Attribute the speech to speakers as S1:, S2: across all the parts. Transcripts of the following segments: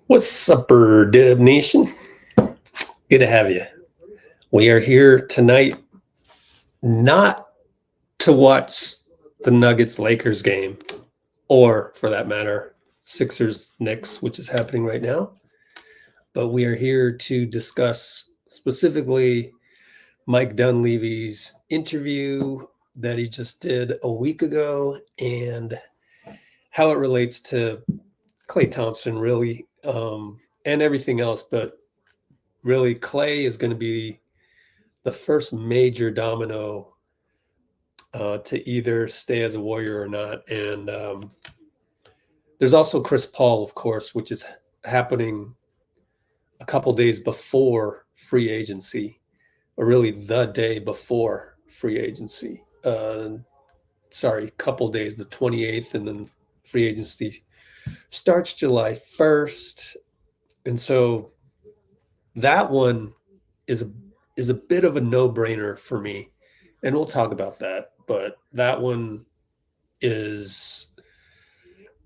S1: What's up, Dub Nation? Good to have you. We are here tonight not to watch the Nuggets-Lakers game, or for that matter, Sixers-Knicks, which is happening right now. But we are here to discuss specifically Mike Dunleavy's interview that he just did a week ago and how it relates to Klay Thompson, really, and everything else. But really, Klay is going to be the first major domino to either stay as a Warrior or not. And there's also Chris Paul, of course, which is happening a couple days before free agency, or really the day before free agency. Couple days, the 28th, and then free agency starts July 1st. And so that one is a bit of a no-brainer for me. And we'll talk about that. But that one is,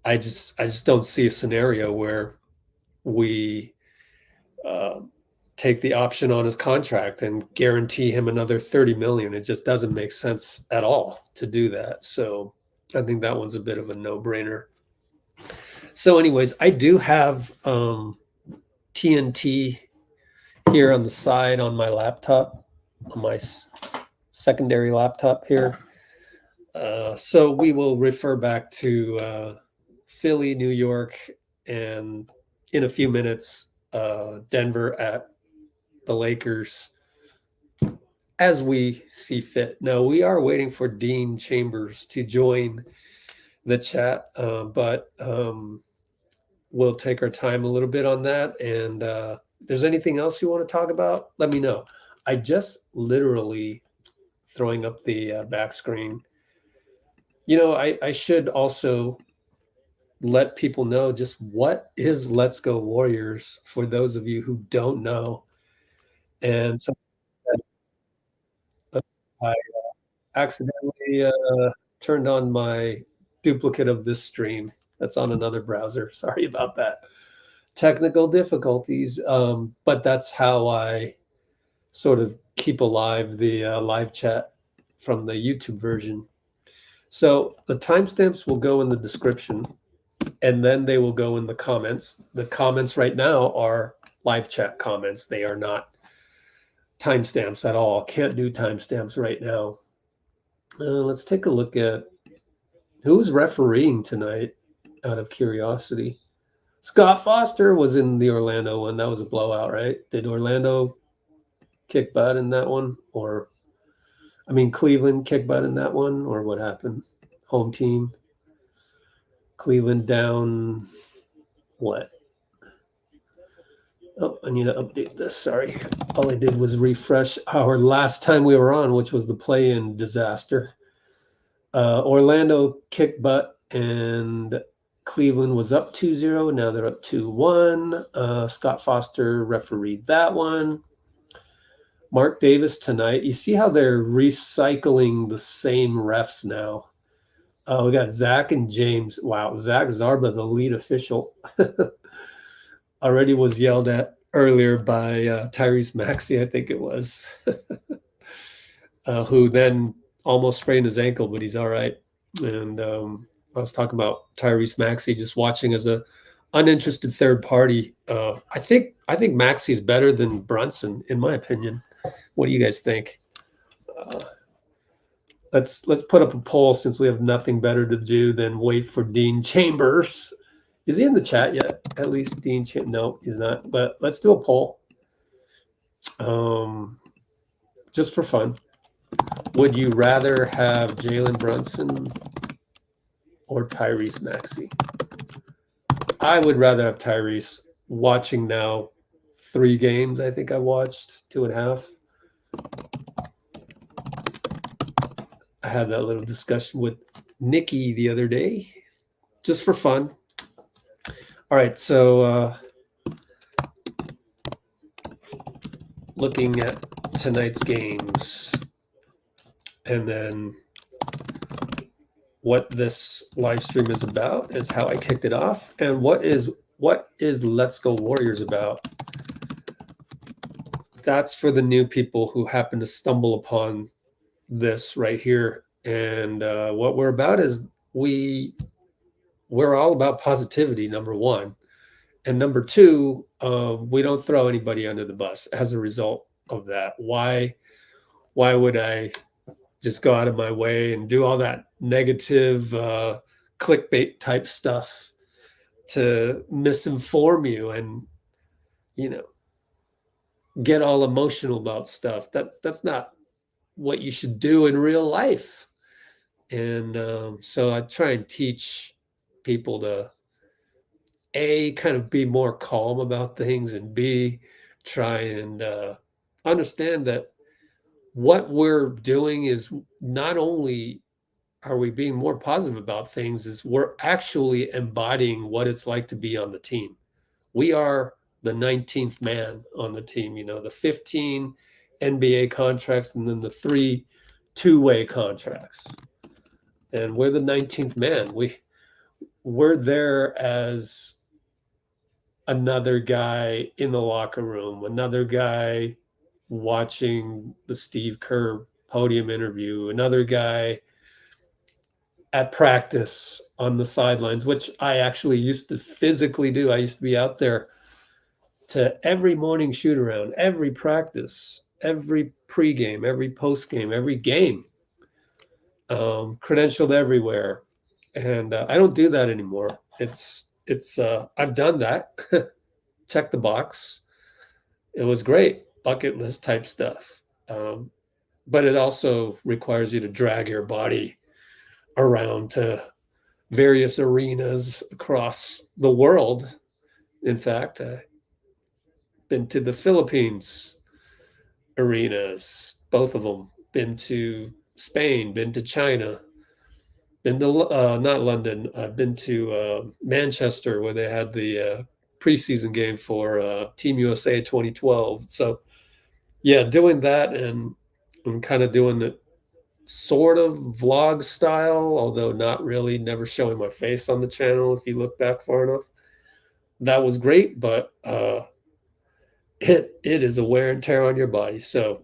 S1: I just don't see a scenario where we take the option on his contract and guarantee him another $30 million. It just doesn't make sense at all to do that. So I think that one's a bit of a no-brainer. So anyways, I do have TNT here on the side on my laptop, on my secondary laptop here. So we will refer back to Philly, New York, and in a few minutes, Denver at the Lakers as we see fit. Now, we are waiting for Dean Chambers to join the chat, but we'll take our time a little bit on that. And if there's anything else you want to talk about, let me know. I just literally throwing up the back screen. You know, I should also let people know just what is Let's Go Warriors for those of you who don't know. And so I accidentally turned on my duplicate of this stream that's on another browser. Sorry about that. Technical difficulties, but that's how I sort of keep alive the live chat from the YouTube version. So the timestamps will go in the description, and then they will go in the comments. The comments right now are live chat comments. They are not timestamps at all. Can't do timestamps right now. Let's take a look at who's refereeing tonight out of curiosity. Scott Foster was in the Orlando one. That was a blowout, right? Did Orlando kick butt in that one? Or, I mean, Cleveland kick butt in that one? Or what happened? Home team. Cleveland down what? Oh, I need to update this. Sorry. All I did was refresh our last time we were on, which was the play-in disaster. Orlando kicked butt, and Cleveland was up 2-0. Now they're up 2-1. Scott Foster refereed that one. Mark Davis tonight. You see how they're recycling the same refs now. We got Zach and James. Wow, Zach Zarba, the lead official, already was yelled at earlier by Tyrese Maxey, I think it was, who then almost sprained his ankle, but he's all right. And I was talking about Tyrese Maxey just watching as a uninterested third party. I think Maxey's better than Brunson, in my opinion. What do you guys think? Let's put up a poll since we have nothing better to do than wait for Dean Chambers. Is he in the chat yet? At least Dean Chambers. No, he's not. But let's do a poll. Just for fun. Would you rather have Jalen Brunson or Tyrese Maxey? I would rather have Tyrese. Watching now 3 games, I think I watched 2.5. I had that little discussion with Nikki the other day, just for fun. All right, so looking at tonight's games, and then what this live stream is about, is how I kicked it off, and what is Let's Go Warriors about. That's for the new people who happen to stumble upon this right here. And what we're about is we're all about positivity, number one. And number two, we don't throw anybody under the bus as a result of that. Why would I just go out of my way and do all that negative clickbait type stuff to misinform you and, get all emotional about stuff? That's not what you should do in real life. And so I try and teach people to kind of be more calm about things, and B, try and understand that what we're doing is not only are we being more positive about things, is we're actually embodying what it's like to be on the team. We are the 19th man on the team, the 15 NBA contracts and then the 3 two-way contracts. And we're the 19th man. We're there as another guy in the locker room, another guy watching the Steve Kerr podium interview, another guy at practice on the sidelines, which I actually used to physically do. I used to be out there to every morning shoot around, every practice, every pregame, every postgame, every game, credentialed everywhere. And I don't do that anymore. I've done that. Check the box. It was great, bucket list type stuff. But it also requires you to drag your body around to various arenas across the world. In fact, I've been to the Philippines arenas, both of them. Been to Spain, been to China, been to not London. I've been to Manchester, where they had the preseason game for Team USA 2012. So yeah, doing that, and I'm kind of doing the sort of vlog style, although not really, never showing my face on the channel if you look back far enough. That was great, but it is a wear and tear on your body. So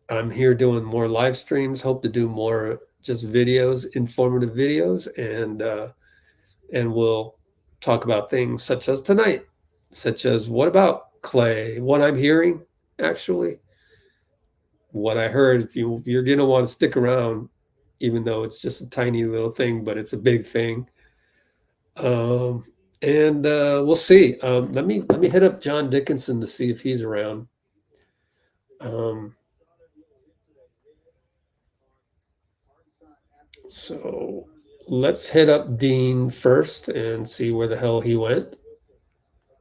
S1: I'm here doing more live streams, hope to do more just videos, informative videos, and we'll talk about things such as tonight, such as what about Klay, what I'm hearing, actually, what I heard. You're going to want to stick around, even though it's just a tiny little thing, but it's a big thing. And we'll see. Let me hit up John Dickinson to see if he's around. So let's hit up Dean first and see where the hell he went.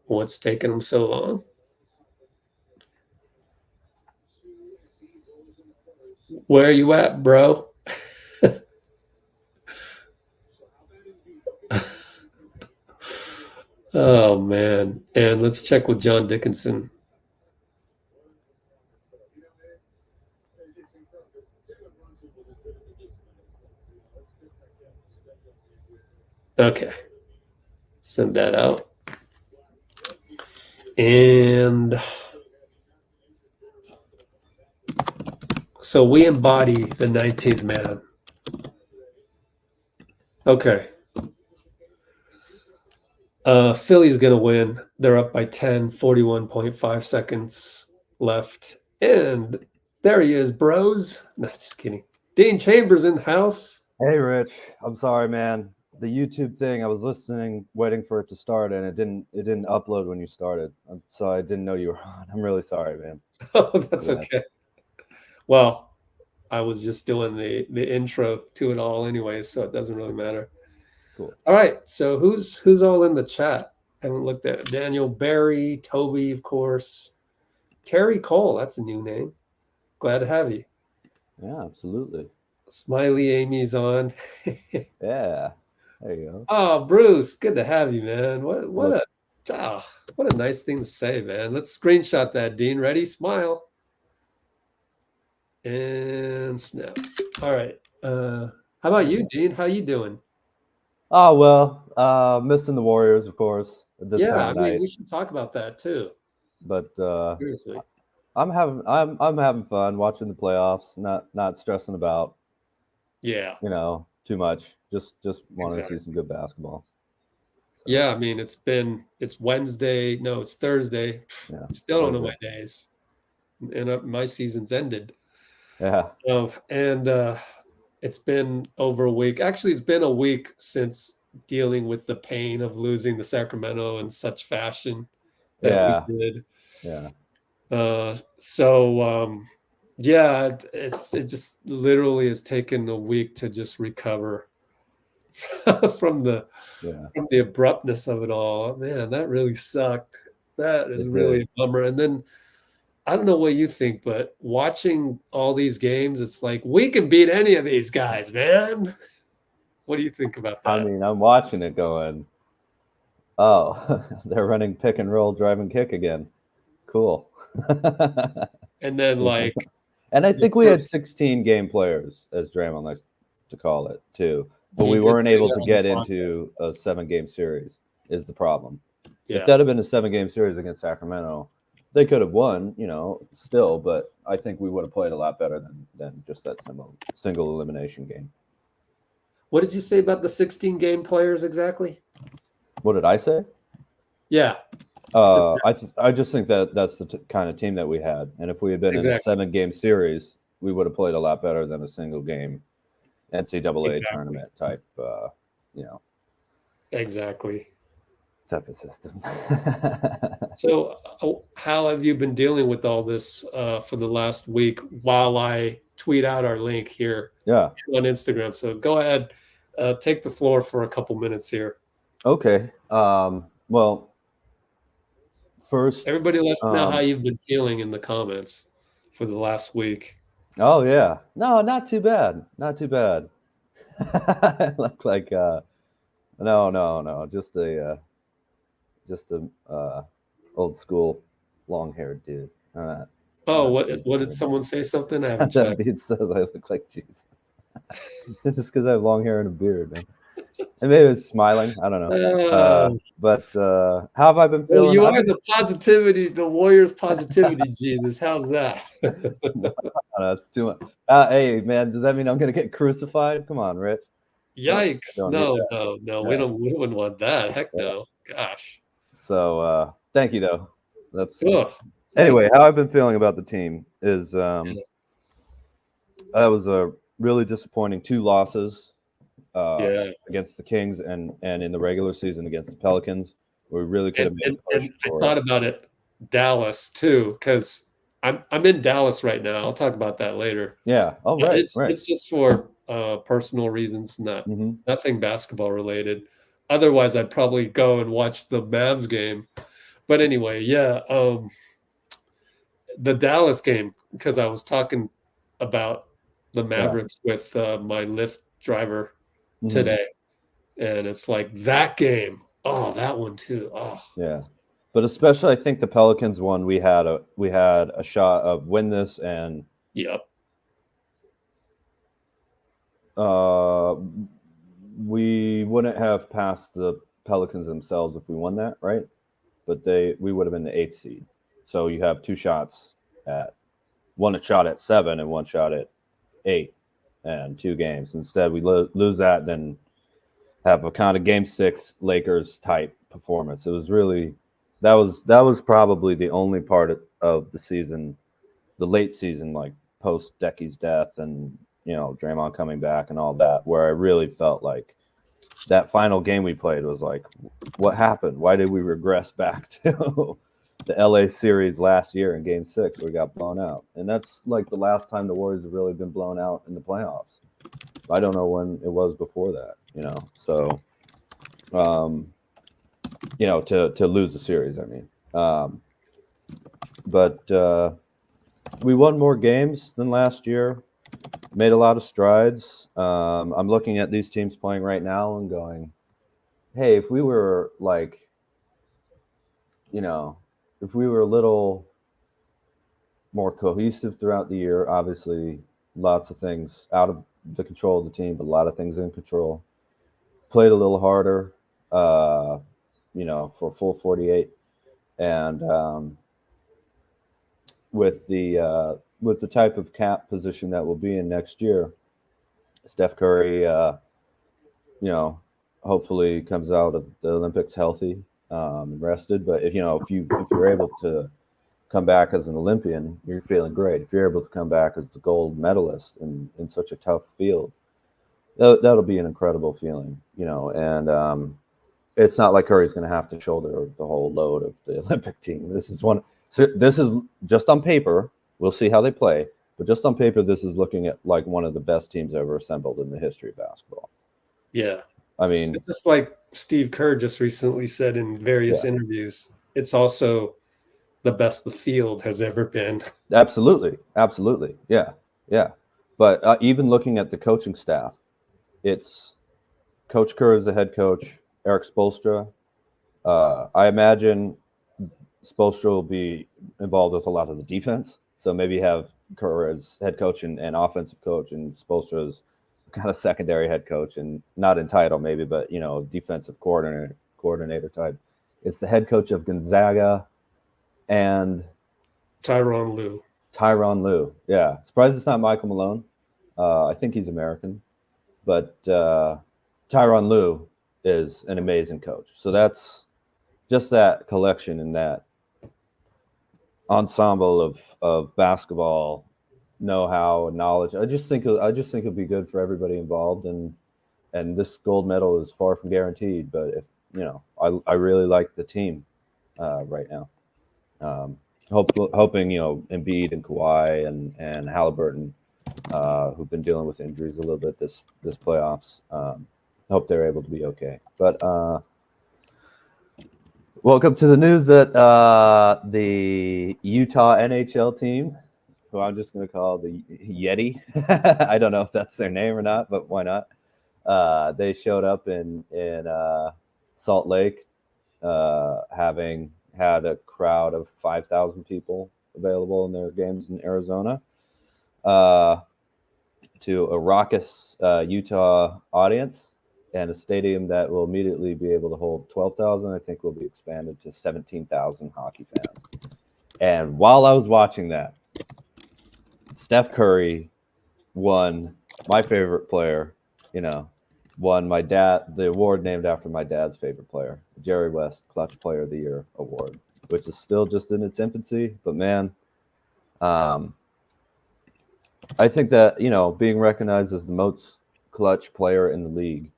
S1: What's taking him so long? Where are you at, bro? Oh, man. And let's check with John Dickinson. Okay. Send that out. And so we embody the 19th man. Okay. Philly's going to win. They're up by 10, 41.5 seconds left. And there he is, bros. No, just kidding. Dean Chambers in the house.
S2: Hey, Rich. I'm sorry, man. The YouTube thing, I was listening, waiting for it to start, and it didn't upload when you started. So I didn't know you were on. I'm really sorry, man.
S1: Oh, that's okay. Well, I was just doing the intro to it all anyway, so it doesn't really matter.
S2: Cool.
S1: All right. So who's all in the chat? I haven't looked at it. Daniel, Barry, Toby, of course. Terry Cole, that's a new name. Glad to have you.
S2: Yeah, absolutely.
S1: Smiley Amy's on.
S2: Yeah. There you go.
S1: Oh, Bruce, good to have you, man. What a nice thing to say, man. Let's screenshot that, Dean. Ready? Smile. And snap. All right. How How about you, Dean? How you doing?
S2: Oh well, missing the Warriors, of course, at this
S1: Yeah,
S2: time
S1: I
S2: of
S1: mean,
S2: night.
S1: we should talk about that too.
S2: But
S1: Seriously.
S2: I'm having fun watching the playoffs. Not stressing about
S1: Yeah,
S2: too much. Just wanting to see
S1: exactly.
S2: some good basketball. So,
S1: Yeah, I mean, it's Wednesday. No, it's Thursday.
S2: yeah,
S1: Still don't know
S2: Thursday.
S1: my days, and my season's ended.
S2: Yeah,
S1: And it's been over a week. Actually, it's been a week since dealing with the pain of losing to Sacramento in such fashion that we
S2: yeah,
S1: did.
S2: yeah.
S1: Yeah, it just literally has taken a week to just recover from the
S2: Yeah,
S1: from the abruptness of it all. Man, that really sucked. That is
S2: it
S1: really
S2: did.
S1: a bummer. And then I don't know what you think, but watching all these games, it's like we can beat any of these guys, man. What do you think about
S2: I
S1: that?
S2: mean, I'm watching it going, oh, they're running pick and roll, drive and kick again. Cool.
S1: And then like
S2: And I
S1: the
S2: think we had
S1: first
S2: 16 game players, as Draymond likes to call it, too. But
S1: he
S2: we
S1: did
S2: weren't
S1: say
S2: able
S1: that
S2: to
S1: on the
S2: get
S1: podcast.
S2: into a 7-game series, is the problem. If
S1: Yeah.
S2: that had been a 7-game series against Sacramento, they could have won, still, but I think we would have played a lot better than just that single elimination game.
S1: What did you say about the 16 game players exactly?
S2: What did I say?
S1: Yeah. Just
S2: I just think that that's the kind of team that we had, and if we had been in a
S1: exactly.
S2: 7-game series, we would have played a lot better than a single game NCAA
S1: Exactly.
S2: tournament type,
S1: Exactly.
S2: type of system.
S1: So, how have you been dealing with all this for the last week while I tweet out our link here
S2: Yeah.
S1: on Instagram? So, go ahead, take the floor for a couple minutes here.
S2: Okay. Well, first,
S1: Everybody, let us know how you've been feeling in the comments for the last week.
S2: oh yeah, no, not too bad, not too bad. I look like no, just a old school long haired dude.
S1: Oh,
S2: Not
S1: what did
S2: Jesus.
S1: someone say something? I haven't
S2: That
S1: checked.
S2: dude says I look like Jesus. Just because I have long hair and a beard, man. And maybe it's smiling. I don't know. But how have I been
S1: Well,
S2: feeling?
S1: you are the positivity, the Warriors positivity, Jesus. How's that?
S2: No, that's too much. Hey, man, does that mean I'm gonna get crucified? Come on, Rich.
S1: Yikes.
S2: Don't need
S1: No,
S2: that.
S1: no, no.
S2: Yeah.
S1: We wouldn't want that. Heck
S2: Yeah.
S1: no. Gosh.
S2: So thank you though. That's
S1: Ugh,
S2: anyway,
S1: thanks.
S2: how I've been feeling about the team is that was a really disappointing 2 losses
S1: Yeah.
S2: against the Kings and in the regular season against the Pelicans. We really could have made a push
S1: And I
S2: for
S1: thought about it, Dallas too, because I'm in Dallas right now. I'll talk about that later.
S2: Yeah. Oh, right.
S1: It's just for personal reasons,
S2: Mm-hmm.
S1: nothing basketball related. Otherwise, I'd probably go and watch the Mavs game. But anyway, yeah, the Dallas game, because I was talking about the Mavericks with my Lyft driver
S2: Mm-hmm.
S1: today, and it's like that game. Oh, that one too. Oh,
S2: yeah. But especially, I think the Pelicans one, we had a shot of win this, and
S1: yep.
S2: We wouldn't have passed the Pelicans themselves if we won that, right? But we would have been the 8th seed. So you have 2 shots at one shot at 7 and one shot at 8, and 2 games. Instead, we lose that, then have a kind of Game 6 Lakers type performance. It was really that was probably the only part of the season, the late season, like post Decky's death and Draymond coming back and all that, where I really felt like that final game we played was like, what happened? Why did we regress back to the LA series last year in Game 6 where we got blown out? And that's like the last time the Warriors have really been blown out in the playoffs. I don't know when it was before that, So, to lose the series, I mean. But we won more games than last year. Made a lot of strides. I'm looking at these teams playing right now and going, hey, if we were like, if we were a little more cohesive throughout the year, obviously lots of things out the control of the team, but a lot of things in control. Played a little harder, for full 48, and with the type of cap position that we'll be in next year, Steph Curry, hopefully comes out of the Olympics healthy, and rested. But if you're able to come back as an Olympian, you're feeling great. If you're able to come back as the gold medalist in such a tough field, that'll be an incredible feeling, and it's not like Curry's going to have to shoulder the whole load of the Olympic team. This is just on paper. We'll see how they play, but just on paper, this is looking at like one of the best teams ever assembled in the history of basketball.
S1: Yeah.
S2: I mean,
S1: it's just like Steve Kerr just recently said in various interviews. It's also the best the field has ever been.
S2: Absolutely. Yeah. But even looking at the coaching staff, it's Coach Kerr as the head coach, Eric Spoelstra. I imagine Spoelstra will be involved with a lot of the defense. So maybe have Kerr as head coach and offensive coach, and Spoelstra as kind of secondary head coach, and not in title maybe, but defensive coordinator type. It's the head coach of Gonzaga and
S1: Tyronn Lue.
S2: Yeah, surprised it's not Michael Malone. I think he's American, but Tyronn Lue is an amazing coach. So that's just that collection and that ensemble of basketball know-how and knowledge. I just think it'll be good for everybody involved, and this gold medal is far from guaranteed. But if I really like the team right now. Hoping Embiid and Kawhi and Halliburton, who've been dealing with injuries a little bit this playoffs, hope they're able to be okay. But welcome to the news that the Utah NHL team, who I'm just going to call the Yeti. I don't know if that's their name or not, but why not? They showed up in Salt Lake, having had a crowd of 5,000 people available in their games in Arizona, to a raucous Utah audience, and a stadium that will immediately be able to hold 12,000. I think will be expanded to 17,000 hockey fans. And while I was watching that, Steph Curry won my favorite player, won the award named after my dad's favorite player, Jerry West Clutch Player of the Year award, which is still just in its infancy. But man, I think that, being recognized as the most clutch player in the league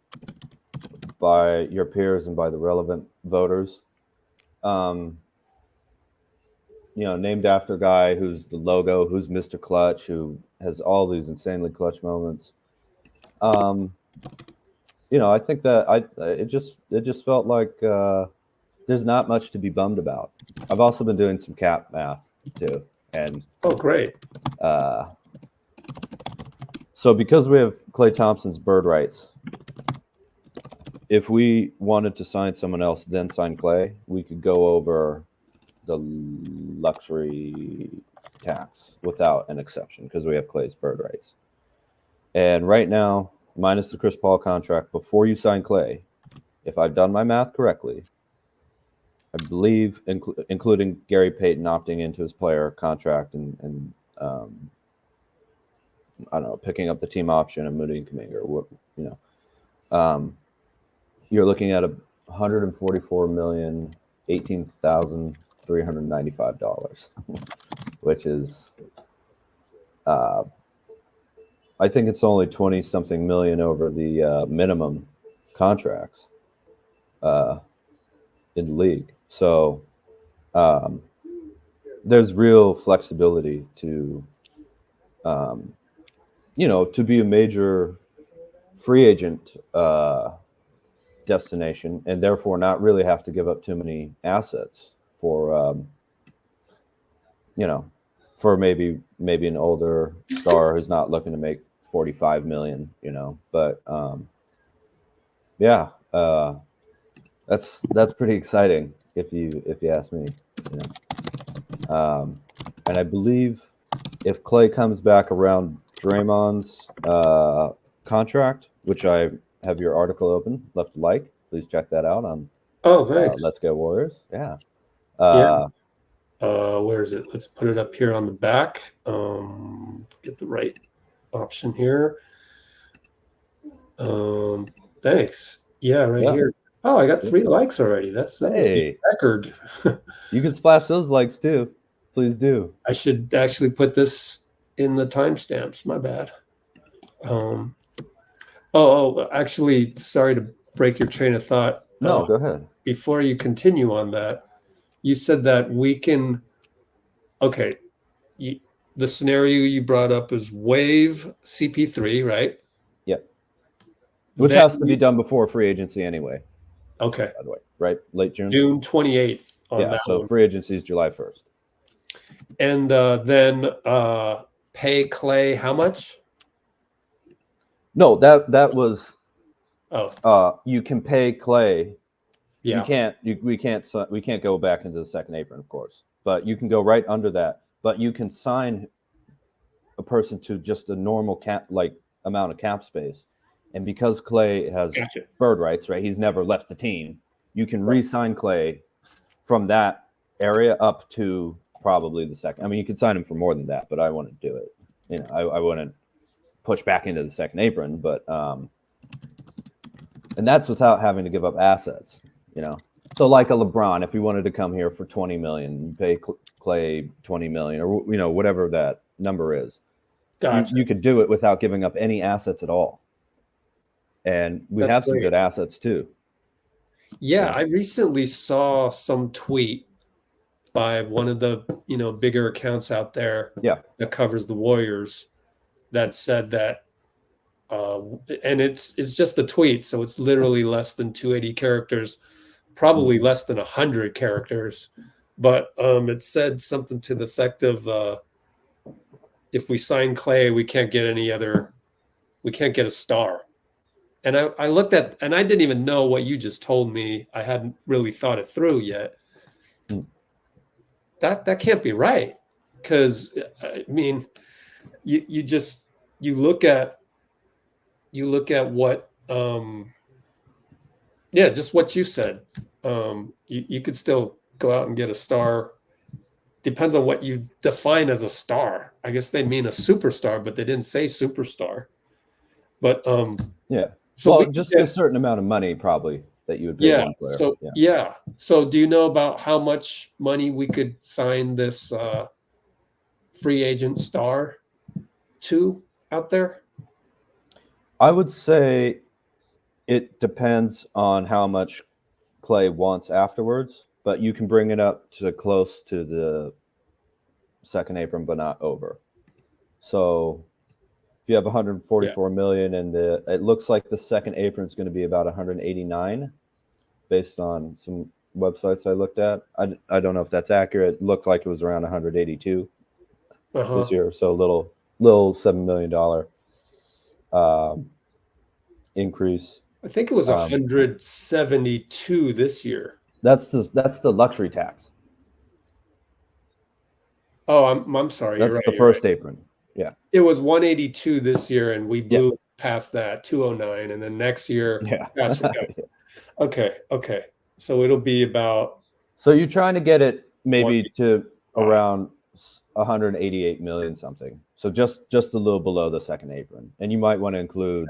S2: by your peers and by the relevant voters, named after a guy who's the logo, who's Mr. Clutch, who has all these insanely clutch moments. I think that it just felt like there's not much to be bummed about. I've also been doing some cap math too, and
S1: great.
S2: So because we have Klay Thompson's bird rights, if we wanted to sign someone else, then sign Klay, we could go over the luxury tax without an exception because we have Klay's bird rights. And right now, minus the Chris Paul contract, before you sign Klay, if I've done my math correctly, I believe, including Gary Payton opting into his player contract and I don't know, picking up the team option and Moody and Kuminga, you're looking at $144,018,395, which is, I think it's only 20-something million over the minimum contracts in the league. So there's real flexibility to, to be a major free agent destination, and therefore not really have to give up too many assets for, for maybe an older star who's not looking to make 45 million, but that's pretty exciting if you ask me, and I believe if Klay comes back around Draymond's contract, which I have your article open, left a like. Please check that out on
S1: Thanks.
S2: Let's Go Warriors. Yeah.
S1: Where is it? Let's put it up here on the back. Get the right option here. Thanks. Yeah, right here. Oh, I got 3 likes already. That's a record.
S2: You can splash those likes too. Please do.
S1: I should actually put this in the timestamps. My bad. Actually, sorry to break your train of thought.
S2: No, go ahead.
S1: Before you continue on that, you said that we can. Okay, the scenario you brought up is waive CP3, right?
S2: Yep. Which has to be done before free agency anyway.
S1: Okay.
S2: By the way, right? Late June.
S1: June 28th.
S2: So free agency is July 1st.
S1: And then pay Klay how much?
S2: No, that was.
S1: Oh.
S2: You can pay Klay.
S1: Yeah.
S2: We can't go back into the second apron, of course, but you can go right under that. But you can sign a person to just a normal cap amount of cap space, and because Klay has bird rights, right? He's never left the team. You can re-sign Klay from that area up to probably the second. I mean, you could sign him for more than that, but I wouldn't do it. You know, I wouldn't push back into the second apron, but and that's without having to give up assets. You know, so like a LeBron, if he wanted to come here for $20 million, you pay Klay $20 million, or whatever that number is.
S1: Gotcha.
S2: You could do it without giving up any assets at all. And we have some good assets too.
S1: Yeah, I recently saw some tweet by one of the bigger accounts out there. That covers the Warriors, that said that, and it's just a tweet, so it's literally less than 280 characters. Probably less than 100 characters, but it said something to the effect of if we sign Klay, we can't get a star. And I looked at, and I didn't even know what you just told me. I hadn't really thought it through yet. That can't be right, because I mean, you look at what just what you said. You could still go out and get a star. Depends on what you define as a star. I guess they mean a superstar, but they didn't say superstar. But
S2: so just a certain amount of money probably that you would pay one player.
S1: So do you know about how much money we could sign this free agent star to out there?
S2: I would say it depends on how much Klay wants afterwards, but you can bring it up to close to the second apron, but not over. So if you have 144 million, and it looks like the second apron is going to be about 189, based on some websites I looked at. I don't know if that's accurate. It looked like it was around 182 this year, so a little $7 million increase.
S1: I think it was 172 this year.
S2: That's the luxury tax.
S1: Oh, I'm sorry.
S2: That's the first apron. Yeah.
S1: It was 182 this year, and we blew past that 209, and then next year. Okay. So it'll be about.
S2: So you're trying to get it maybe to around 188 million something. So just a little below the second apron, and you might want to include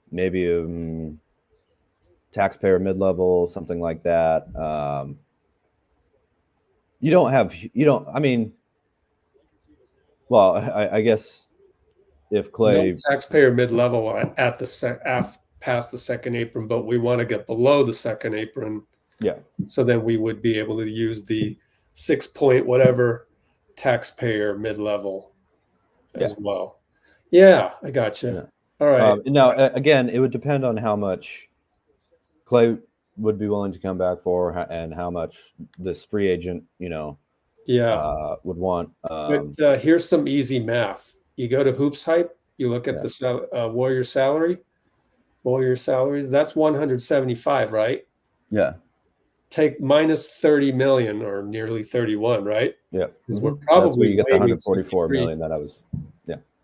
S2: maybe taxpayer mid-level, something like that. I guess if Klay
S1: taxpayer mid-level at the past the second apron, but we want to get below the second apron.
S2: Yeah.
S1: So then we would be able to use the 6 point whatever taxpayer mid-level as well. Yeah, I got you.
S2: Yeah.
S1: All right.
S2: Now, again, it would depend on how much Klay would be willing to come back for, and how much this free agent, would want.
S1: But here's some easy math. You go to Hoops Hype. You look at the Warrior salaries. That's 175, right?
S2: Yeah.
S1: take minus 30 million or nearly 31, right?
S2: Yeah.
S1: Because we're
S2: That's
S1: probably
S2: where you get the
S1: waiving
S2: 144
S1: CP3.
S2: million that I was.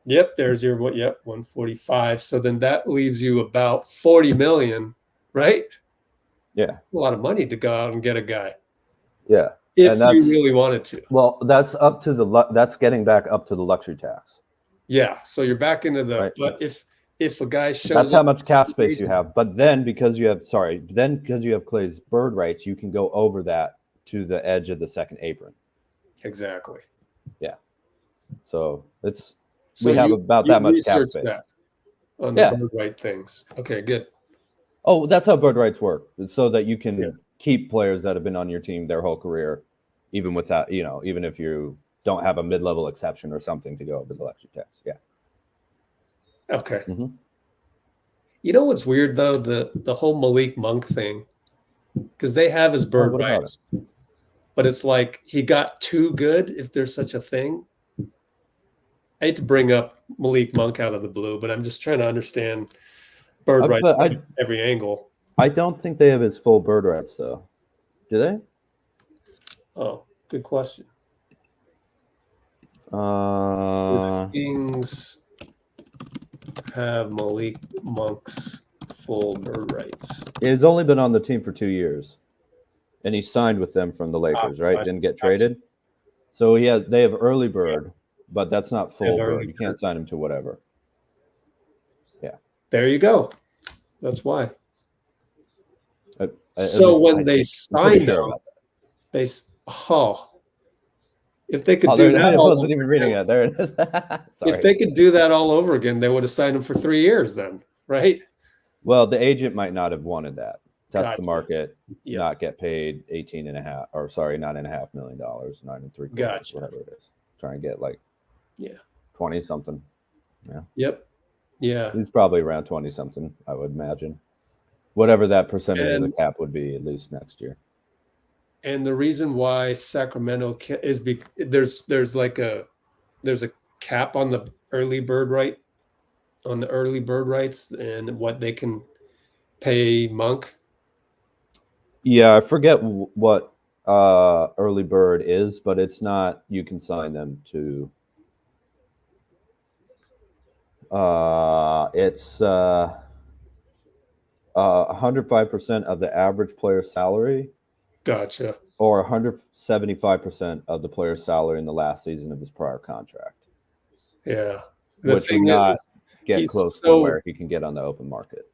S1: Yep, there's your 145. So then that leaves you about 40 million, right?
S2: Yeah.
S1: That's a lot of money to go out and get a guy.
S2: Yeah.
S1: If you really wanted to.
S2: Well, that's up to that's getting back up to the luxury tax.
S1: Yeah. So you're back into the,
S2: right.
S1: But if a guy shows
S2: that's
S1: up,
S2: how much cap space you have. But then because you have Klay's bird rights, you can go over that to the edge of the second apron.
S1: Exactly.
S2: Yeah. So we have about that much cap space.
S1: That on the bird right things. Okay, good.
S2: Oh, that's how bird rights work. It's so that you can keep players that have been on your team their whole career, even without, even if you don't have a mid-level exception or something to go over the luxury tax. Yeah.
S1: Okay.
S2: Mm-hmm.
S1: You know what's weird though? The whole Malik Monk thing, because they have his bird rights, but it's like he got too good, if there's such a thing. I hate to bring up Malik Monk out of the blue, but I'm just trying to understand bird rights from every angle.
S2: I don't think they have his full bird rights, though. Do they?
S1: Oh, good question. Kings have Malik Monk's full bird rights.
S2: He's only been on the team for 2 years, and he signed with them from the Lakers, right? Didn't get traded. So they have early bird, but that's not full bird. You can't sign him to whatever. Yeah.
S1: There you go. That's why. So when they sign them, if they could do that,
S2: I wasn't even reading it. There it is.
S1: If they could do that all over again, they would have signed him for 3 years then, right?
S2: Well, the agent might not have wanted that. Test the market, not get paid $9.5 million, $9 3/4, whatever it is. Try and get 20 something. Yeah.
S1: Yep. Yeah.
S2: He's probably around 20 something, I would imagine. Whatever that percentage of the cap would be, at least next year.
S1: And the reason why Sacramento is there's a cap on the early bird rights and what they can pay Monk.
S2: Yeah, I forget what early bird is, but it's not. You can sign them to. It's 105% of the average player's salary.
S1: Gotcha.
S2: Or 175% of the player's salary in the last season of his prior contract.
S1: Yeah.
S2: Which would not get close to where he can get on the open market.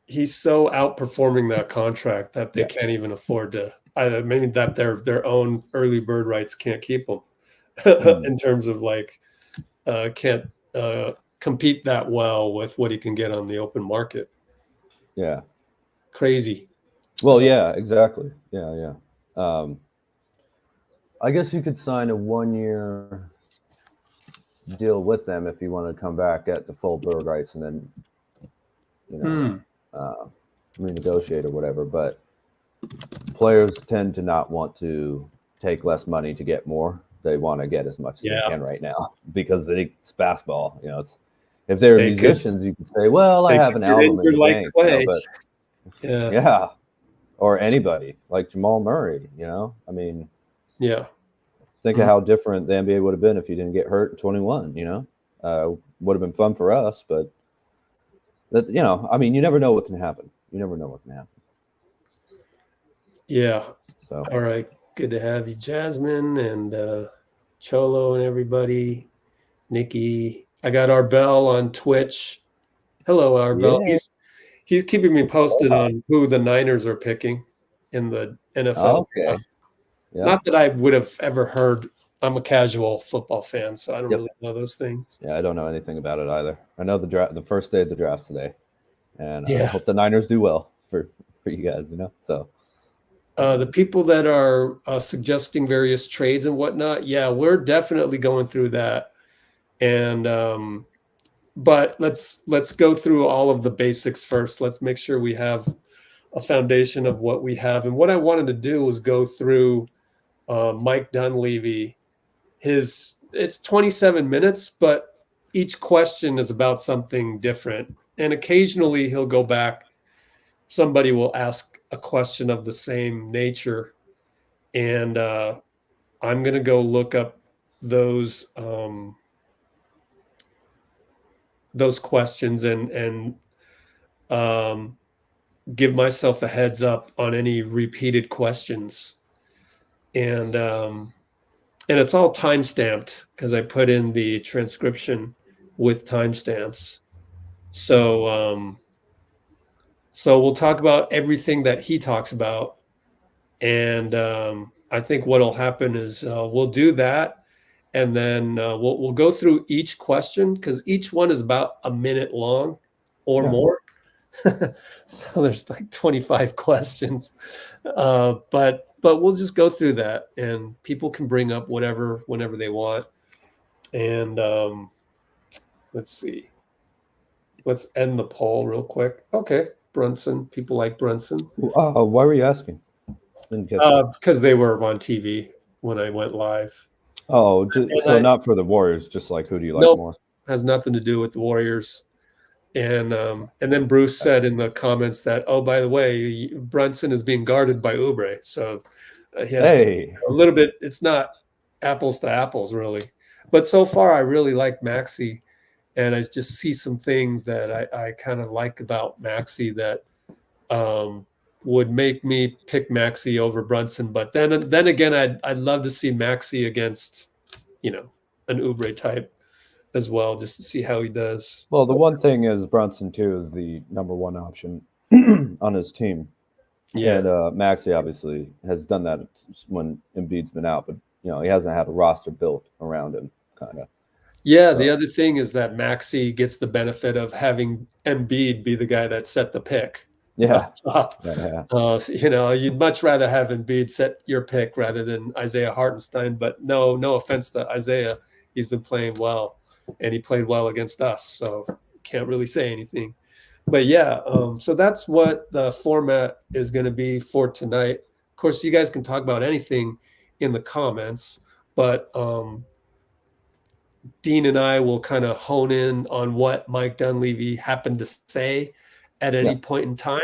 S1: He's so outperforming that contract that they can't even afford to. Maybe that their own early bird rights can't keep him in terms of can't compete that well with what he can get on the open market.
S2: Yeah.
S1: Crazy.
S2: Well, yeah, exactly. Yeah. I guess you could sign a 1-year deal with them if you want to come back at the full bird rights and then, renegotiate or whatever. But players tend to not want to take less money to get more. They want to get as much as they can right now because it's basketball. If they're musicians, you could say, "Well, I have an album in the bank."
S1: Klay.
S2: Yeah. Or anybody like Jamal Murray, think of how different the NBA would have been if you didn't get hurt in 21, would have been fun for us, but that, you never know what can happen.
S1: Yeah.
S2: So,
S1: all right. Good to have you, Jasmine and Cholo and everybody. Nikki, I got Arbel on Twitch. Hello, Arbel.
S2: Yeah.
S1: He's keeping me posted on who the Niners are picking in the NFL.
S2: Okay.
S1: Yeah. Not that I would have ever heard. I'm a casual football fan, so I don't really know those things.
S2: Yeah, I don't know anything about it either. I know the first day of the draft today, and I hope the Niners do well for you guys. So
S1: the people that are suggesting various trades and whatnot, we're definitely going through that, and but let's go through all of the basics first. Let's make sure we have a foundation of what we have. And what I wanted to do was go through Mike Dunleavy. It's 27 minutes, but each question is about something different. And occasionally he'll go back. Somebody will ask a question of the same nature, and I'm gonna go look up those questions and give myself a heads up on any repeated questions, and it's all time stamped because I put in the transcription with timestamps. So so we'll talk about everything that he talks about, and I think what'll happen is we'll do that, and then we'll go through each question because each one is about a minute long or more. So there's like 25 questions, but we'll just go through that, and people can bring up whatever whenever they want. And let's see. Let's end the poll real quick. Okay, Brunson. People like Brunson.
S2: Why were you asking?
S1: Because they were on TV when I went live.
S2: Oh, so not for the Warriors. Just like, who do you like more?
S1: Has nothing to do with the Warriors. And then Bruce said in the comments that, oh, by the way, Brunson is being guarded by Oubre. So he has a little bit. It's not apples to apples, really. But so far, I really like Maxey. And I just see some things that I kind of like about Maxey that would make me pick Maxey over Brunson. But then again, I'd love to see Maxey against, an Oubre type as well, just to see how he does.
S2: Well, the one thing is Brunson too is the number one option on his team. Yeah, and Maxey obviously has done that when Embiid's been out, but he hasn't had a roster built around him, kind of.
S1: Yeah, the other thing is that Maxey gets the benefit of having Embiid be the guy that set the pick.
S2: Yeah.
S1: You'd much rather have Embiid set your pick rather than Isaiah Hartenstein. But no offense to Isaiah, he's been playing well, and he played well against us, so can't really say anything. But yeah, so that's what the format is going to be for tonight. Of course, you guys can talk about anything in the comments, but Dean and I will kind of hone in on what Mike Dunleavy happened to say at any point in time,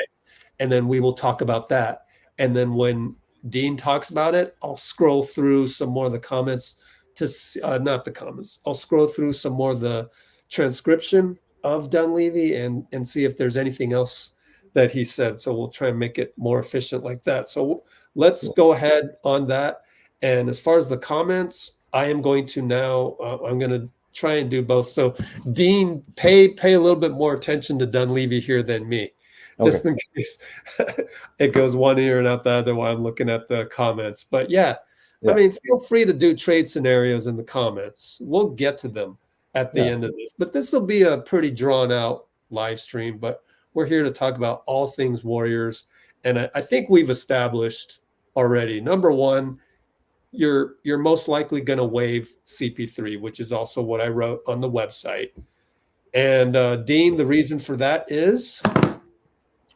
S1: and then we will talk about that. And then when Dean talks about it, I'll scroll through some more of the comments not the comments. I'll scroll through some more of the transcription of Dunleavy and see if there's anything else that he said. So we'll try and make it more efficient like that. So let's go ahead on that. And as far as the comments, I am going to now, I'm going to try and do both. So Dean, pay a little bit more attention to Dunleavy here than me, just in case it goes one ear and out the other while I'm looking at the comments. But yeah, I mean, feel free to do trade scenarios in the comments. We'll get to them at the end of this. But this will be a pretty drawn out live stream. But we're here to talk about all things Warriors. And I think we've established already, number one, you're most likely going to waive CP3, which is also what I wrote on the website. And Dean, the reason for that is?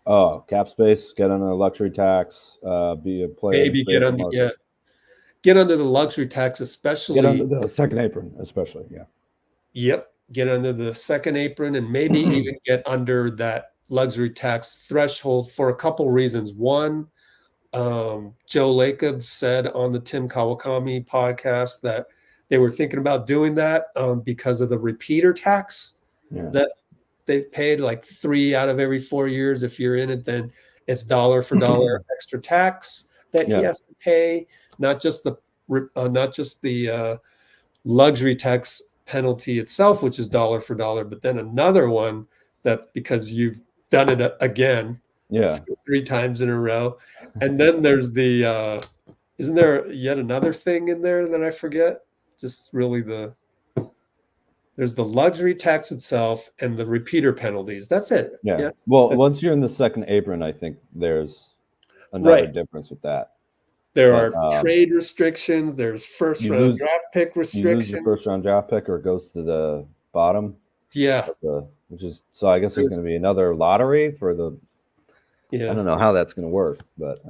S2: Cap space, get under the luxury tax, be a player.
S1: Maybe get under the luxury tax, especially.
S2: Get under the second apron, especially, yeah.
S1: Yep, get under the second apron and maybe even get under that luxury tax threshold for a couple reasons. One, Joe Lacob said on the Tim Kawakami podcast that they were thinking about doing that because of the repeater tax that they've paid like 3 out of every 4 years. If you're in it, then it's dollar for dollar extra tax that he has to pay, not just the luxury tax penalty itself, which is dollar for dollar, but then another one that's because you've done it again. 3 times in a row. And then there's the isn't there yet another thing in there that I forget? Just really there's the luxury tax itself and the repeater penalties. That's it.
S2: Well, once you're in the second apron, I think there's another difference with that.
S1: There are trade restrictions, there's first round draft pick restrictions. You lose your
S2: first round draft pick or it goes to the bottom. Which is so I guess there's going to be another lottery for the I don't know how that's going to work, but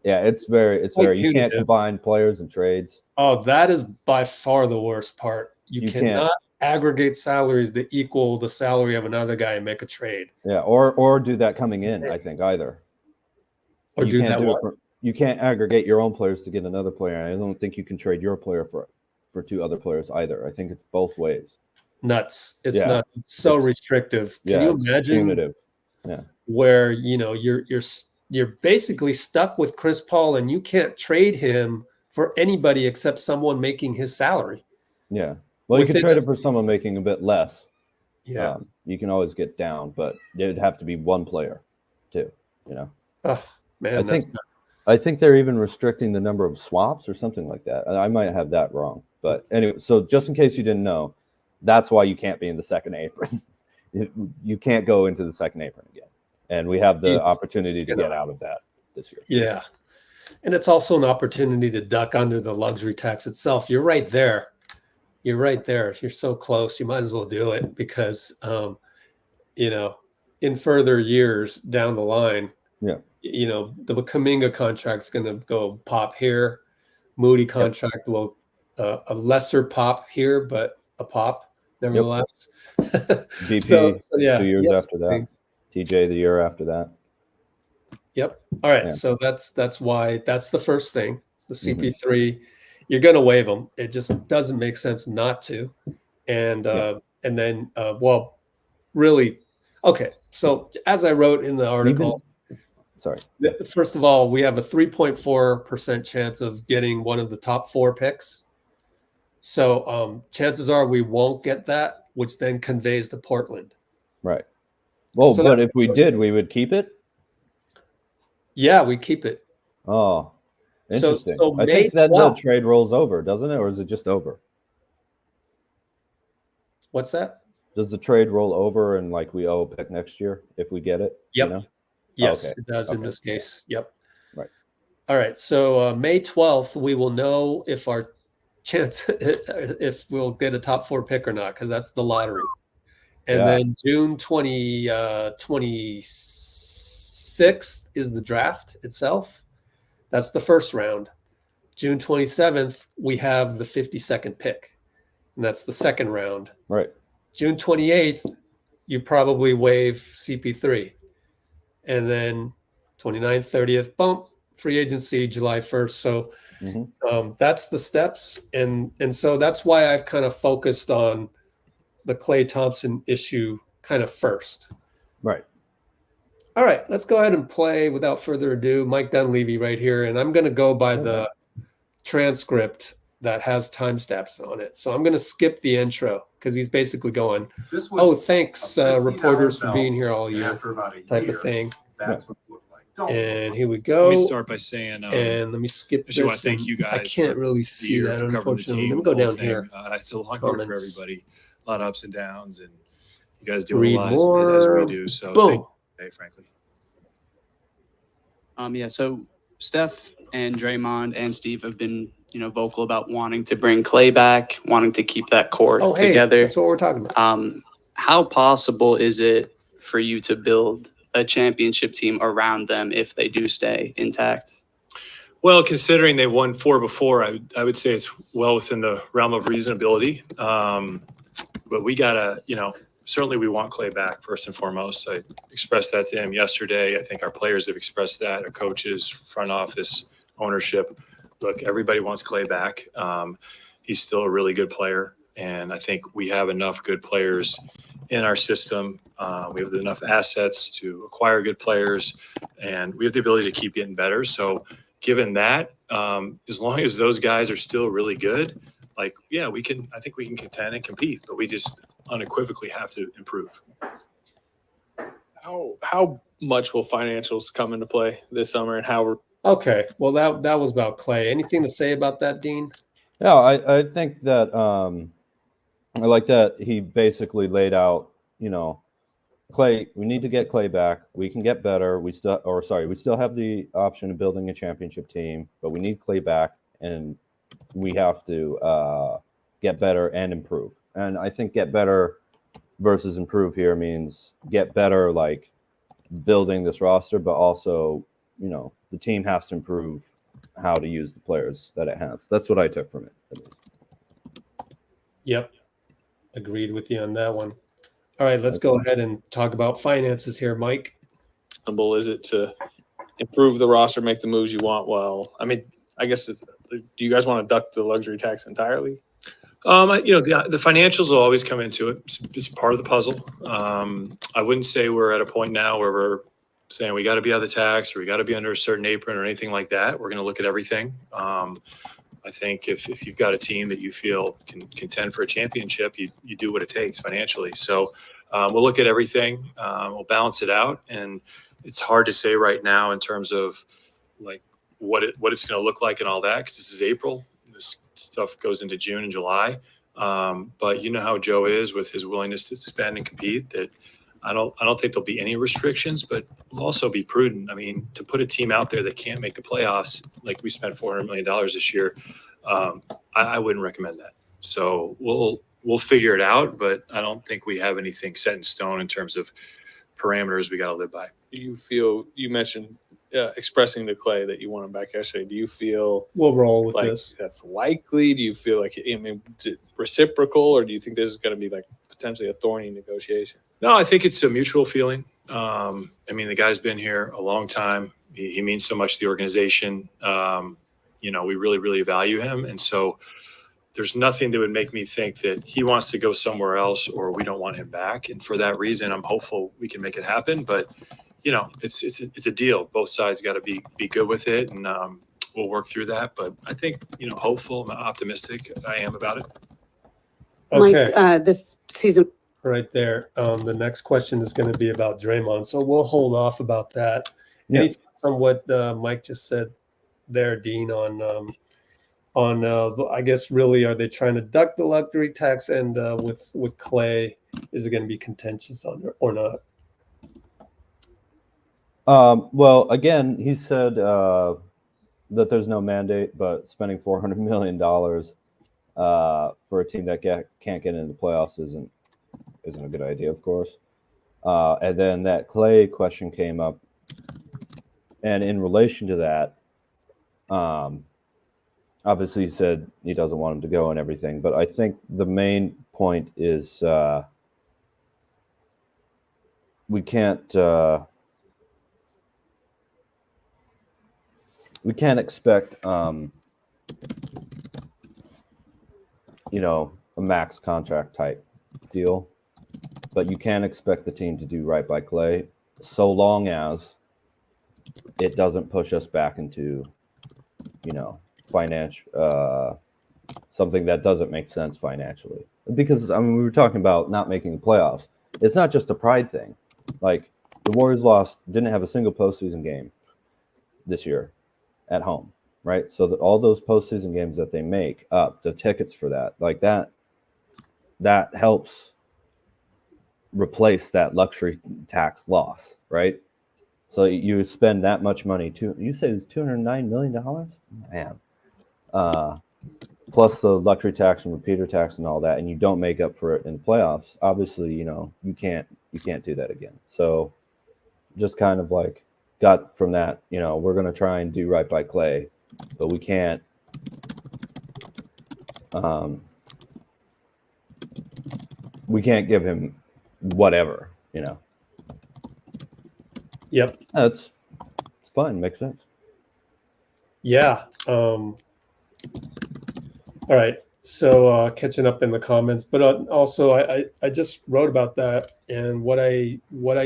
S2: it's very you can't combine players and trades.
S1: Oh, that is by far the worst part. You cannot aggregate salaries that equal the salary of another guy and make a trade.
S2: Or do that coming in, I think either.
S1: Or
S2: you
S1: do
S2: can't
S1: that
S2: do
S1: one?
S2: it for, you can't aggregate your own players to get another player. I don't think you can trade your player for two other players either. I think it's both ways.
S1: Nuts. It's
S2: Yeah.
S1: nuts. It's so restrictive. Can you
S2: it's
S1: imagine
S2: punitive. Yeah.
S1: where you're basically stuck with Chris Paul and you can't trade him for anybody except someone making his salary?
S2: Yeah. Well, you can
S1: Within
S2: trade it for someone making a bit less.
S1: Yeah.
S2: You can always get down, but it'd have to be one player too, you know.
S1: Oh man,
S2: I think they're even restricting the number of swaps or something like that. I might have that wrong. But anyway, so just in case you didn't know, that's why you can't be in the second apron. You can't go into the second apron again. And we have the opportunity to get out of that this year.
S1: Yeah. And it's also an opportunity to duck under the luxury tax itself. You're right there. You're right there. You're so close. You might as well do it because, in further years down the line, the Kuminga contract's going to go pop here. Moody contract will a lesser pop here, but a pop nevertheless.
S2: BP
S1: so
S2: 2 years after that.
S1: Thanks.
S2: TJ the year after that.
S1: Yep. All right. Yeah. So that's why that's the first thing. The CP3, you're going to waive them. It just doesn't make sense not to. And then, really, okay. So as I wrote in the article, first of all, we have a 3.4% chance of getting one of the top 4 picks. So chances are we won't get that, which then conveys to Portland.
S2: Right. Well, so but if we did, we would keep it?
S1: Yeah, we keep it.
S2: Oh, interesting.
S1: So
S2: I think then the trade rolls over, doesn't it? Or is it just over?
S1: What's that?
S2: Does the trade roll over and like we owe a pick next year if we get it?
S1: Yep.
S2: You know?
S1: Yes, it does in this case. Yep.
S2: Right.
S1: All right. So May 12th, we will know if our chance, if we'll get a top 4 pick or not, because that's the lottery. And then June 26th is the draft itself. That's the first round. June 27th, we have the 52nd pick, and that's the second round.
S2: Right.
S1: June 28th, you probably waive CP3. And then 29th, 30th, bump, free agency, July 1st. So that's the steps. And so that's why I've kind of focused on the Klay Thompson issue kind of first.
S2: Right.
S1: All right, let's go ahead and play without further ado. Mike Dunleavy right here. And I'm going to go by the transcript that has timestamps on it. So I'm going to skip the intro because he's basically going, thanks, reporters, for being here all year, type of thing. That's what it looked like. And here we go.
S3: Let me start by saying,
S1: and let me skip this.
S3: I want to thank you guys.
S1: I can't really see that, unfortunately. Let me go down here.
S3: It's a long year for everybody. A lot of ups and downs, and you guys do a lot as we do. So thank you, frankly.
S4: So Steph and Draymond and Steve have been, vocal about wanting to bring Klay back, wanting to keep that core together.
S1: That's what we're talking about.
S4: How possible is it for you to build a championship team around them if they do stay intact?
S3: Well, considering they won 4 before, I would say it's well within the realm of reasonability. But we gotta, certainly we want Klay back first and foremost. I expressed that to him yesterday. I think our players have expressed that, our coaches, front office, ownership. Look, everybody wants Klay back. He's still a really good player. And I think we have enough good players in our system. We have enough assets to acquire good players, and we have the ability to keep getting better. So given that, as long as those guys are still really good, I think we can contend and compete, but we just unequivocally have to improve.
S5: How much will financials come into play this summer, and how we're
S1: okay? Well, that was about Klay. Anything to say about that, Dean?
S2: Yeah, I think that I like that he basically laid out, Klay, we need to get Klay back. We can get better. We still have the option of building a championship team, but we need Klay back, and we have to get better and improve. And I think get better versus improve here means get better, like building this roster, but also, the team has to improve how to use the players that it has. That's what I took from it.
S1: Yep. Agreed with you on that one. All right, let's go ahead and talk about finances here, Mike.
S5: Is it to improve the roster, make the moves you want. Well, I mean, I guess do you guys want to duck the luxury tax entirely?
S3: The financials will always come into it. It's part of the puzzle. I wouldn't say we're at a point now where we're saying we got to be out of the tax or we got to be under a certain apron or anything like that. We're going to look at everything. I think if you've got a team that you feel can contend for a championship, you do what it takes financially. So we'll look at everything. We'll balance it out, and it's hard to say right now in terms of like what it's going to look like and all that, because this is April. This stuff goes into June and July. But you know how Joe is with his willingness to spend and compete. That I don't think there'll be any restrictions, but we'll also be prudent. I mean, to put a team out there that can't make the playoffs, like we spent $400 million this year, I wouldn't recommend that. So we'll figure it out, but I don't think we have anything set in stone in terms of parameters we got to live by.
S5: Do you feel, you mentioned expressing to Klay that you want him back yesterday. Do you feel
S1: We'll roll with
S5: like
S1: this.
S5: that's likely? Do you feel like, I mean, reciprocal, or do you think this is going to be like potentially a thorny negotiation?
S3: No, I think it's a mutual feeling. I mean, the guy's been here a long time. He means so much to the organization. We really, really value him. And so there's nothing that would make me think that he wants to go somewhere else or we don't want him back. And for that reason, I'm hopeful we can make it happen. But, it's a deal. Both sides got to be good with it. And we'll work through that. But I think, hopeful, I'm optimistic. I am about it.
S1: Okay.
S6: Mike, this season.
S1: Right there. The next question is going to be about Draymond, so we'll hold off about that.
S2: Yeah.
S1: Anything on what Mike just said there, Dean, on I guess really are they trying to duck the luxury tax, and with Klay, is it going to be contentious or not?
S2: Well, again, he said that there's no mandate, but spending $400 million for a team that can't get into the playoffs isn't a good idea, of course. And then that Klay question came up, and in relation to that, obviously he said he doesn't want him to go and everything, but I think the main point is we can't expect a max contract type deal, but you can expect the team to do right by Klay, so long as it doesn't push us back into, financial something that doesn't make sense financially. Because we were talking about not making the playoffs. It's not just a pride thing. Like the Warriors didn't have a single postseason game this year at home, right? So that all those postseason games that they make up, the tickets for that, like that helps replace that luxury tax loss, right? So you spend that much money you said it was $209 million, man. Plus the luxury tax and repeater tax and all that, and you don't make up for it in the playoffs. Obviously, you can't do that again. So just kind of like got from that, we're gonna try and do right by Klay, but we can't give him whatever,
S1: Yep.
S2: It's fine, makes sense.
S1: Yeah. All right. So catching up in the comments, but also I just wrote about that, and what I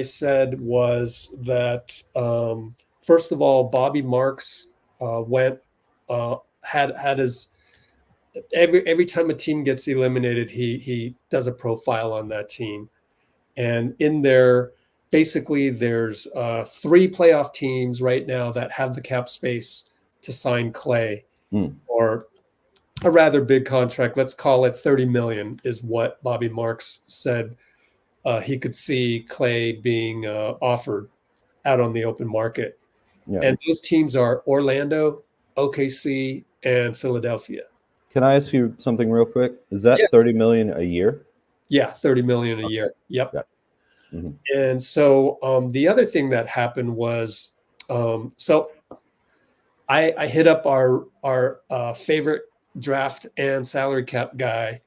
S1: said was that first of all, Bobby Marks had his every time a team gets eliminated, he does a profile on that team, and in there basically there's 3 playoff teams right now that have the cap space to sign Klay or a rather big contract. Let's call it $30 million is what Bobby Marks said he could see Klay being offered out on the open market.
S2: Yeah.
S1: And those teams are Orlando, OKC, and Philadelphia.
S2: Can I ask you something real quick? Is that $30 million a year?
S1: Yeah, $30 million a year. Yep.
S2: Yeah. Mm-hmm.
S1: And so the other thing that happened was, so I hit up our favorite draft and salary cap guy.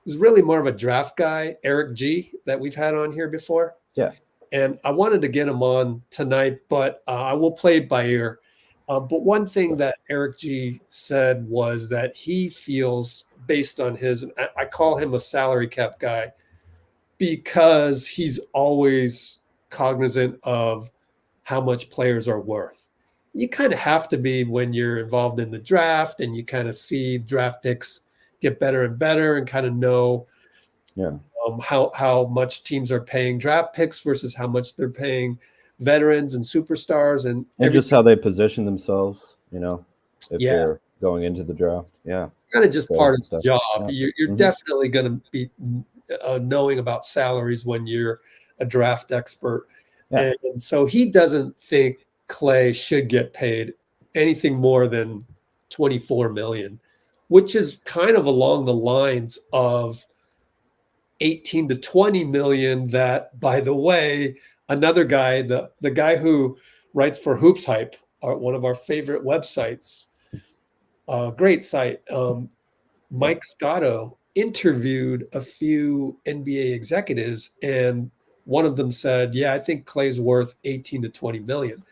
S1: He's really more of a draft guy, Eric G, that we've had on here before.
S2: Yeah.
S1: And I wanted to get him on tonight, but I will play it by ear. But one thing that Eric G said was that he feels, based on his, and I call him a salary cap guy, because he's always cognizant of how much players are worth. You kind of have to be when you're involved in the draft and you kind of see draft picks get better and better and kind of know how much teams are paying draft picks versus how much they're paying veterans and superstars and
S2: just how they position themselves, if they're going into the draft. Yeah.
S1: It's kind of just part of the job.
S2: Yeah.
S1: You're definitely going to be knowing about salaries when you're a draft expert. Yeah. And so he doesn't think Klay should get paid anything more than $24 million, which is kind of along the lines of 18 to 20 million that, by the way, another guy, the guy who writes for Hoops Hype, one of our favorite websites, great site, Mike Scotto, interviewed a few NBA executives, and one of them said, yeah, I think Klay's worth 18 to 20 million.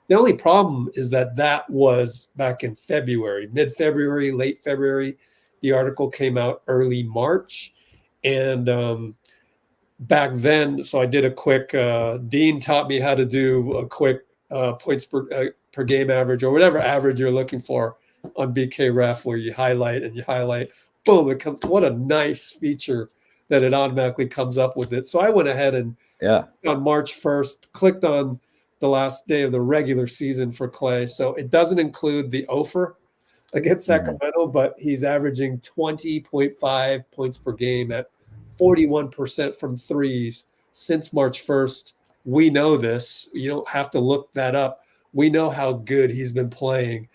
S1: The only problem is that was back in February, mid-February, late February. The article came out early March. And back then, so I did a quick, Dean taught me how to do a quick points per game average or whatever average you're looking for on BK Ref, where you highlight, boom, it comes. What a nice feature that it automatically comes up with it. So I went ahead and on March 1st, clicked on the last day of the regular season for Klay. So it doesn't include the offer against Sacramento, but he's averaging 20.5 points per game at 41% from threes since March 1st. We know this. You don't have to look that up. We know how good he's been playing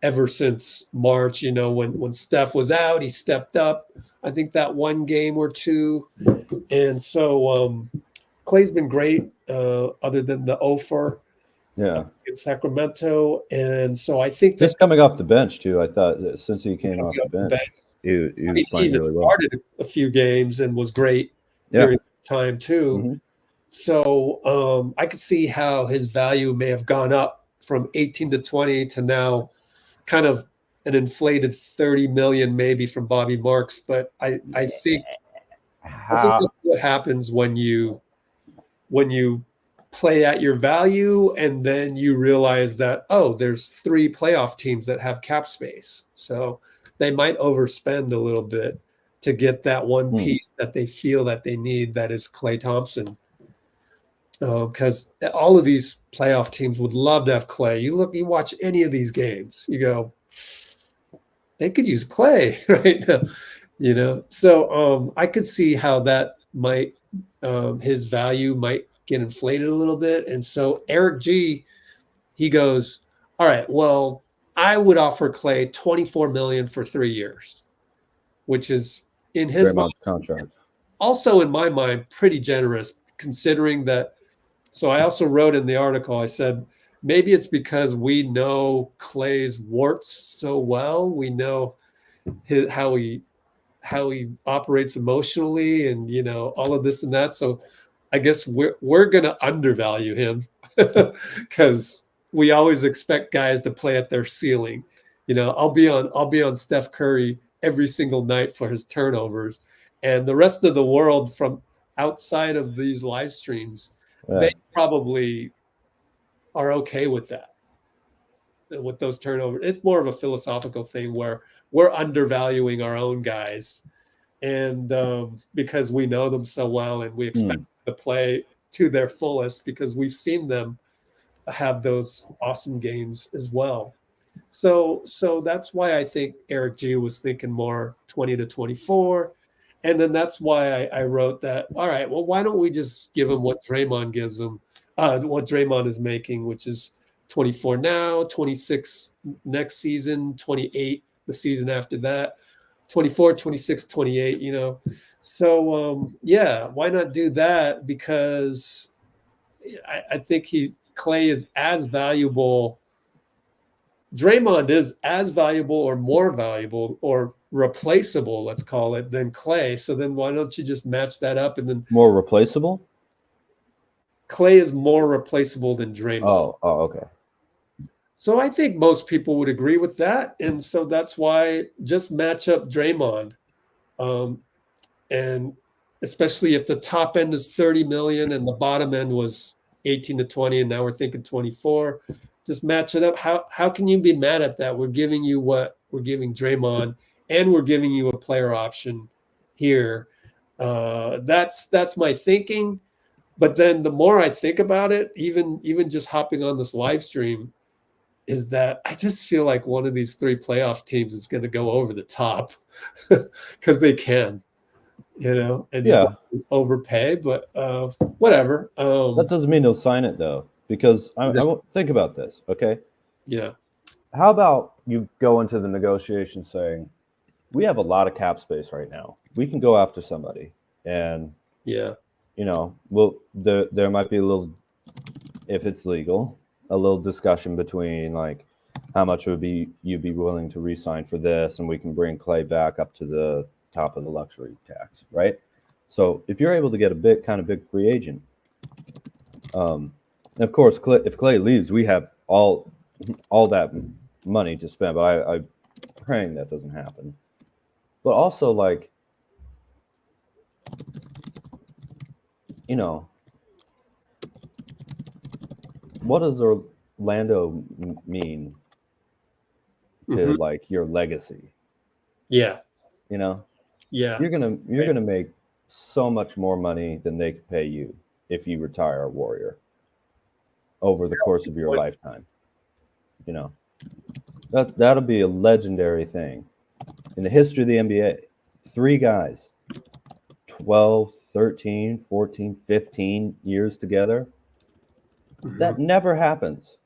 S1: ever since March. When Steph was out, he stepped up. I think that one game or two. And so Klay's been great, other than the offer in Sacramento. And so I think
S2: just coming off the bench too, I thought that since he came off the bench, he was playing really well.
S1: Started a few games and was great during the time too. So I could see how his value may have gone up from 18 to 20 to now kind of an inflated 30 million maybe from Bobby Marks. But I think that's what happens when you play at your value and then you realize that, there's 3 playoff teams that have cap space. So they might overspend a little bit to get that one piece that they feel that they need, that is Klay Thompson. Because all of these playoff teams would love to have Klay. You watch any of these games, you go, they could use Klay right now, So I could see how that might, his value might get inflated a little bit. And so Eric G, he goes, all right, well, I would offer Klay 24 million for 3 years, which is in his mind,
S2: contract.
S1: Also in my mind, pretty generous, considering that. So I also wrote in the article, I said, maybe it's because we know Klay's warts so well. We know how he operates emotionally and, all of this and that. So I guess we're going to undervalue him because we always expect guys to play at their ceiling. I'll be on Steph Curry every single night for his turnovers, and the rest of the world from outside of these live streams, they probably are okay with that, with those turnovers. It's more of a philosophical thing where we're undervaluing our own guys, and because we know them so well and we expect them to play to their fullest because we've seen them have those awesome games as well. So that's why I think Eric G was thinking more 20 to 24. And then that's why I wrote that, all right, well, why don't we just give him what Draymond gives him, what Draymond is making, which is 24 now, 26 next season, 28 the season after that, 24, 26, 28, So, why not do that? Because I think Klay is as valuable. Draymond is as valuable or more valuable or replaceable, let's call it, than Klay. So then why don't you just match that up and then
S2: more replaceable?
S1: Klay is more replaceable than Draymond.
S2: Oh, okay.
S1: So I think most people would agree with that. And so that's why just match up Draymond. And especially if the top end is 30 million and the bottom end was 18 to 20, and now we're thinking 24, just match it up. How can you be mad at that? We're giving you what we're giving Draymond, and we're giving you a player option here. That's my thinking. But then the more I think about it, even just hopping on this live stream, is that I just feel like one of these three playoff teams is going to go over the top because they can, and just overpay. But whatever.
S2: That doesn't mean they'll sign it though, because I won't think about this. Okay.
S1: Yeah.
S2: How about you go into the negotiation saying, we have a lot of cap space right now. We can go after somebody, and there might be a little, if it's legal, a little discussion between like how much would you'd be willing to re-sign for this, and we can bring Klay back up to the top of the luxury tax, right? So if you're able to get a big free agent, and of course, if Klay leaves, we have all that money to spend. But I'm praying that doesn't happen. But also, like, what does Orlando mean to like your legacy?
S1: Yeah.
S2: Yeah.
S1: You're
S2: gonna make so much more money than they could pay you if you retire a Warrior over the course of your lifetime. That'll be a legendary thing in the history of the NBA. 3 guys, 12, 13, 14, 15 years together. That never happens.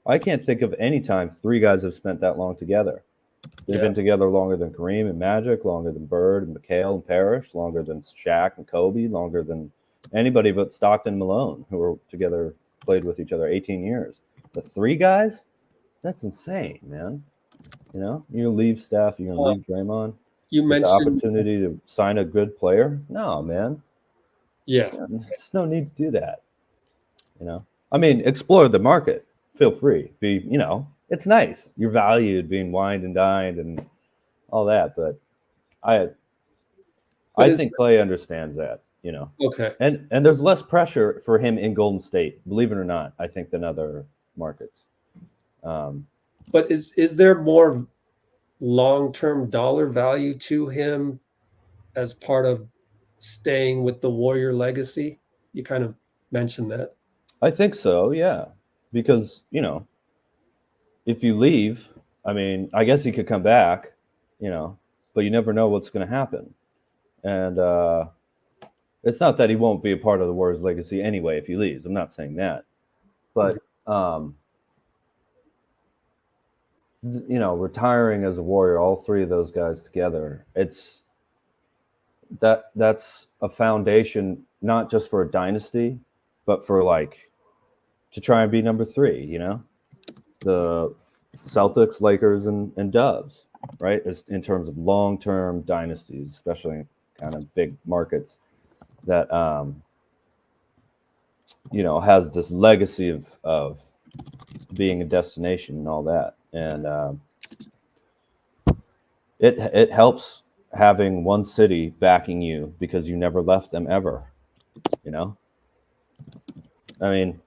S2: I can't think of any time 3 guys have spent that long together. They've been together longer than Kareem and Magic, longer than Bird and McHale and Parrish, longer than Shaq and Kobe, longer than anybody but Stockton and Malone, who were together, played with each other 18 years. The 3 guys? That's insane, man. You leave Steph, you're going to leave Draymond.
S1: You mentioned
S2: the opportunity to sign a good player. No, man.
S1: Yeah.
S2: There's no need to do that. I mean, explore the market. Feel free. It's nice. You're valued, being wined and dined and all that. But I think Klay understands that,
S1: Okay.
S2: And there's less pressure for him in Golden State, believe it or not, I think, than other markets.
S1: But is there more long-term dollar value to him as part of staying with the Warrior legacy? You kind of mentioned that.
S2: I think so, yeah. Because, if you leave, I mean, I guess he could come back, but you never know what's going to happen. And it's not that he won't be a part of the Warriors legacy anyway if he leaves. I'm not saying that. But, retiring as a Warrior, all 3 of those guys together, that's a foundation, not just for a dynasty, but for to try and be number 3, the Celtics, Lakers, and Dubs, right? In terms of long-term dynasties, especially in kind of big markets that, has this legacy of being a destination and all that. And it helps having one city backing you because you never left them ever, I mean,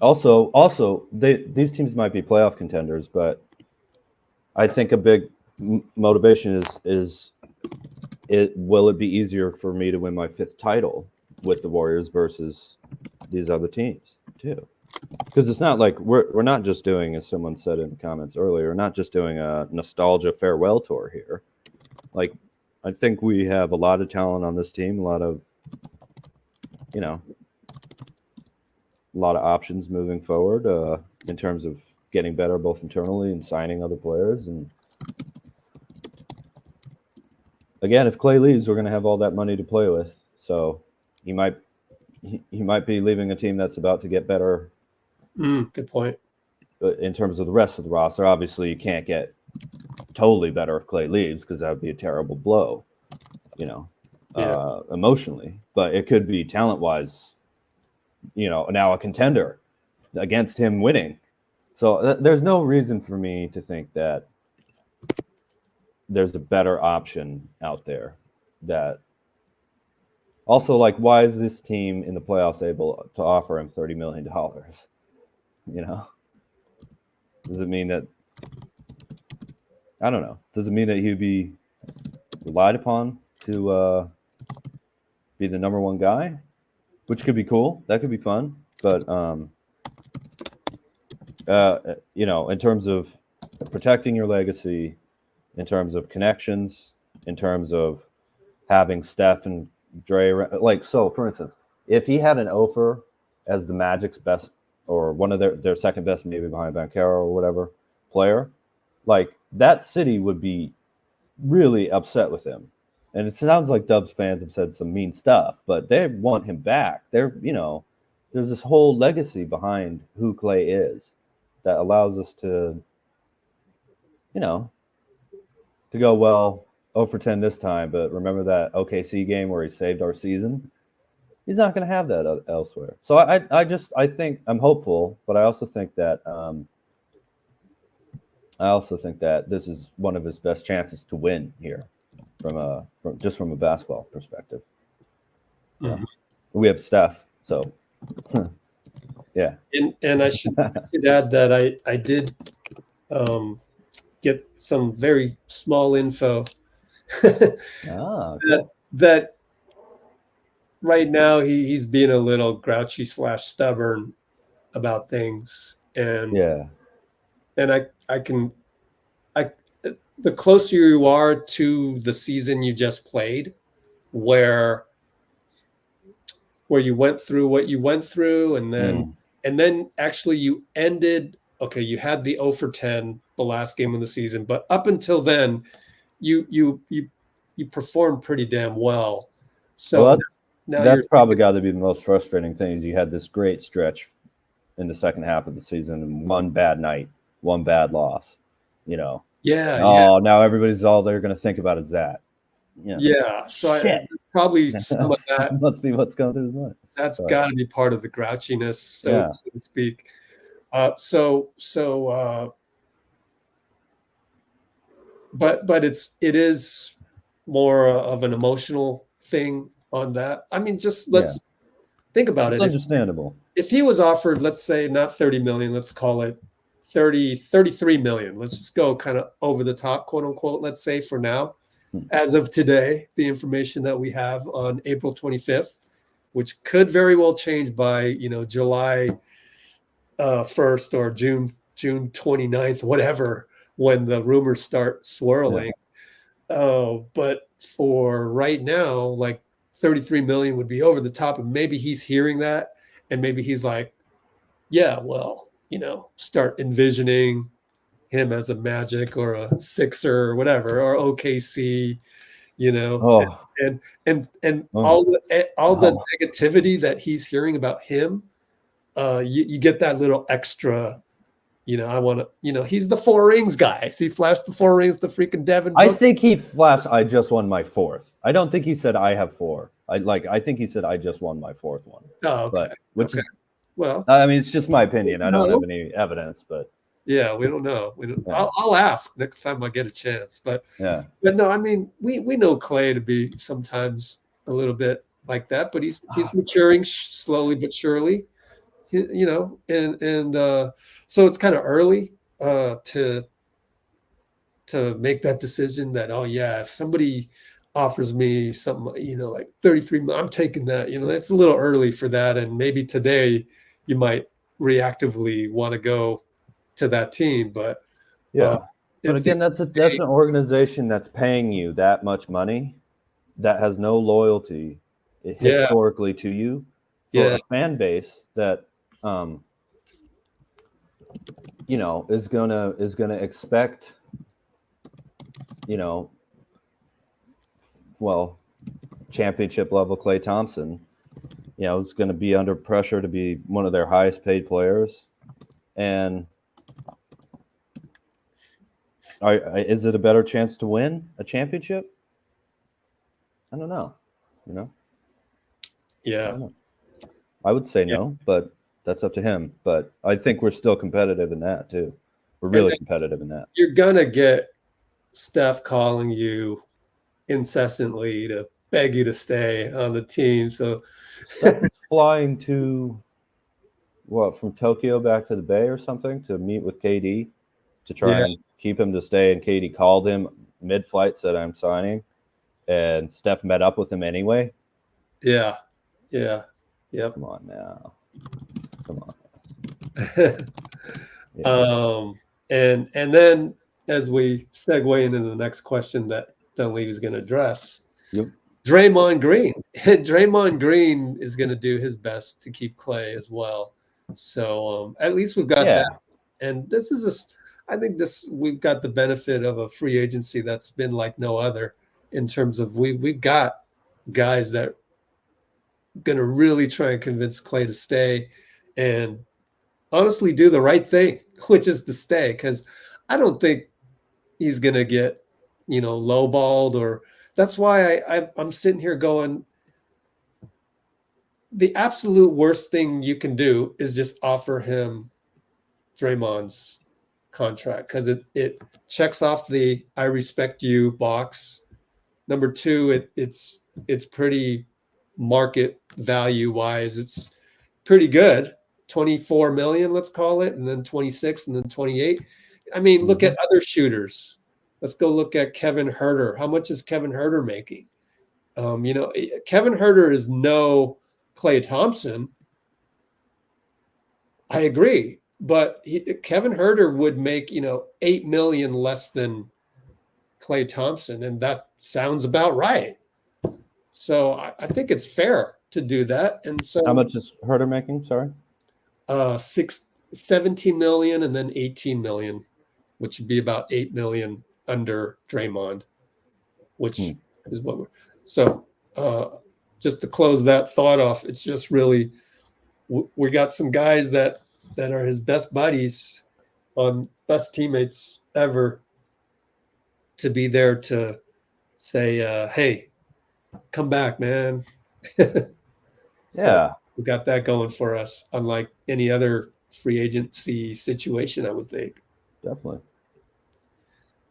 S2: also these teams might be playoff contenders, but I think a big motivation is will it be easier for me to win my 5th title with the Warriors versus these other teams too? Because it's not like we're not just doing, as someone said in the comments earlier, we're not just doing a nostalgia farewell tour here. Like, I think we have a lot of talent on this team, a lot of options moving forward in terms of getting better both internally and signing other players. And again, if Klay leaves, we're going to have all that money to play with. So he might be leaving a team that's about to get better.
S1: Good point.
S2: In terms of the rest of the roster, obviously you can't get totally better if Klay leaves because that would be a terrible blow, emotionally, but it could be talent-wise, now a contender against him winning. So there's no reason for me to think that there's a better option out there. That also, like, why is this team in the playoffs able to offer him $30 million? Does it mean that, I don't know, does it mean that he'd be relied upon to be the number one guy, which could be cool. That could be fun. But, in terms of protecting your legacy, in terms of connections, in terms of having Steph and Dray, so for instance, if he had an offer as the Magic's best or one of their second best, maybe behind Banchero or whatever player, like that city would be really upset with him. And it sounds like Dubs fans have said some mean stuff, but they want him back. There's this whole legacy behind who Klay is that allows us to, to go, well, 0 for 10 this time, but remember that OKC game where he saved our season? He's not going to have that elsewhere. So I think I'm hopeful, but I also think that this is one of his best chances to win here from a basketball perspective.
S1: Mhm.
S2: We have Steph, so yeah.
S1: And I should add that I did get some very small info
S2: Cool.
S1: that right now he's being a little grouchy / stubborn about things, and the closer you are to the season you just played, where you went through what you went through, and then actually you ended. Okay, you had the 0 for 10 the last game of the season, but up until then, you performed pretty damn well. So now
S2: that's probably got to be the most frustrating thing. Is you had this great stretch in the second half of the season, and one bad night, one bad loss. Now everybody's all they're going to think about is that.
S1: Yeah. So probably some of that
S2: must be what's going through his mind.
S1: That's got to be part of the grouchiness, so to speak. But it is more of an emotional thing on that. I mean, just let's think about it.
S2: It's understandable.
S1: If he was offered, let's say not 30 million, let's call it 33 million. Let's just go kind of over the top, quote unquote, let's say for now. As of today, the information that we have on April 25th, which could very well change by, July 1st or June 29th, whatever, when the rumors start swirling. But for right now, like 33 million would be over the top, and maybe he's hearing that, and maybe he's like, yeah, well, start envisioning him as a Magic or a Sixer or whatever, or OKC, and all the negativity that he's hearing about him, you get that little extra, I want to, he's the 4 rings guy. So he flashed the 4 rings, the freaking Devin.
S2: I think he flashed, I just won my 4th. I don't think he said I have 4. I think he said I just won my 4th one.
S1: Oh, okay.
S2: But, is,
S1: well,
S2: I mean, it's just my opinion. I don't have any evidence, but.
S1: Yeah, we don't know. I'll ask next time I get a chance. But no, I mean, we know Klay to be sometimes a little bit like that, but he's maturing slowly but surely. And so it's kind of early to make that decision that, if somebody offers me something, like 33, I'm taking that. It's a little early for that, and maybe today you might reactively want to go to that team, but
S2: but again, that's an organization that's paying you that much money, that has no loyalty historically to you, for a fan base that is gonna expect championship level Klay Thompson. Is going to be under pressure to be one of their highest paid players, and is it a better chance to win a championship? I don't know. You know? I
S1: Yeah.
S2: don't know. I would say no, but that's up to him. But I think we're still competitive in that too. We're really competitive in that.
S1: You're gonna get Steph calling you incessantly to beg you to stay on the team. So
S2: Steph was flying to from Tokyo back to the Bay or something to meet with KD to try and keep him to stay. And KD called him mid-flight, said, "I'm signing," and Steph met up with him anyway.
S1: yeah.
S2: Come on now. Come on. Yeah.
S1: And then as we segue into the next question that Dunleavy is going to address,
S2: Yep.
S1: Draymond Green. Draymond Green is going to do his best to keep Klay as well. So at least we've got that. And this is I think we've got the benefit of a free agency that's been like no other in terms of we've got guys that are going to really try and convince Klay to stay and honestly do the right thing, which is to stay, because I don't think he's going to get, lowballed, or that's why I'm sitting here going, the absolute worst thing you can do is just offer him Draymond's contract, because it checks off the I respect you box. Number two, it's pretty market value wise. It's pretty good. 24 million, let's call it, and then 26 and then 28. I mean, look at other shooters. Let's go look at Kevin Huerter. How much is Kevin Huerter making? Kevin Huerter is no Klay Thompson. I agree, but Kevin Huerter would make, 8 million less than Klay Thompson, and that sounds about right. So I think it's fair to do that. And so
S2: how much is Huerter making? Sorry.
S1: 17 million and then 18 million, which would be about 8 million under Draymond, which is what we're so just to close that thought off, it's just really we got some guys that are his best buddies, on best teammates ever, to be there to say, hey, come back, man.
S2: Yeah.
S1: We got that going for us, unlike any other free agency situation, I would think.
S2: Definitely.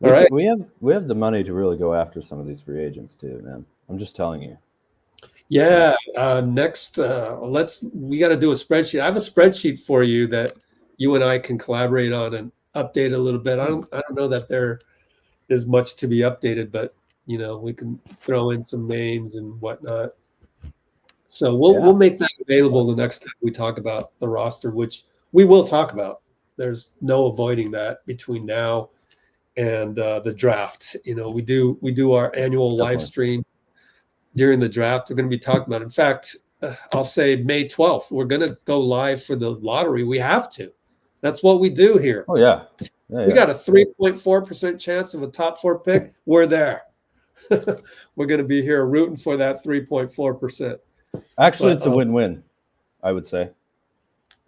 S1: All right.
S2: We have the money to really go after some of these free agents too, man. I'm just telling you.
S1: Yeah. Next, we got to do a spreadsheet. I have a spreadsheet for you that you and I can collaborate on and update a little bit. I don't know that there is much to be updated, but we can throw in some names and whatnot. So we'll make that available the next time we talk about the roster, which we will talk about. There's no avoiding that between now and the draft. We do our annual live stream during the draft. We're going to be talking about, in fact, I'll say May 12th, we're going to go live for the lottery. We have to. That's what we do here.
S2: Oh, yeah. We
S1: got a 3.4% chance of a top 4 pick. We're there. We're going to be here rooting for that 3.4%.
S2: Actually, it's a win-win, I would say.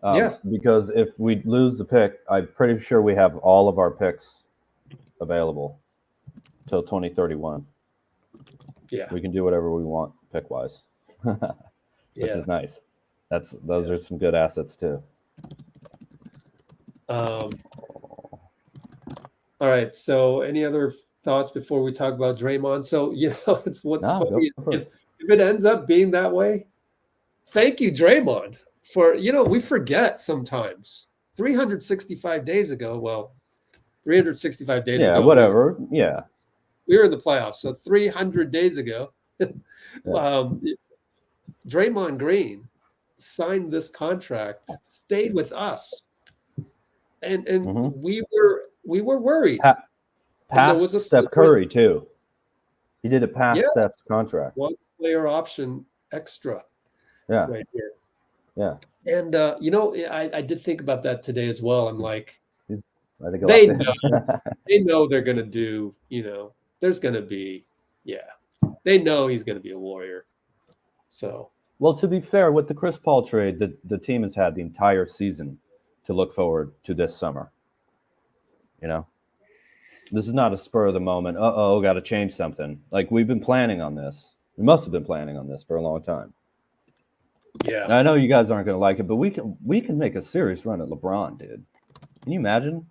S1: Yeah.
S2: Because if we lose the pick, I'm pretty sure we have all of our picks available till 2031.
S1: Yeah.
S2: We can do whatever we want pick-wise, which is nice. Those are some good assets too.
S1: All right. So any other thoughts before we talk about Draymond? So, it's what's funny. If it ends up being that way, thank you, Draymond, for, we forget sometimes 365 days ago. Well, 365 days ago.
S2: Yeah, whatever. Yeah.
S1: We were in the playoffs. So 300 days ago, Draymond Green signed this contract, stayed with us. And we were worried.
S2: Past Steph Curry, too. He did it past Steph's contract.
S1: One player option extra.
S2: Yeah.
S1: Right here.
S2: Yeah.
S1: And, I did think about that today as well. I'm like,
S2: they
S1: know they're going to do, there's going to be, they know he's going to be a Warrior. So.
S2: Well, to be fair, with the Chris Paul trade, the team has had the entire season to look forward to this summer. This is not a spur of the moment. Got to change something. Like, we've been planning on this. We must have been planning on this for a long time.
S1: Yeah.
S2: And I know you guys aren't going to like it, but we can make a serious run at LeBron, dude. Can you imagine?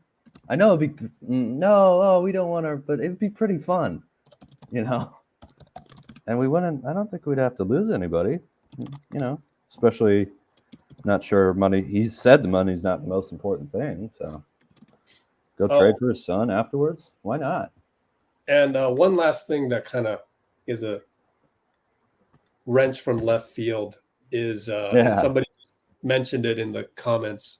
S2: I know it'd be we don't want to, but it'd be pretty fun, you know. And we wouldn't. I don't think we'd have to lose anybody, you know. Especially, not sure money. He said the money's not the most important thing, so go trade for his son afterwards. Why not?
S1: And one last thing that kind of is a wrench from left field is and somebody just mentioned it in the comments.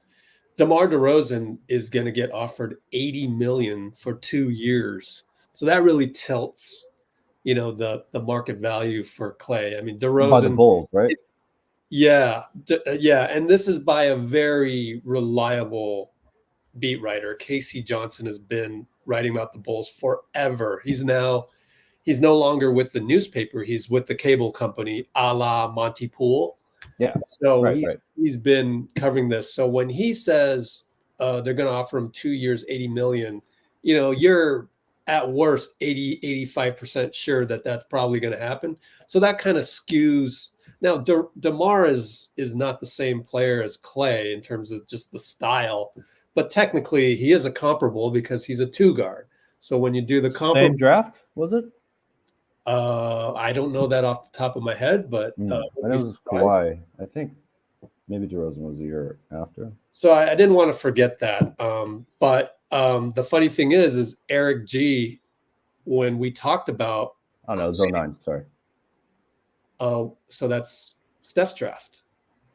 S1: DeMar DeRozan is going to get offered $80 million for 2 years, so that really tilts, you know, the market value for Klay. I mean, DeRozan
S2: By the Bulls, right?
S1: Yeah, and this is by a very reliable beat writer. Casey Johnson has been writing about the Bulls forever. He's no longer with the newspaper. He's with the cable company, a la Monty Poole.
S2: Yeah.
S1: So he's been covering this. So when he says they're going to offer him 2 years, $80 million, you know, you're at worst 85% sure that that's probably going to happen. So that kind of skews. Now, DeMar is not the same player as Klay in terms of just the style, but technically he is a comparable because he's a 2 guard. So when you do the
S2: same draft, was it?
S1: I don't know that off the top of my head, but
S2: I know it was Kawhi. I think maybe DeRozan was a year after.
S1: So I didn't want to forget that. But the funny thing is Eric G, when we talked about,
S2: oh no, it was 09. Sorry.
S1: So that's Steph's draft,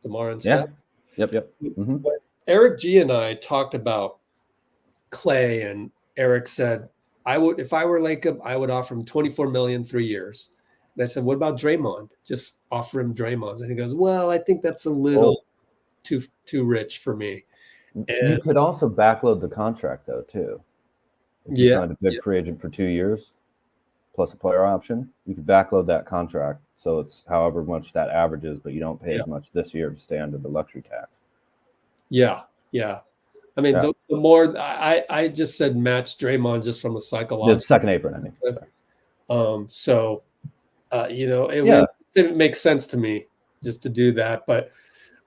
S1: DeMar and Steph.
S2: Yep. Mm-hmm.
S1: But Eric G and I talked about Klay, and Eric said, if I were Lacob, I would offer him $24 million 3 years. And I said, what about Draymond? Just offer him Draymond's. And he goes, well, I think that's a little too rich for me. And
S2: you could also backload the contract though too. If you signed a big free agent for 2 years plus a player option, you could backload that contract so it's however much that averages, but you don't pay as much this year to stay under the luxury tax. Yeah.
S1: I mean, the more I just said match Draymond just from a psychological.
S2: The second apron, I mean.
S1: You know, it makes sense to me just to do that. But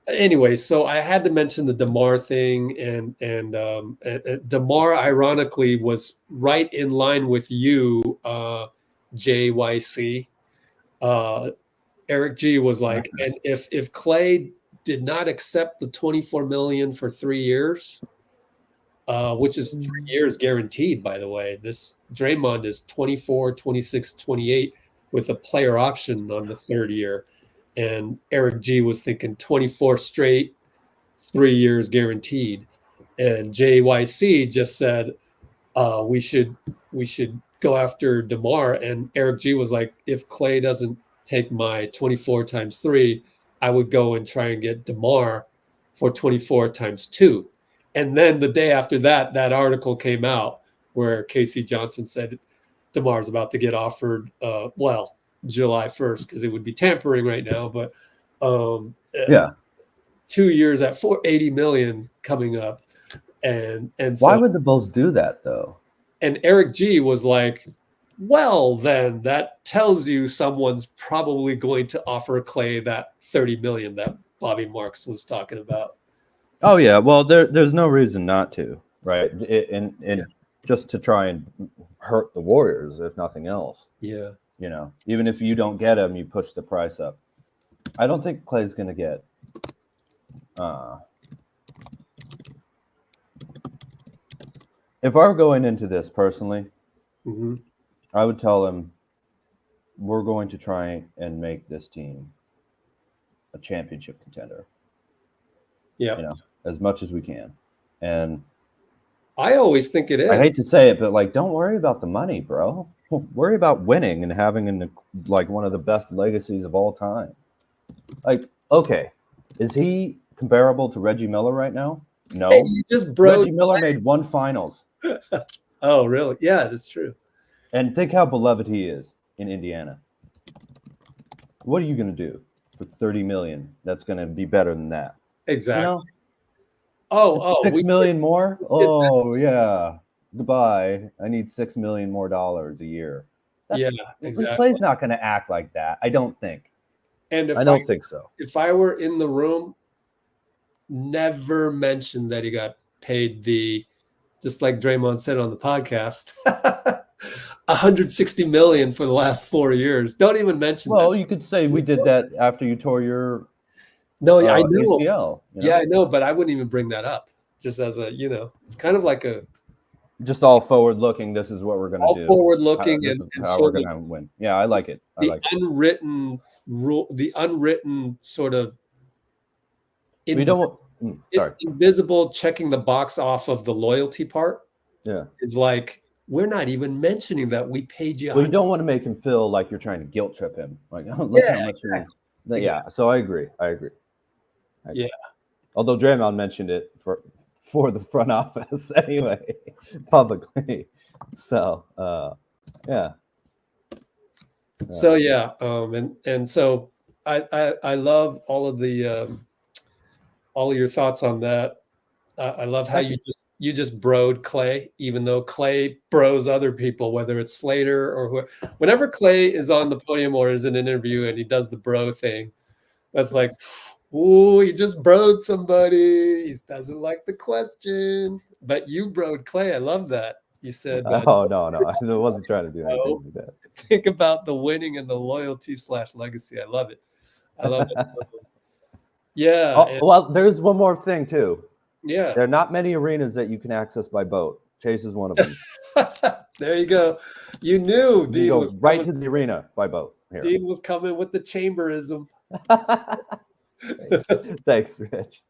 S1: anyway, so I had to mention the DeMar thing, and DeMar ironically was right in line with you, JYC. Eric G was like, and if Klay did not accept the $24 million for 3 years, which is 3 years guaranteed, by the way. This Draymond is 24, 26, 28 with a player option on the 3rd year. And Eric G was thinking 24 straight, 3 years guaranteed. And JYC just said, we should go after DeMar. And Eric G was like, if Klay doesn't take my 24 times 3, I would go and try and get DeMar for 24 times 2. And then the day after that, that article came out where Casey Johnson said DeMar's about to get offered, July 1st, because it would be tampering right now. But 2 years at $80 million coming up. And so,
S2: why would the Bulls do that though?
S1: And Eric G was like, well, then that tells you someone's probably going to offer Klay that $30 million that Bobby Marks was talking about.
S2: Oh yeah, well there's no reason not to, right? And just to try and hurt the Warriors, if nothing else.
S1: Yeah.
S2: You know, even if you don't get him, you push the price up. I don't think Klay's going to get. If I were going into this personally, I would tell him we're going to try and make this team a championship contender.
S1: Yeah.
S2: You know, as much as we can. And
S1: I always think it is.
S2: I hate to say it, but like, don't worry about the money, bro. Worry about winning and having one of the best legacies of all time. Like, okay, is he comparable to Reggie Miller right now? No.
S1: Hey, you just
S2: Reggie Miller made 1 finals.
S1: Oh, really? Yeah, that's true.
S2: And think how beloved he is in Indiana. What are you going to do for $30 million? That's going to be better than that.
S1: Exactly.
S2: You know? $6 million more? Oh, yeah. Goodbye. I need $6 million more a year.
S1: Yeah,
S2: That's-
S1: exactly.
S2: Clay's not going to act like that. I don't think.
S1: And
S2: I don't think so.
S1: if I were in the room, never mention that he got paid just like Draymond said on the podcast, 160 million for the last 4 years. Don't even mention
S2: Well,
S1: that.
S2: you could say we did that after you tore your
S1: No, I know.
S2: ACL.
S1: Yeah, I know, but I wouldn't even bring that up. Just as a, it's kind of like
S2: just all forward looking. This is what we're going to do.
S1: all forward looking
S2: This
S1: and
S2: is how
S1: sort
S2: we're
S1: of
S2: going to win. Yeah, I like it. I
S1: the
S2: like it.
S1: unwritten rule, the unwritten sort of
S2: We don't. Sorry.
S1: invisible checking the box off of the loyalty part.
S2: Yeah.
S1: Is like, we're not even mentioning that we paid you.
S2: Well, you don't want to make him feel like you're trying to guilt trip him. Like, oh, look how much you're.
S1: Exactly.
S2: Yeah. So I agree.
S1: Yeah.
S2: Although Draymond mentioned it for the front office anyway, publicly. So yeah.
S1: So yeah, and so I love all of your thoughts on that. I love how you just broed Klay, even though Klay bros other people, whether it's Slater or whenever Klay is on the podium or is in an interview and he does the bro thing, that's like, oh, he just broed somebody. He doesn't like the question, but you broed Klay. I love that. You said,
S2: oh no, I wasn't trying to do anything like that.
S1: Think about the winning and the loyalty / legacy. I love it. Yeah.
S2: Oh, well, there's one more thing too.
S1: Yeah.
S2: There are not many arenas that you can access by boat. Chase is one of them.
S1: There you go. You knew
S2: You
S1: Dean
S2: go
S1: was
S2: right
S1: coming,
S2: to the arena by boat. Here.
S1: Dean was coming with the chamberism.
S2: Thanks, Rich.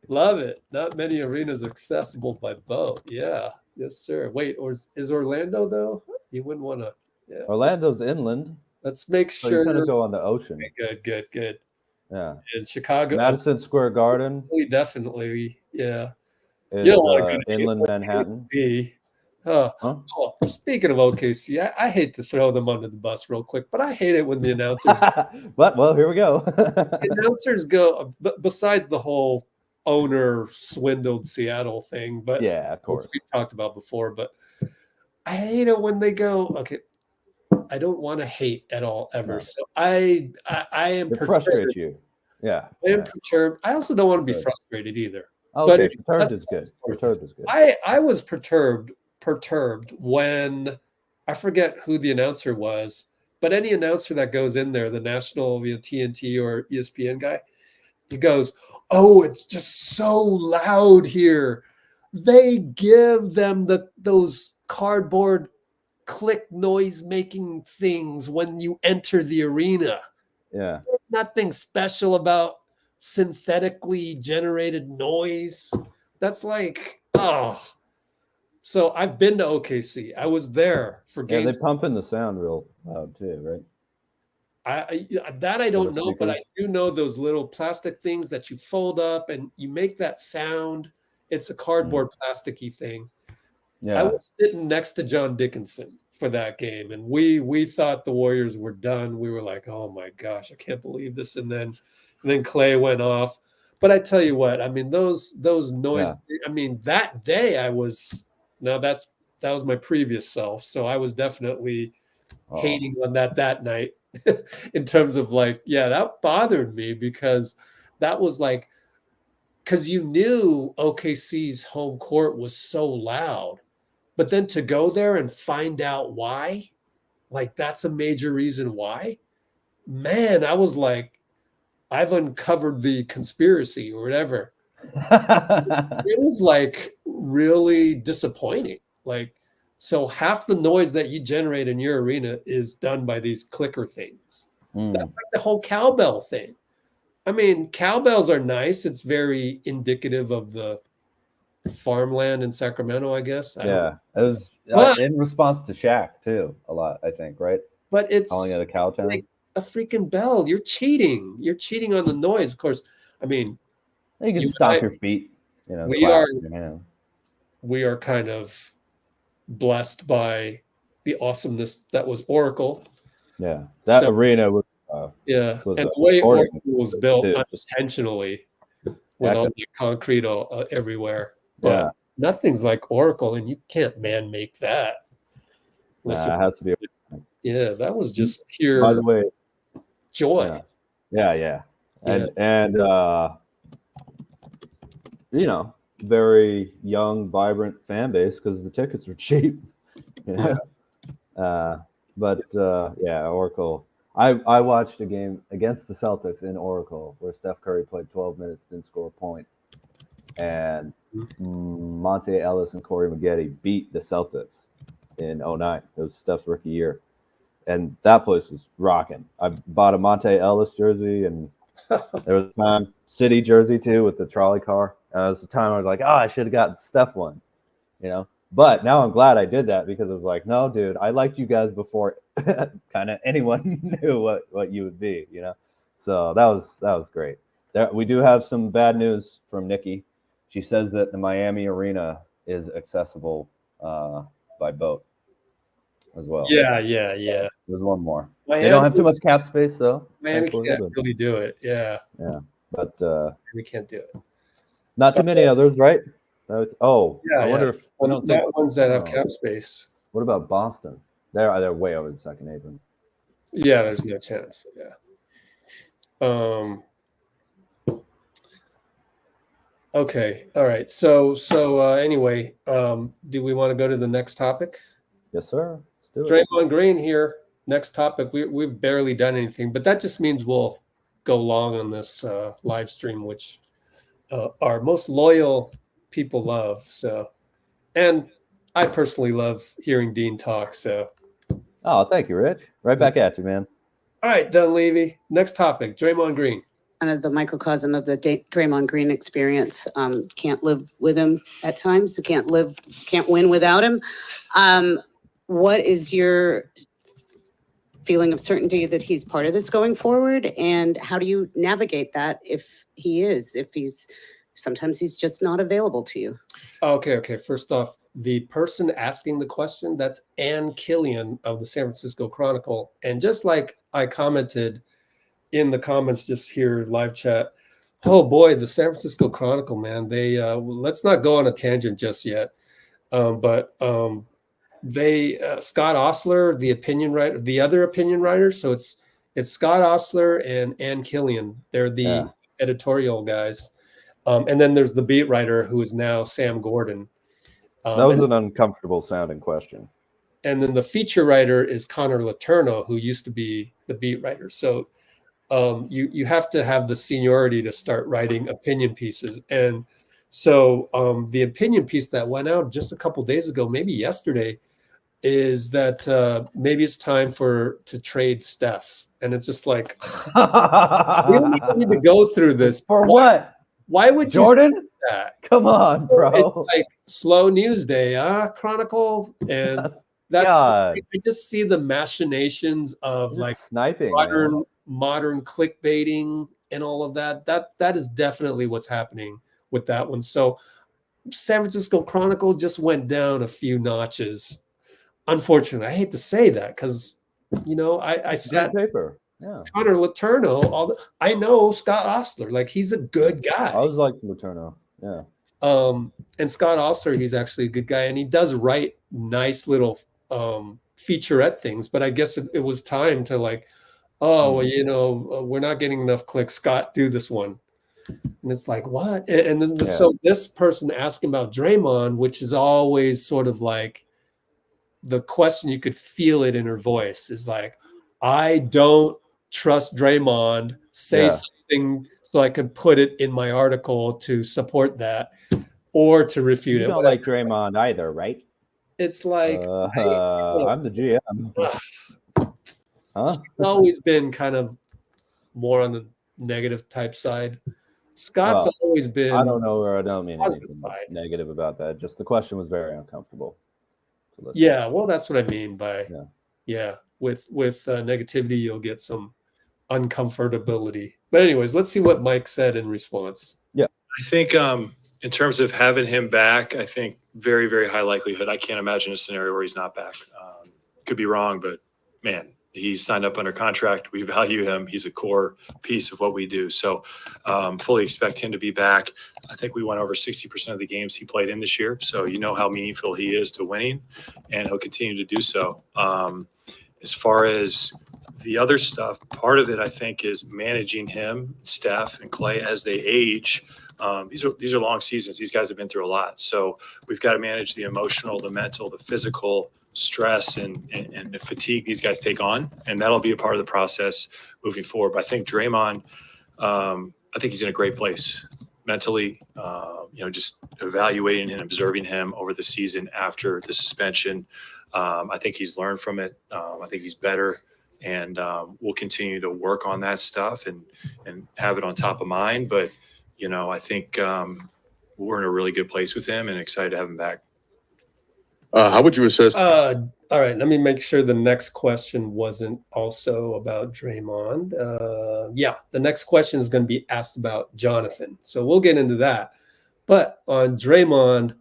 S1: Love it. Not many arenas accessible by boat. Yeah. Yes, sir. Wait, or is Orlando though? You wouldn't want to. Yeah.
S2: Orlando's inland.
S1: Let's make
S2: So
S1: sure.
S2: you're gonna go on the ocean.
S1: Good.
S2: Yeah.
S1: And Chicago,
S2: Madison Square Garden
S1: definitely. Yeah.
S2: is
S1: You don't want to
S2: inland Manhattan.
S1: Huh?
S2: Huh?
S1: Oh, speaking of OKC, I hate to throw them under the bus real quick, but I hate it when the announcers
S2: But well, here we go.
S1: go. Besides the whole owner swindled Seattle thing, but
S2: Yeah, of course.
S1: we talked about before. But I hate it when they go. Okay, I don't want to hate at all ever.
S2: No.
S1: So I am
S2: It frustrates
S1: perturbed.
S2: you. Yeah.
S1: I am perturbed. I also don't want to be
S2: Good.
S1: frustrated either.
S2: Okay,
S1: But
S2: perturbed
S1: that's-
S2: is good. Perturbed is good.
S1: I was perturbed when I forget who the announcer was, but any announcer that goes in there, the national via TNT or ESPN guy, he goes, "Oh, it's just so loud here. They give them those cardboard click noise making things when you enter the arena.
S2: Yeah.
S1: There's nothing special about synthetically generated noise. That's like, oh." So I've been to OKC. I was there for
S2: Yeah,
S1: games.
S2: they pump in the sound real loud too, right?
S1: I don't know, but I
S2: speakers?
S1: do know those little plastic things that you fold up and you make that sound. It's a cardboard plasticky thing. I
S2: Yeah.
S1: was sitting next to John Dickinson for that game, and we thought the Warriors were done. We were like, "Oh my gosh, I can't believe this!" And then Klay went off. But I tell you what, I mean, those noise. I mean, that day I was. Now that was my previous self, so I was definitely hating on that night in terms of like, yeah, that bothered me because that was like, because you knew OKC's home court was so loud, but then to go there and find out why, like that's a major reason why, man, I was like, I've uncovered the conspiracy or whatever. It was like really disappointing. Like, so half the noise that you generate in your arena is done by these clicker things. That's like the whole cowbell thing. I mean, cowbells are nice. It's very indicative of the farmland in Sacramento, I guess.
S2: Yeah, it was in response to Shaq too, a lot, I think, right?
S1: But it's
S2: calling it a cow town.
S1: Like a freaking bell. You're cheating. You're cheating on the noise. Of course, I mean,
S2: you can stomp your feet. You know,
S1: we are kind of blessed by the awesomeness that was Oracle.
S2: Yeah, that arena was.
S1: And the way Oracle was built
S2: too,
S1: unintentionally with all the concrete everywhere. But
S2: Yeah.
S1: nothing's like Oracle, and you can't man make that.
S2: It has to be.
S1: Yeah, that was just pure
S2: By the way,
S1: joy.
S2: yeah. And you know, very young, vibrant fan base because the tickets were cheap. You know? Yeah, Oracle. I watched a game against the Celtics in Oracle where Steph Curry played 12 minutes, didn't score a point, and Monte Ellis and Corey Maggette beat the Celtics in 09. It was Steph's rookie year, and that place was rocking. I bought a Monte Ellis jersey, and there was a time City jersey too with the trolley car. It was the time I was like, oh, I should have gotten Steph one, you know. But now I'm glad I did that because it was like, no, dude, I liked you guys before kind of anyone knew what you would be, you know. So that was great. We do have some bad news from Nikki. She says that the Miami Arena is accessible by boat as well.
S1: Yeah.
S2: There's one more.
S1: Miami,
S2: They don't have too much cap space though.
S1: Miami
S2: thankfully,
S1: can't
S2: but-
S1: really do it. Yeah,
S2: but
S1: we can't do it.
S2: not too many others, right? I wonder if I don't think.
S1: Not ones that have
S2: oh.
S1: cap space.
S2: What about Boston? They're way over the second apron.
S1: Yeah, there's no chance. Yeah. Okay. All right. So anyway, do we want to go to the next topic?
S2: Yes, sir. Let's do it.
S1: Draymond Green here. Next topic. We've barely done anything, but that just means we'll go long on this live stream, which our most loyal people love. So, and I personally love hearing Dean talk. So,
S2: Oh, thank you, Rich. Right back at you, man.
S1: all right, Dunleavy. Next topic. Draymond Green.
S6: Kind of the microcosm of the Draymond Green experience. Can't live with him at times. Can't win without him. What is your feeling of certainty that he's part of this going forward? And how do you navigate that if sometimes he's just not available to you?
S1: Okay. First off, the person asking the question, that's Ann Kilion of the San Francisco Chronicle. And just like I commented in the comments just here, live chat, oh boy, the San Francisco Chronicle, man, they let's not go on a tangent just yet. They Scott Ostler, the opinion writer, the other opinion writer. So it's Scott Ostler and Ann Kilion. They're the editorial guys. And then there's the beat writer who is now Sam Gordon.
S2: That was an uncomfortable sounding question.
S1: And then the feature writer is Connor Letourneau, who used to be the beat writer. So you have to have the seniority to start writing opinion pieces. And so the opinion piece that went out just a couple days ago, maybe yesterday, is that maybe it's time to trade Steph. And it's just like, we don't even need to go through this.
S2: For what?
S1: Why would
S2: Jordan?
S1: you say that?
S2: Come on, bro.
S1: It's like slow news day, Chronicle. And that's,
S2: God.
S1: I just see the machinations of
S2: Just
S1: like
S2: sniping.
S1: modern clickbaiting and all of that. That is definitely what's happening with that one. So San Francisco Chronicle just went down a few notches. Unfortunately, I hate to say that because, you know, I sat
S2: paper. Yeah.
S1: Connor Letourneau. I know Scott Ostler. Like, he's a good guy.
S2: I was like Letourneau. Yeah.
S1: And Scott Ostler, he's actually a good guy, and he does write nice little featurette things. But I guess it was time to like, oh, well, you know, we're not getting enough clicks. Scott, do this one. And it's like, what? And then so this person asking about Draymond, which is always sort of like the question, you could feel it in her voice, is like, I don't trust Draymond. Say something so I can put it in my article to support that or to refute it.
S2: You don't like Draymond either, right?
S1: It's like,
S2: I'm the GM.
S1: Huh? He's always been kind of more on the negative type side. Scott's always been.
S2: I don't know, or I don't mean anything
S1: side.
S2: negative about that. Just the question was very uncomfortable.
S1: Yeah, well, that's what I mean by with negativity, you'll get some uncomfortability. But anyways, let's see what Mike said in response.
S2: Yeah,
S3: I think in terms of having him back, I think very, very high likelihood. I can't imagine a scenario where he's not back. Could be wrong, but man, he's signed up under contract. We value him. He's a core piece of what we do. So fully expect him to be back. I think we won over 60% of the games he played in this year. So you know how meaningful he is to winning, and he'll continue to do so. As far as the other stuff, part of it, I think, is managing him, Steph, and Klay as they age. These are long seasons. These guys have been through a lot. So we've got to manage the emotional, the mental, the physical stress and the fatigue these guys take on. And that'll be a part of the process moving forward. But I think Draymond, I think he's in a great place mentally, just evaluating and observing him over the season after the suspension. I think he's learned from it. I think he's better. And we'll continue to work on that stuff and have it on top of mind. But, I think we're in a really good place with him and excited to have him back.
S7: How would you assess?
S1: All right, let me make sure the next question wasn't also about Draymond. Yeah, the next question is going to be asked about Jonathan. So we'll get into that. But on Draymond,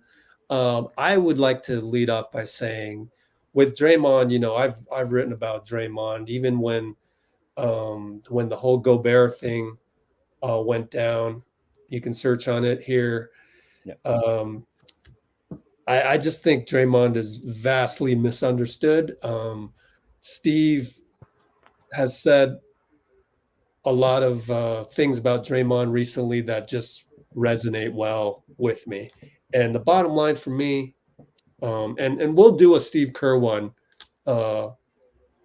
S1: I would like to lead off by saying with Draymond, I've written about Draymond even when the whole Gobert thing went down. You can search on it here.
S2: Yeah.
S1: I just think Draymond is vastly misunderstood. Steve has said a lot of things about Draymond recently that just resonate well with me. And the bottom line for me, and we'll do a Steve Kerr one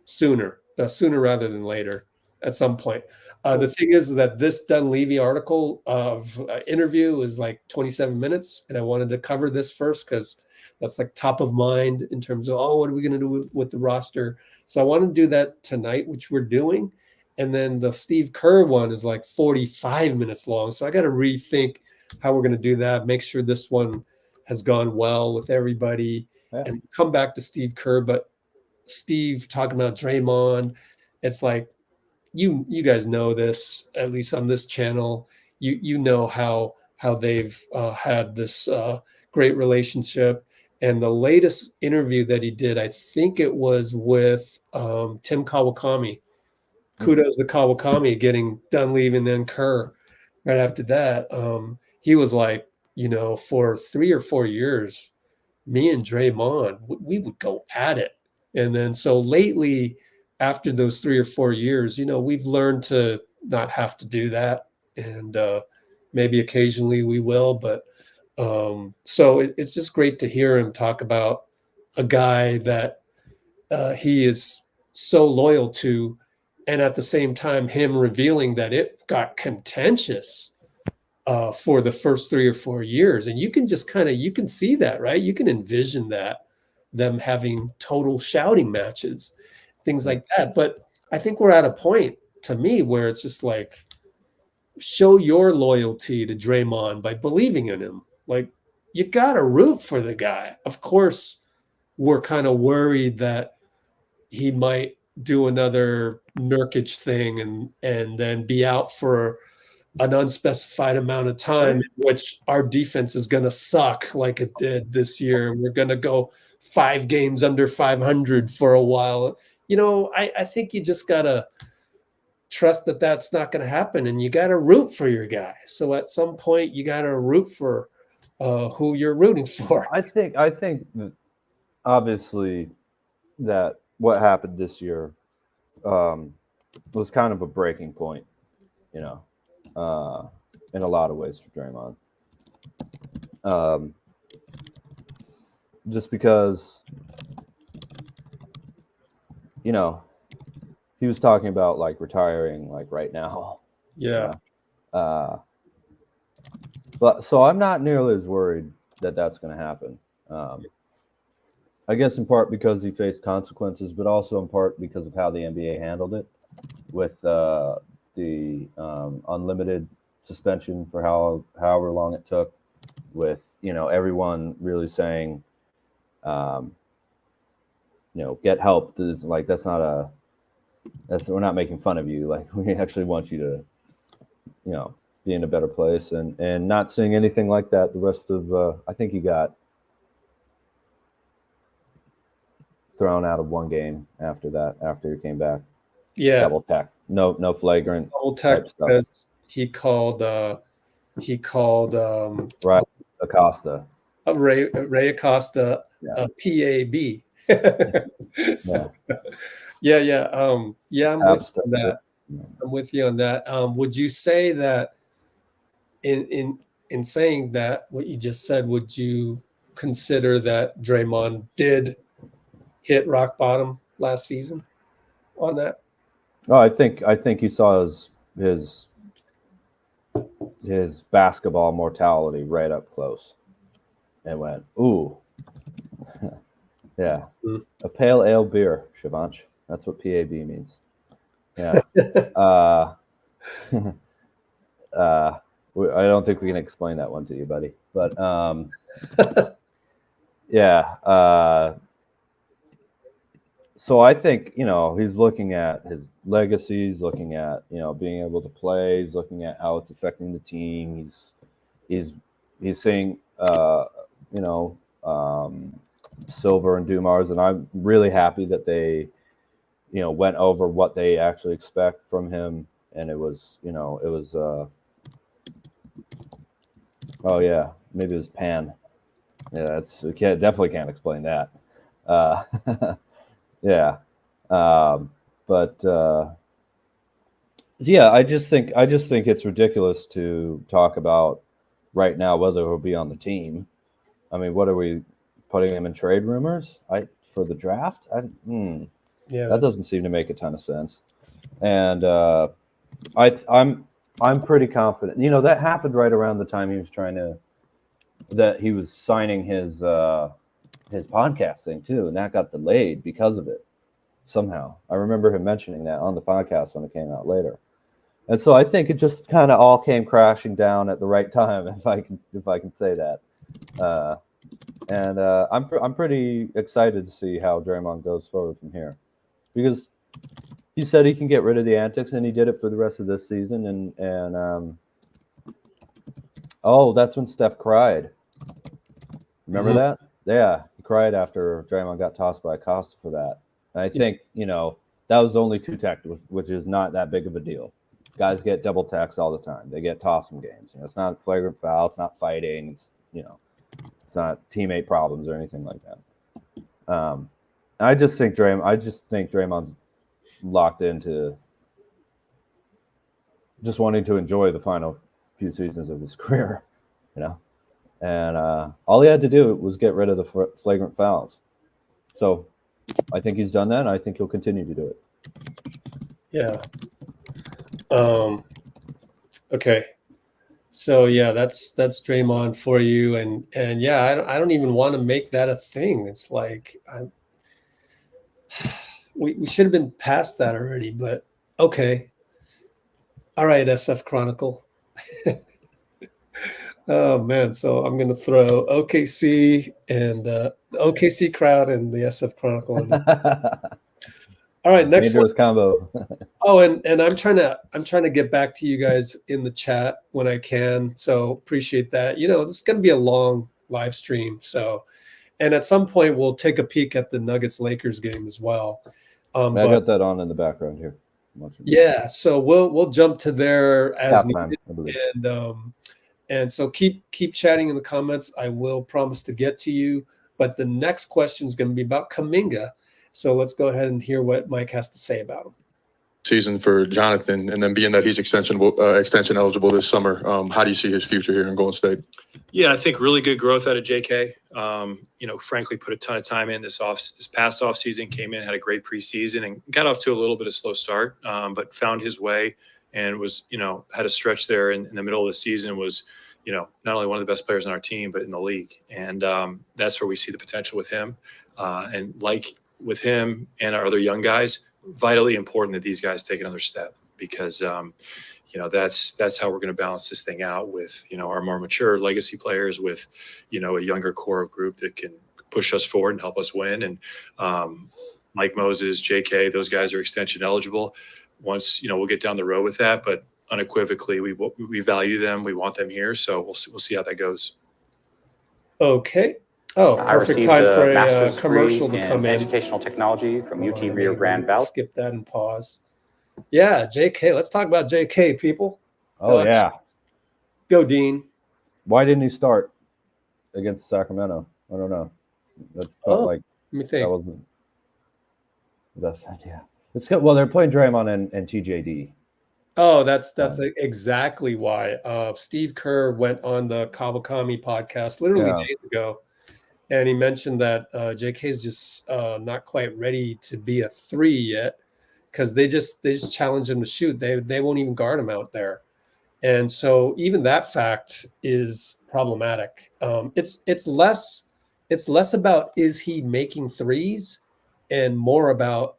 S1: sooner rather than later at some point. The thing is that this Dunleavy article of interview is like 27 minutes, and I wanted to cover this first because that's like top of mind in terms of, what are we going to do with the roster? So I want to do that tonight, which we're doing. And then the Steve Kerr one is like 45 minutes long. So I got to rethink how we're going to do that, make sure this one has gone well with everybody, and come back to Steve Kerr. But Steve talking about Draymond, it's like, you guys know this, at least on this channel. You know how they've had this great relationship. And the latest interview that he did, I think it was with Tim Kawakami. Kudos to Kawakami getting Dunleavy and then Kerr right after that. He was like, for 3 or 4 years, me and Draymond, we would go at it. And then so lately, after those 3 or 4 years, we've learned to not have to do that. And maybe occasionally we will. But so it's just great to hear him talk about a guy that he is so loyal to. And at the same time, him revealing that it got contentious for the first 3 or 4 years. And you can just you can see that, right? You can envision them having total shouting matches, things like that. But I think we're at a point, to me, where it's just like, show your loyalty to Draymond by believing in him. Like, you got to root for the guy. Of course, we're kind of worried that he might do another Nurkic thing and then be out for an unspecified amount of time, in which our defense is going to suck like it did this year. And we're going to go 5 games under 500 for a while. I think you just got to trust that that's not going to happen, and you got to root for your guy. So at some point, you got to root for who you're rooting for.
S2: I think obviously that what happened this year was kind of a breaking point, in a lot of ways for Draymond. Just because, he was talking about like retiring like right now.
S1: Yeah.
S2: But so I'm not nearly as worried that that's going to happen. I guess in part because he faced consequences, but also in part because of how the NBA handled it with the unlimited suspension for however long it took, with everyone really saying, get help. Like we're not making fun of you. Like, we actually want you to, be in a better place, and not seeing anything like that. The rest of, I think he got thrown out of one game after he came back.
S1: Yeah.
S2: Double tech. No flagrant.
S1: Double tech because he called
S2: Ray Acosta.
S1: Ray Acosta,
S2: Yeah.
S1: PAB.
S2: Yeah.
S1: Yeah. I'm with you on
S2: Abstract.
S1: that. I'm with you on that. Would you say that in saying that, what you just said, would you consider that Draymond did hit rock bottom last season on that?
S2: Oh, I think he saw his basketball mortality right up close and went, ooh. Yeah.
S1: Mm.
S2: A pale ale beer, Shivansh. That's what PAB means. Yeah. I don't think we can explain that one to you, buddy. But yeah. So I think, he's looking at his legacy, he's looking at, being able to play, he's looking at how it's affecting the team. He's seeing Silver and DeMar's, and I'm really happy that they went over what they actually expect from him. And it was oh yeah, maybe it was Pan. Yeah, definitely can't explain that. Yeah. Yeah, I just think it's ridiculous to talk about right now whether he'll be on the team. I mean, what are we putting him in trade rumors for the draft?
S1: Yeah,
S2: that doesn't seem to make a ton of sense. And I'm pretty confident. That happened right around the time he was signing his podcast thing too, and that got delayed because of it somehow. I remember him mentioning that on the podcast when it came out later. And so I think it just kind of all came crashing down at the right time, if I can say that. And I'm pretty excited to see how Draymond goes forward from here, because he said he can get rid of the antics, and he did it for the rest of this season. And that's when Steph cried. Remember that? Yeah, he cried after Draymond got tossed by Acosta for that. And I think that was only 2 tech, which is not that big of a deal. Guys get double tax all the time. They get tossed from games. It's not a flagrant foul. It's not fighting. It's it's not teammate problems or anything like that. I just think Draymond's locked into just wanting to enjoy the final few seasons of his career, and all he had to do was get rid of the flagrant fouls. So I think he's done that, and I think he'll continue to do it.
S1: Yeah. Okay. So yeah, that's Draymond for you, and yeah, I don't even want to make that a thing. It's like we should have been past that already, but okay. All right, SF Chronicle. Oh man, so I'm gonna throw OKC and the OKC crowd and the SF Chronicle. All right, next
S2: dangerous
S1: one.
S2: combo.
S1: Oh, and I'm trying to get back to you guys in the chat when I can. So appreciate that. This is going to be a long live stream. So, and at some point we'll take a peek at the Nuggets Lakers game as well.
S2: I got that on in the background here.
S1: Yeah, so we'll jump to there as
S2: Halftime,
S1: needed. And so keep chatting in the comments. I will promise to get to you. But the next question is going to be about Kuminga. So let's go ahead and hear what Mike has to say about him.
S7: Season for Jonathan, and then being that he's extension eligible this summer, how do you see his future here in Golden State?
S3: Yeah, I think really good growth out of JK. Frankly, put a ton of time in this past off season, came in, had a great preseason, and got off to a little bit of slow start, but found his way and was, had a stretch there in the middle of the season, was, not only one of the best players on our team, but in the league. And that's where we see the potential with him. And like with him and our other young guys, vitally important that these guys take another step, because that's how we're going to balance this thing out with our more mature legacy players, with a younger core group that can push us forward and help us win. And Mike Moses, JK, those guys are extension eligible. Once we'll get down the road with that, but unequivocally we value them, we want them here, so we'll see how that goes.
S1: Okay. Oh,
S8: I
S1: perfect
S8: received
S1: time
S8: a
S1: for
S8: master's
S1: a commercial
S8: degree
S1: to come
S8: in
S1: in.
S8: educational technology from UT
S1: Let
S8: Rio
S1: me
S8: Grande Valley.
S1: Skip that and pause. Yeah, JK. Let's talk about JK, people.
S2: Oh yeah.
S1: Go, Dean.
S2: Why didn't he start against Sacramento? I don't know. That felt like
S1: me
S2: That
S1: think.
S2: wasn't the best idea. It's good. Well, they're playing Draymond and TJD.
S1: Oh, that's exactly why. Steve Kerr went on the Kawakami podcast literally
S2: Yeah.
S1: days ago, and he mentioned that JK is just not quite ready to be a 3 yet, because they just challenge him to shoot. They won't even guard him out there, and so even that fact is problematic. It's less about is he making threes, and more about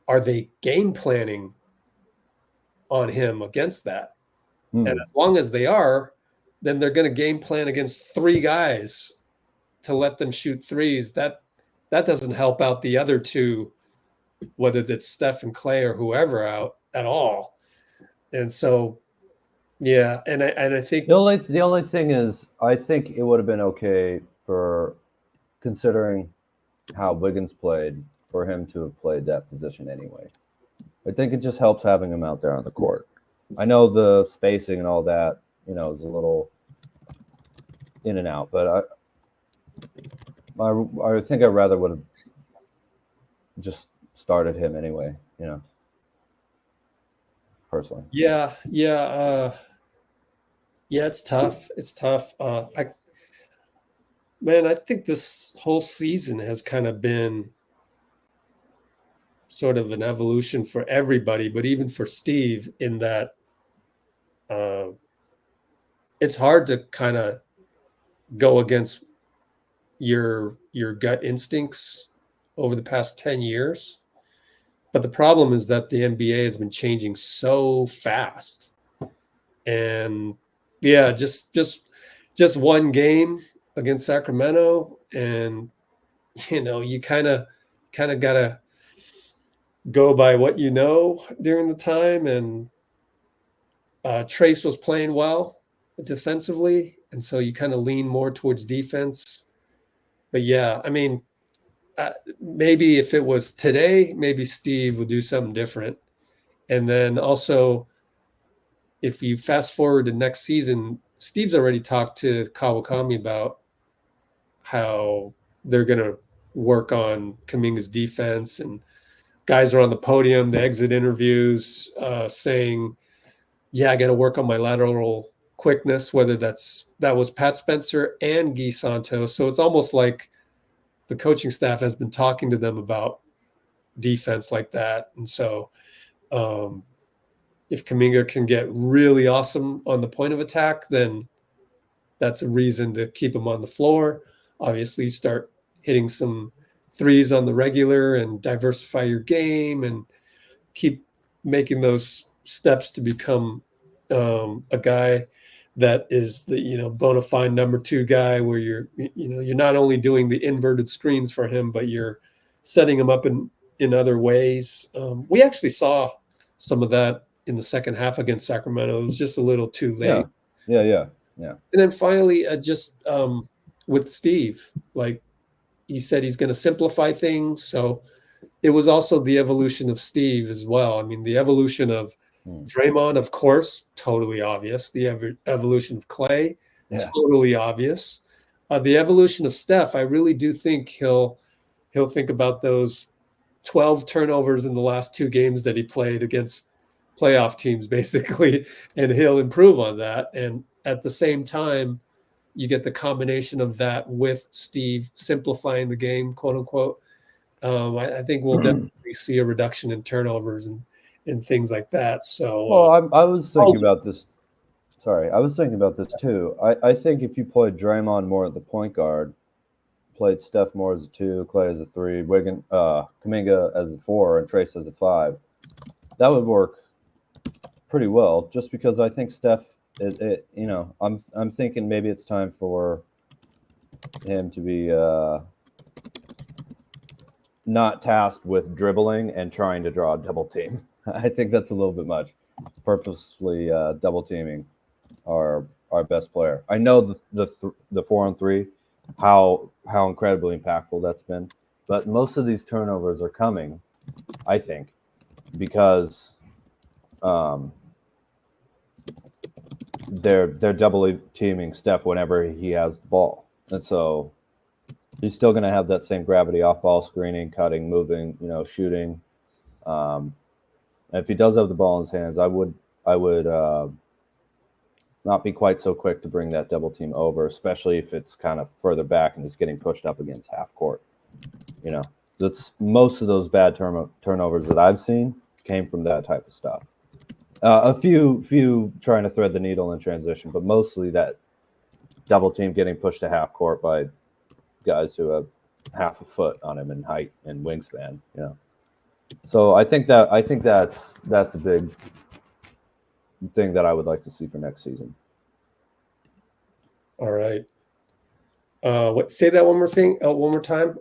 S1: are they game planning on him against that. And as long as they are, then they're going to game plan against 3 guys to let them shoot threes. That doesn't help out the other 2, whether it's Steph and Klay or whoever, out at all. And so, yeah, and I think
S2: The only thing is, I think it would have been okay for, considering how Wiggins played, for him to have played that position anyway. I think it just helps having him out there on the court. I know the spacing and all that, is a little in and out, but I think I rather would have just started him anyway, personally.
S1: yeah, it's tough. It's tough. I think this whole season has kind of been sort of an evolution for everybody, but even for Steve, in that it's hard to kind of go against your gut instincts over the past 10 years. But the problem is that the NBA has been changing so fast. And yeah, just one game against Sacramento, and you kind of gotta go by what during the time. And Trace was playing well defensively, and so you kind of lean more towards defense. But yeah, I mean, maybe if it was today, maybe Steve would do something different. And then also, if you fast forward to next season, Steve's already talked to Kawakami about how they're going to work on Kuminga's defense, and guys are on the podium, the exit interviews, saying, yeah, I got to work on my lateral quickness, whether that was Pat Spencer and Guy Santos. So it's almost like the coaching staff has been talking to them about defense like that. And so if Kuminga can get really awesome on the point of attack, then that's a reason to keep him on the floor. Obviously, start hitting some threes on the regular and diversify your game and keep making those steps to become a guy that is the bona fide number 2 guy, where you're not only doing the inverted screens for him, but you're setting him up in other ways. We actually saw some of that in the second half against Sacramento. It was just a little too late.
S2: Yeah.
S1: And then finally, just with Steve, like he said, he's going to simplify things. So it was also the evolution of Steve as well. I mean, the evolution of Draymond, of course, totally obvious. The evolution of Klay, totally obvious. The evolution of Steph, I really do think he'll think about those 12 turnovers in the last 2 games that he played against playoff teams, basically, and he'll improve on that. And at the same time, you get the combination of that with Steve simplifying the game, quote unquote. I think we'll definitely see a reduction in turnovers and things like that. So,
S2: well, I was thinking about this. Sorry, I was thinking about this too. I think if you played Draymond more at the point guard, played Steph more as a 2, Klay as a 3, Wiggins, Kuminga as a 4, and Trace as a 5, that would work pretty well. Just because I think Steph, I'm thinking maybe it's time for him to be not tasked with dribbling and trying to draw a double team. I think that's a little bit much. Purposely double teaming our best player. I know the 4-on-3, how incredibly impactful that's been, but most of these turnovers are coming, I think, because they're double teaming Steph whenever he has the ball, and so He's still going to have that same gravity off ball screening, cutting, moving, shooting. And if he does have the ball in his hands, I would not be quite so quick to bring that double team over, especially if it's kind of further back and he's getting pushed up against half court. That's most of those bad turnovers that I've seen came from that type of stuff. A few trying to thread the needle in transition, but mostly that double team getting pushed to half court by guys who have half a foot on him in height and wingspan. So I think that's a big thing that I would like to see for next season.
S1: All right. Say that one more time,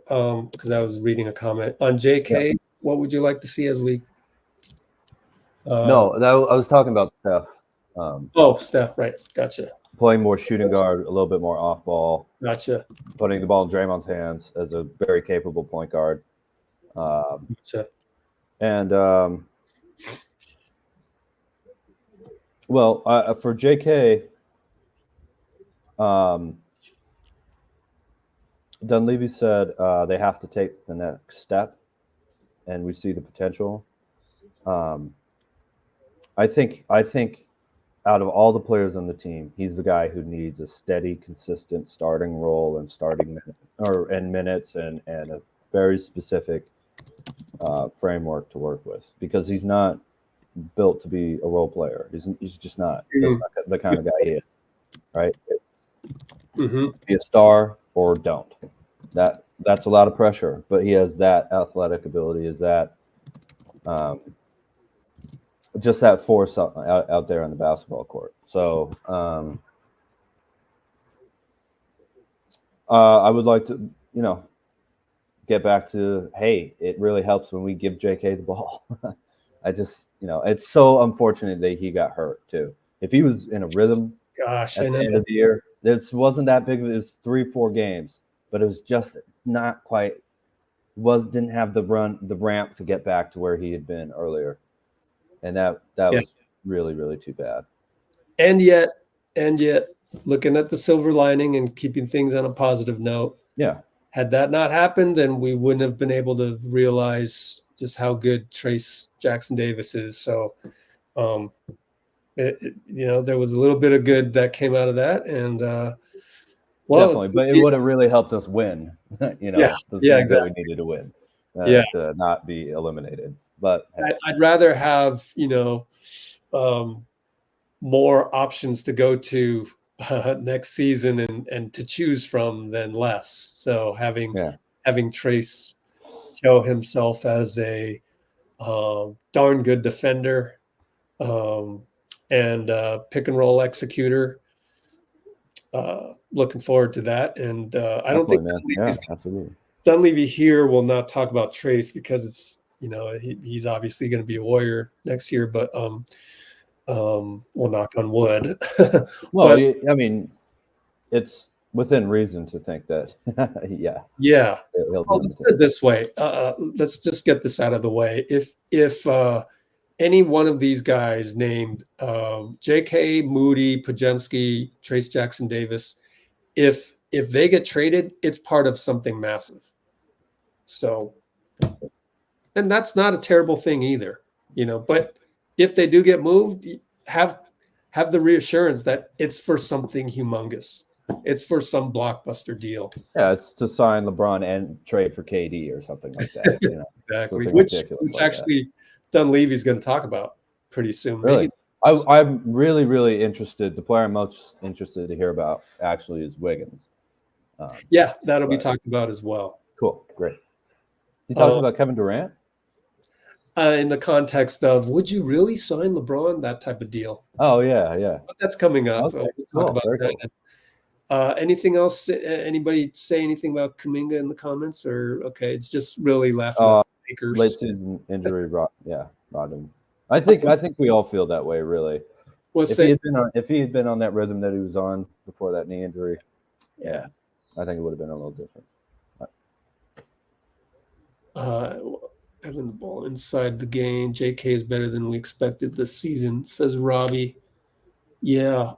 S1: because I was reading a comment on JK. Yeah. What would you like to see as we?
S2: No, I was talking about Steph.
S1: Steph, right? Gotcha.
S2: Playing more shooting guard, a little bit more off ball.
S1: Gotcha.
S2: Putting the ball in Draymond's hands as a very capable point guard.
S1: Gotcha.
S2: And for JK, Dunleavy said they have to take the next step, and we see the potential. I think out of all the players on the team, he's the guy who needs a steady, consistent starting role and minutes and a very specific framework to work with, because he's not built to be a role player. He's just not. That's not the kind of guy he is, right? Be a star or don't. That's a lot of pressure, but he has that athletic ability, is that just that force out there on the basketball court. So I would like to, get back to, hey, it really helps when we give JK the ball. I just, it's so unfortunate that he got hurt too. If he was in a rhythm at the end of the year, this wasn't that big. It was 3-4 games, but it was just not quite. Didn't have the ramp to get back to where he had been earlier, and that was really, really too bad.
S1: And yet, looking at the silver lining and keeping things on a positive note.
S2: Yeah.
S1: Had that not happened, then we wouldn't have been able to realize just how good Trace Jackson Davis is. So, there was a little bit of good that came out of that, and
S2: definitely. But it would have really helped us win. The things that we needed to win, to not be eliminated. But
S1: I'd rather have more options to go to next season and to choose from than less. So having Trace show himself as a darn good defender and pick and roll executor. Looking forward to that. And I don't think Dunleavy here will not talk about Trace because it's he's obviously going to be a Warrior next year, but we'll knock on wood.
S2: I mean, it's within reason to think that.
S1: Let's put it this way. Let's just get this out of the way. If any one of these guys named J.K., Moody, Pajemski, Trace Jackson Davis, if they get traded, it's part of something massive. So, and that's not a terrible thing either, but if they do get moved, have the reassurance that it's for something humongous. It's for some blockbuster deal.
S2: Yeah, it's to sign LeBron and trade for KD or something like that.
S1: Exactly. Which actually Dunleavy's going to talk about pretty soon.
S2: Really? I'm really, really interested. The player I'm most interested to hear about actually is Wiggins.
S1: That'll be talked about as well.
S2: Cool. Great. You talked about Kevin Durant?
S1: In the context of, would you really sign LeBron? That type of deal.
S2: Oh, yeah.
S1: But that's coming up.
S2: Okay,
S1: we'll talk about that. Cool. Anything else? Anybody say anything about Kuminga in the comments? Or, okay, it's just really laughing at the Lakers.
S2: Late season injury robbed him. I think we all feel that way, really. If he had been on that rhythm that he was on before that knee injury, I think it would have been a little different.
S1: Having the ball inside the game. JK is better than we expected this season, says Robbie. Yeah.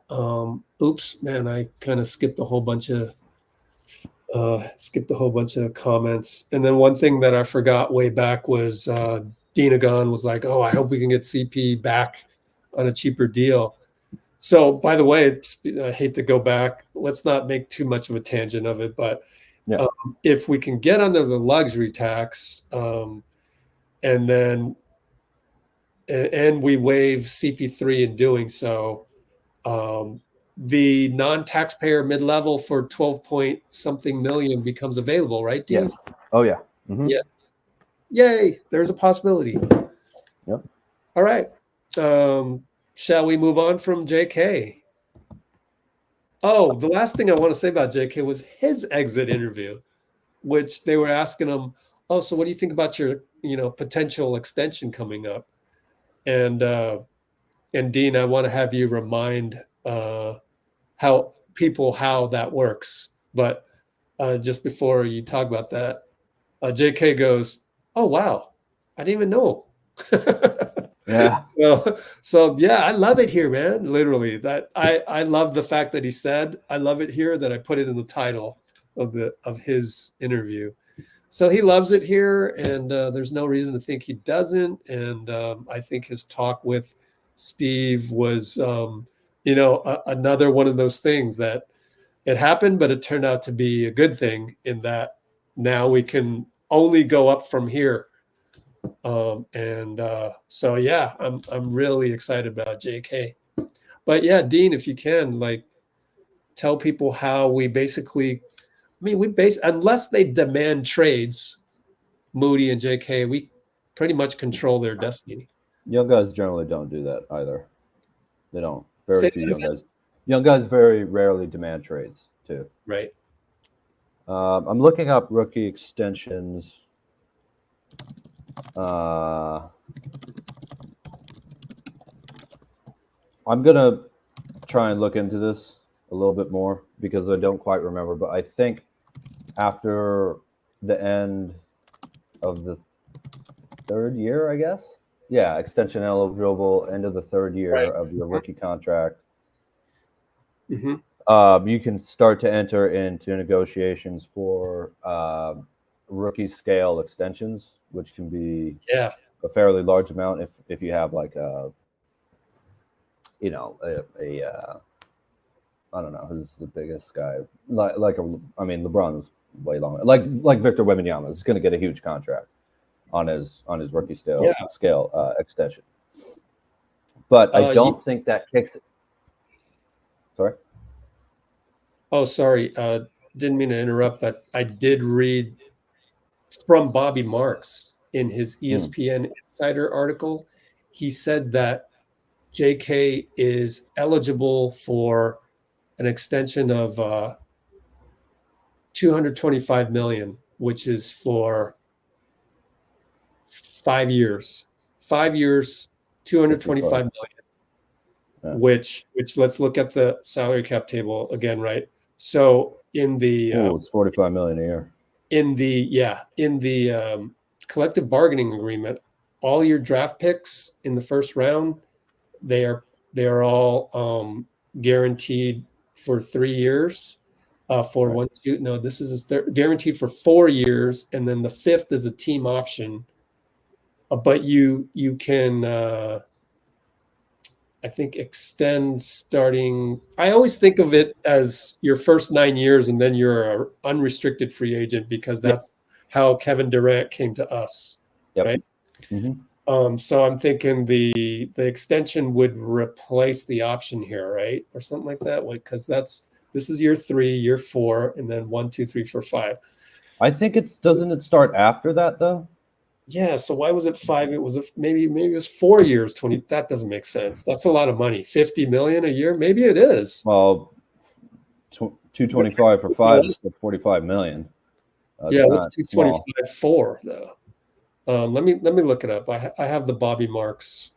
S1: Oops, man, I kind of skipped a whole bunch of Skipped a whole bunch of comments. And then one thing that I forgot way back was Denagon was like, oh, I hope we can get CP back on a cheaper deal. So, by the way, I hate to go back. Let's not make too much of a tangent of it. But if we can get under the luxury tax and we waive CP3 in doing so, the non-taxpayer mid-level for 12 point something million becomes available, right, Dean?
S2: Yes. Oh, yeah. Mm-hmm.
S1: Yeah. Yay, there's a possibility.
S2: Yep.
S1: All right. Shall we move on from JK? Oh, the last thing I want to say about JK was his exit interview, which they were asking him, oh, so what do you think about your, potential extension coming up? And Dean, I want to have you remind how that works. But just before you talk about that, JK goes, oh, wow, I didn't even know.
S2: Yeah.
S1: So yeah, I love it here, man. Literally, that I love the fact that he said, I love it here, that I put it in the title of his interview. So he loves it here, and there's no reason to think he doesn't. And I think his talk with Steve was, another one of those things that it happened, but it turned out to be a good thing in that now we can only go up from here. So yeah, I'm really excited about JK. But yeah, Dean, if you can, tell people how we basically, unless they demand trades, Moody and JK, we pretty much control their destiny.
S2: Young guys generally don't do that either. They don't. Very few young guys. Young guys very rarely demand trades too.
S1: Right.
S2: I'm looking up rookie extensions. I'm gonna try and look into this a little bit more because I don't quite remember, but I think after the end of the third year, I guess. Yeah, extension eligible, end of the third year of your rookie contract.
S1: Mm-hmm.
S2: You can start to enter into negotiations for rookie scale extensions, which can be a fairly large amount if you have like I don't know who's the biggest guy. LeBron is way longer. Like Victor Wembanyama is going to get a huge contract on his rookie scale extension. But I don't think that kicks it. Sorry.
S1: Oh, sorry. Didn't mean to interrupt, but I did read from Bobby Marks in his ESPN Insider article. He said that JK is eligible for an extension of $225 million, which is for 5 years. 5 years, $225 million.
S2: Yeah.
S1: Which let's look at the salary cap table again, right? So in the
S2: it's $45 million a year.
S1: In the collective bargaining agreement, all your draft picks in the first round, they are all guaranteed for 3 years. This is guaranteed for 4 years, and then the fifth is a team option. But you can. I think extend starting. I always think of it as your first 9 years, and then you're an unrestricted free agent because that's how Kevin Durant came to us, right?
S2: Mm-hmm.
S1: So I'm thinking the extension would replace the option here, right, or something like that, because this is year 3, year 4, and then 1, 2, 3, 4, 5.
S2: I think doesn't it start after that though?
S1: Yeah, so why was it 5? It was maybe it was 4 years, 20. That doesn't make sense. That's a lot of money. 50 million a year? Maybe it is.
S2: Well, 225 for 5 is the 45 million.
S1: Yeah, what's 225 for though? Let me look it up. I have the Bobby Marks.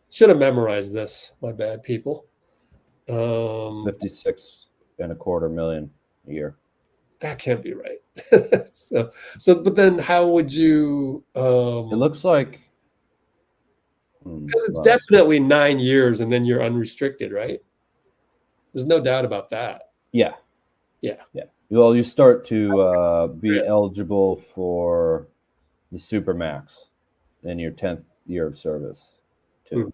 S1: Should have memorized this. My bad, people.
S2: 56.25 million a year.
S1: That can't be right. so but then how would you
S2: it looks like
S1: because it's definitely 9 years and then you're unrestricted, right? There's no doubt about that.
S2: Yeah. Well, you start to be eligible for the Supermax in your 10th year of service, too,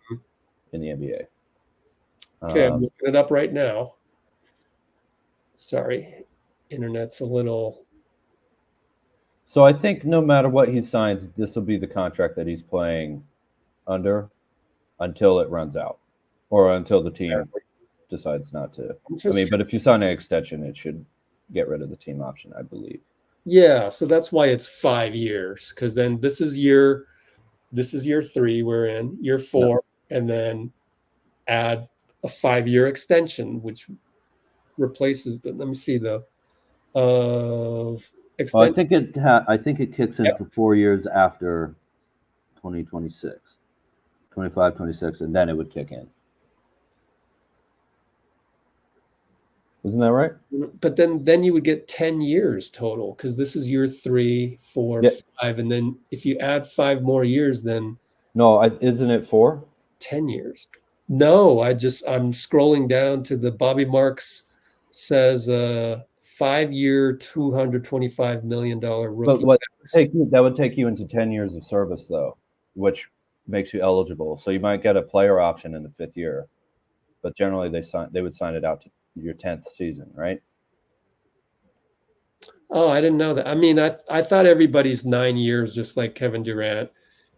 S2: in the NBA.
S1: Okay, I'm looking it up right now. Sorry, internet's a little.
S2: So I think no matter what he signs, this will be the contract that he's playing under until it runs out, or until the team decides not to. But if you sign an extension, it should get rid of the team option, I believe.
S1: Yeah, so that's why it's 5 years, because then this is year 3 we're in, year 4, and then add a 5-year extension, which replaces the. Let me see the extension.
S2: I think it kicks in for 4 years after 2026, 25, 26, and then it would kick in. Isn't that right?
S1: But then you would get 10 years total, because this is year 3, 4, 5, and then if you add 5 more years, then
S2: isn't it 4?
S1: 10 years. No, I'm scrolling down to the Bobby Marks says 5-year, $225 million rookie.
S2: But that would take you into 10 years of service, though, which makes you eligible. So you might get a player option in the 5th year, but generally they would sign it out to your 10th season, right?
S1: Oh, I didn't know that. I mean, I thought everybody's 9 years, just like Kevin Durant.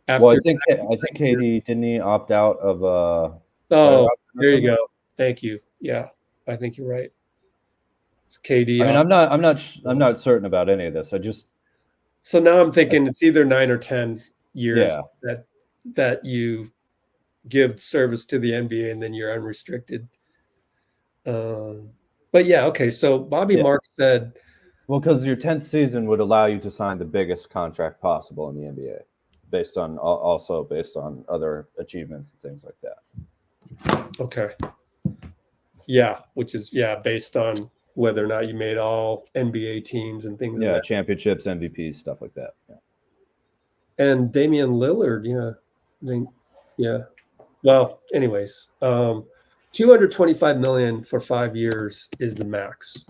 S2: Well, I think KD didn't he opt out of
S1: Oh, there you go. Thank you. Yeah, I think you're right. It's KD.
S2: I mean, I'm not certain about any of this.
S1: So now I'm thinking it's either 9 or 10 years
S2: Yeah.
S1: that you give service to the NBA and then you're unrestricted. But yeah, okay. So Bobby Marks said,
S2: well, because your 10th season would allow you to sign the biggest contract possible in the NBA, based on other achievements and things like that.
S1: Okay. Yeah, which is based on whether or not you made all NBA teams and things.
S2: Yeah, championships, MVPs, stuff like that. Yeah.
S1: And Damian Lillard, I think, Well, anyways, $225 million for 5 years is the max.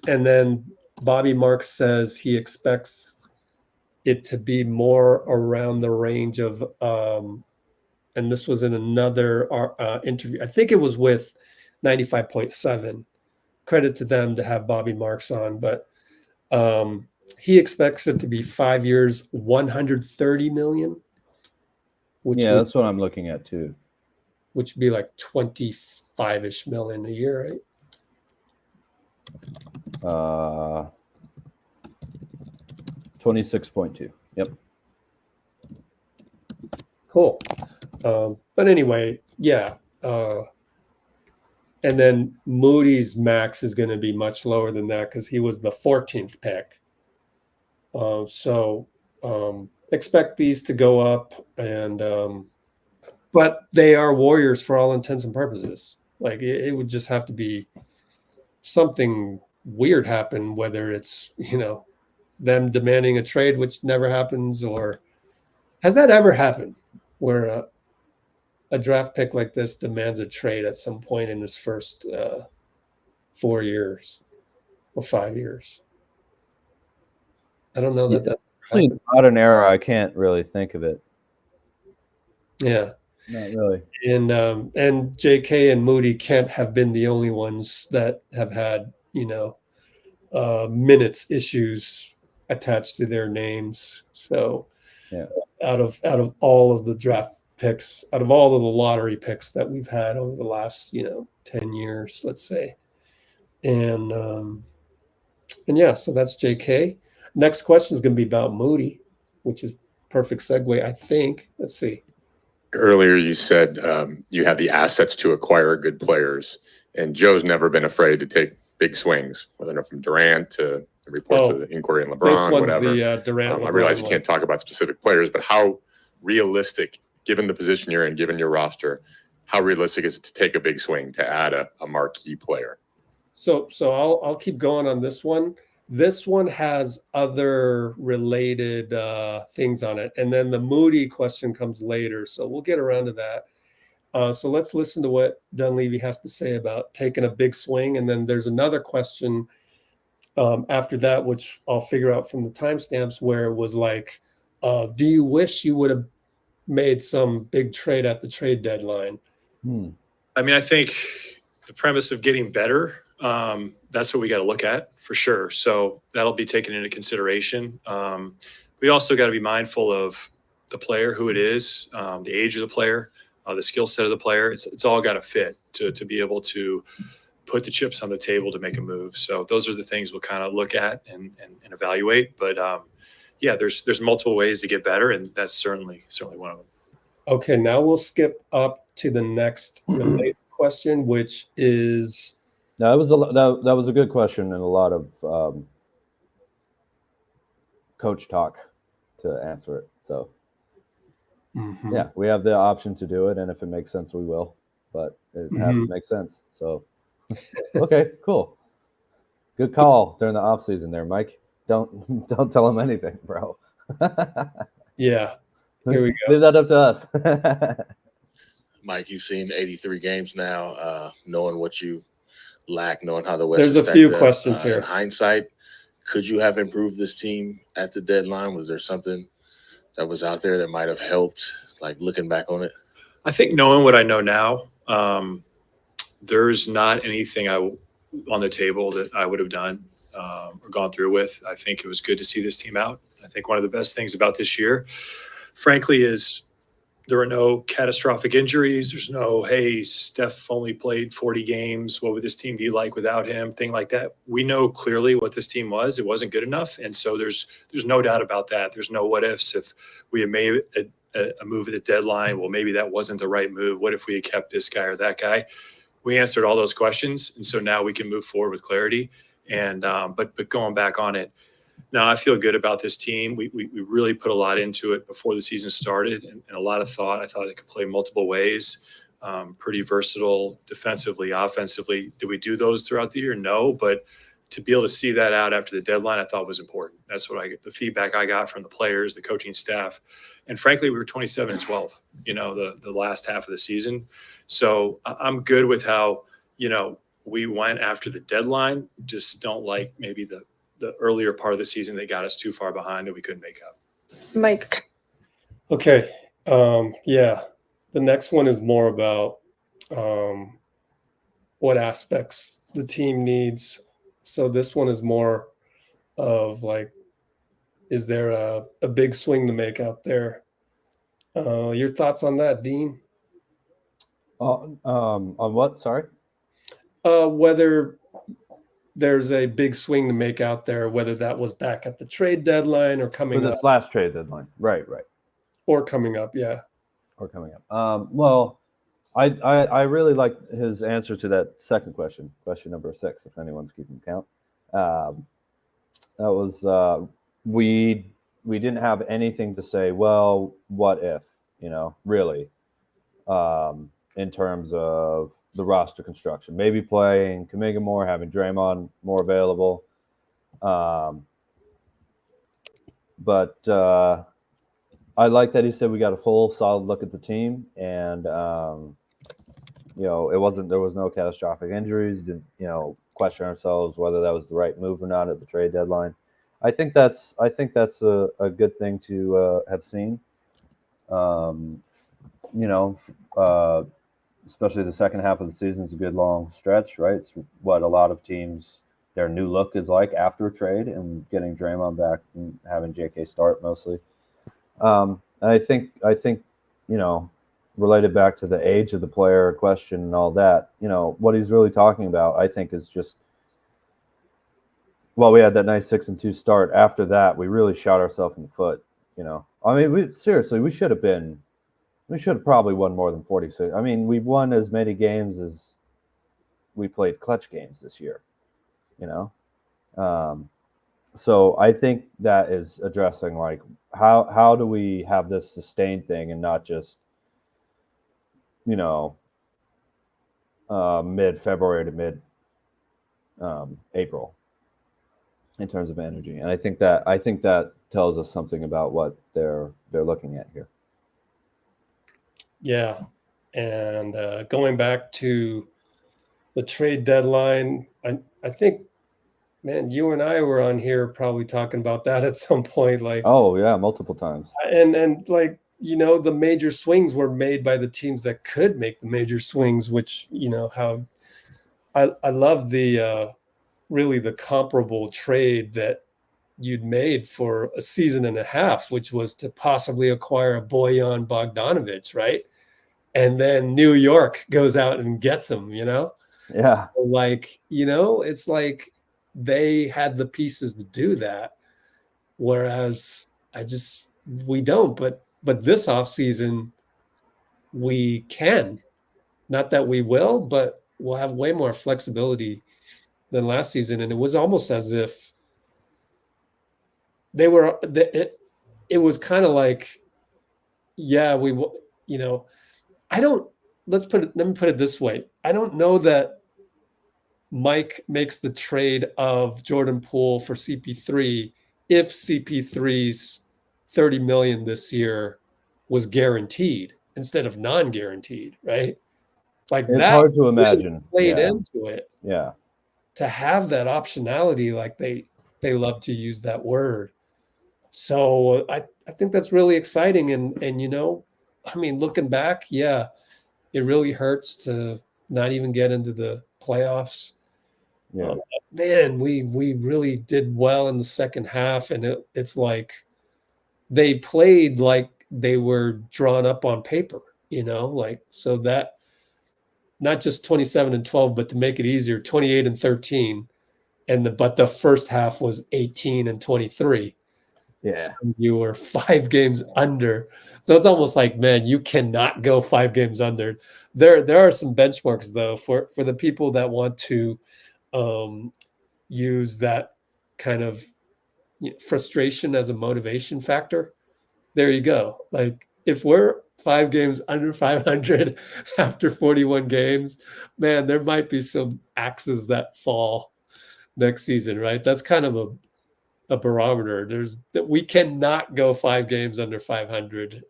S1: And then Bobby Marks says he expects it to be more around the range of, and this was in another interview. I think it was with 95.7. Credit to them to have Bobby Marks on, but he expects it to be 5 years, $130 million.
S2: That's what I'm looking at too.
S1: Which would be like 25-ish million a year, right?
S2: 26.2. Yep.
S1: Cool. But anyway, and then Moody's max is going to be much lower than that because he was the 14th pick. So expect these to go up, and but they are Warriors for all intents and purposes. Like it would just have to be something weird happen, whether it's them demanding a trade, which never happens, or has that ever happened where a draft pick like this demands a trade at some point in his first 4 years or 5 years? I don't know that's
S2: in the modern era. I can't really think of it.
S1: Yeah,
S2: not really.
S1: And JK and Moody can't have been the only ones that have had minutes issues attached to their names. So out of all of the draft picks, out of all of the lottery picks that we've had over the last 10 years, let's say, and so that's JK. Next question is going to be about Moody, which is perfect segue, I think. Let's see.
S7: Earlier, you said you have the assets to acquire good players, and Joe's never been afraid to take big swings, whether they're from Durant to the reports of the inquiry in LeBron, whatever.
S1: The Durant.
S7: I realize you can't talk about specific players, but how realistic, given the position you're in, given your roster, how realistic is it to take a big swing to add a marquee player?
S1: So I'll keep going on this one. This one has other related things on it. And then the Moody question comes later. So we'll get around to that. So let's listen to what Dunleavy has to say about taking a big swing. And then there's another question after that, which I'll figure out from the timestamps, where it was like, do you wish you would have made some big trade at the trade deadline?
S3: I mean, I think the premise of getting better, that's what we got to look at for sure. So that'll be taken into consideration. We also got to be mindful of the player, who it is, the age of the player, the skill set of the player. It's all got to fit to be able to put the chips on the table to make a move. So those are the things we'll kind of look at and evaluate. But yeah, there's multiple ways to get better, and that's certainly one of them.
S1: Okay, now we'll skip up to the next related question, which is.
S2: No, that was a good question and a lot of coach talk to answer it. So yeah, we have the option to do it, and if it makes sense, we will. But it has to make sense. So okay, cool. Good call during the off season there, Mike. Don't tell him anything, bro.
S1: Yeah. Here we go.
S2: Leave that up to us.
S8: Mike, you've seen 83 games now, knowing what you lack, knowing how the West
S1: There's
S8: is
S1: a few
S8: stacked up.
S1: questions here.
S8: In hindsight, could you have improved this team at the deadline? Was there something that was out there that might have helped, like looking back on it?
S3: I think knowing what I know now, there's not anything on the table that I would have done or gone through with. I think it was good to see this team out. I think one of the best things about this year, frankly, is there were no catastrophic injuries. There's no, hey, Steph only played 40 games. What would this team be like without him? Thing like that. We know clearly what this team was. It wasn't good enough. And so there's no doubt about that. There's no what ifs. If we had made a move at the deadline, well, maybe that wasn't the right move. What if we had kept this guy or that guy? We answered all those questions. And so now we can move forward with clarity. And but going back on it, now I feel good about this team. We really put a lot into it before the season started, and a lot of thought. I thought it could play multiple ways, pretty versatile defensively, offensively. Did we do those throughout the year? No, but to be able to see that out after the deadline, I thought was important. That's what the feedback I got from the players, the coaching staff, and frankly, we were 27-12, the last half of the season. So I'm good with how, we went after the deadline. Just don't like maybe the earlier part of the season that got us too far behind that we couldn't make up.
S9: Mike.
S1: Okay. Yeah. The next one is more about what aspects the team needs. So this one is more of like, is there a big swing to make out there? Your thoughts on that, Dean?
S2: On what? Sorry?
S1: Whether there's a big swing to make out there, whether that was back at the trade deadline or coming
S2: For this
S1: up.
S2: last trade deadline. Right.
S1: Or coming up, yeah.
S2: Or coming up. Well, I really like his answer to that second question number 6, if anyone's keeping count. That was we didn't have anything to say, well, what if, really, in terms of the roster construction, maybe playing Kuminga more, having Draymond more available. But I like that he said we got a full, solid look at the team, and there was no catastrophic injuries. Didn't question ourselves whether that was the right move or not at the trade deadline. I think that's a good thing to have seen. Especially the second half of the season is a good long stretch, right? It's what a lot of teams, their new look is like after a trade, and getting Draymond back and having JK start mostly. I think related back to the age of the player question and all that, what he's really talking about, I think, is just, well, we had that nice 6-2 start. After that, we really shot ourselves in the foot. I mean, we should have probably won more than 46. I mean, we've won as many games as we played clutch games this year, So I think that is addressing, like, how do we have this sustained thing and not just, mid-February to mid-April in terms of energy. And I think that tells us something about what they're looking at here.
S1: Yeah. And going back to the trade deadline, I think, man, you and I were on here probably talking about that at some point. Like,
S2: Oh yeah, multiple times.
S1: and like, the major swings were made by the teams that could make the major swings, which, how I love the really the comparable trade that you'd made for a season and a half, which was to possibly acquire a Bojan Bogdanovic, right? And then New York goes out and gets him,
S2: Yeah.
S1: So like, it's like they had the pieces to do that. Whereas we don't, but this offseason we can. Not that we will, but we'll have way more flexibility than last season. And it was almost as if it was kind of like, yeah, let me put it this way. I don't know that Mike makes the trade of Jordan Poole for CP3 if CP3's 30 million this year was guaranteed instead of non-guaranteed, right? Like
S2: It's
S1: that
S2: hard to
S1: really
S2: imagine.
S1: played
S2: Yeah.
S1: into it.
S2: Yeah.
S1: To have that optionality, like they love to use that word. So I think that's really exciting. And looking back, yeah, it really hurts to not even get into the playoffs.
S2: Yeah.
S1: Man, we really did well in the second half, and it's like they played like they were drawn up on paper, like, so that not just 27-12, but to make it easier, 28-13. But the first half was 18-23.
S2: Yeah.
S1: So you were 5 games under. So it's almost like, man, you cannot go 5 games under. There are some benchmarks though for the people that want to use that kind of frustration as a motivation factor. There you go. Like if we're 5 games under 500 after 41 games, man, there might be some axes that fall next season, right? That's kind of a barometer. We cannot go 5 games under 500.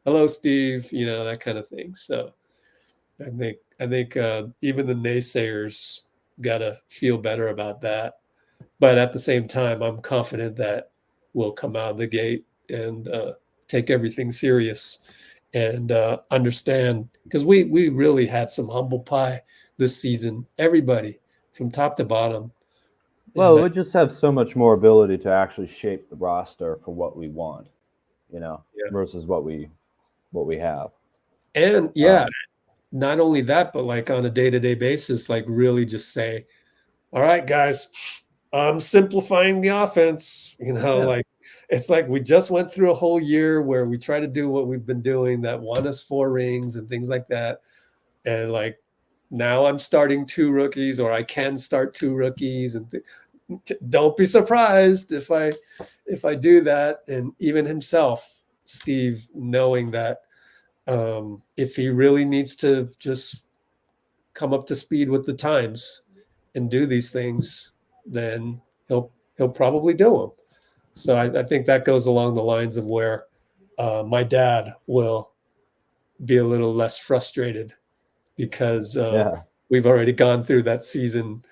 S1: Hello, Steve, that kind of thing. So I think even the naysayers got to feel better about that. But at the same time, I'm confident that we'll come out of the gate and take everything serious and understand, because we really had some humble pie this season. Everybody from top to bottom.
S2: Well, we just have so much more ability to actually shape the roster for what we want, versus what we have.
S1: And not only that, but like on a day-to-day basis, like really just say, all right, guys, I'm simplifying the offense. Like it's like we just went through a whole year where we try to do what we've been doing that won us 4 rings and things like that. And like now I'm starting 2 rookies, or I can start 2 rookies, and don't be surprised if I do that. And even himself, Steve, knowing that if he really needs to just come up to speed with the times and do these things, then he'll probably do them. So I think that goes along the lines of where my dad will be a little less frustrated, because we've already gone through that season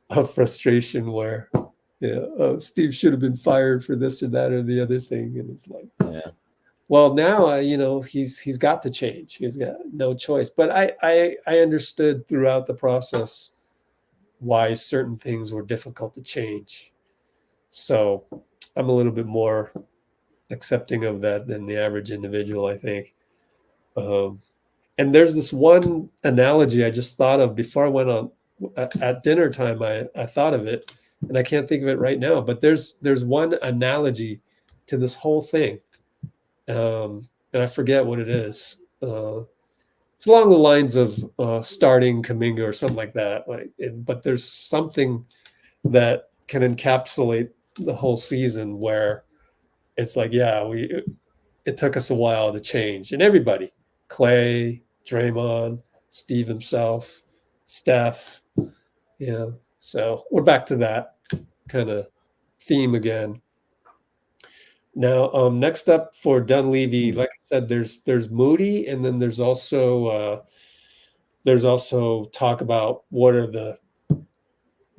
S1: of frustration where Steve should have been fired for this or that or the other thing. And it's like, well, now, he's got to change. He's got no choice. But I understood throughout the process why certain things were difficult to change. So I'm a little bit more accepting of that than the average individual, I think. And there's this one analogy I just thought of before I went on at dinner time. I thought of it, and I can't think of it right now, but there's one analogy to this whole thing. And I forget what it is. It's along the lines of starting Kuminga or something like that. But there's something that can encapsulate the whole season where it's like, it took us a while to change. And everybody, Klay, Draymond, Steve himself, Steph, so we're back to that kind of theme again. Now, next up for Dunleavy, like I said, there's Moody, and then there's also talk about what are the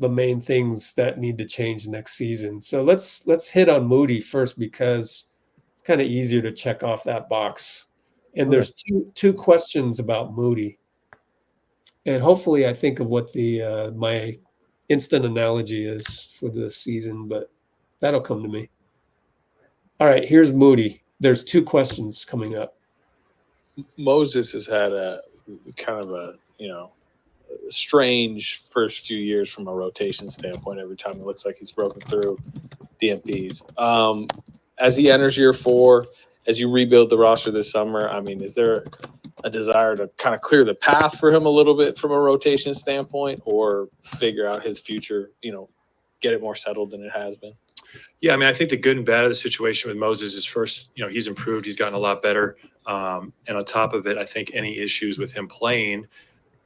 S1: main things that need to change next season. So let's hit on Moody first because it's kind of easier to check off that box. And there's two questions about Moody. And hopefully I think of what the my instant analogy is for this season, but that'll come to me. All right, here's Moody. There's two questions coming up.
S5: Moses has had a kind of a, strange first few years from a rotation standpoint. Every time it looks like he's broken through DMPs. As he enters year 4, as you rebuild the roster this summer, I mean, is there a desire to kind of clear the path for him a little bit from a rotation standpoint, or figure out his future, get it more settled than it has been?
S3: Yeah, I mean, I think the good and bad of the situation with Moses is first, he's improved. He's gotten a lot better. And on top of it, I think any issues with him playing,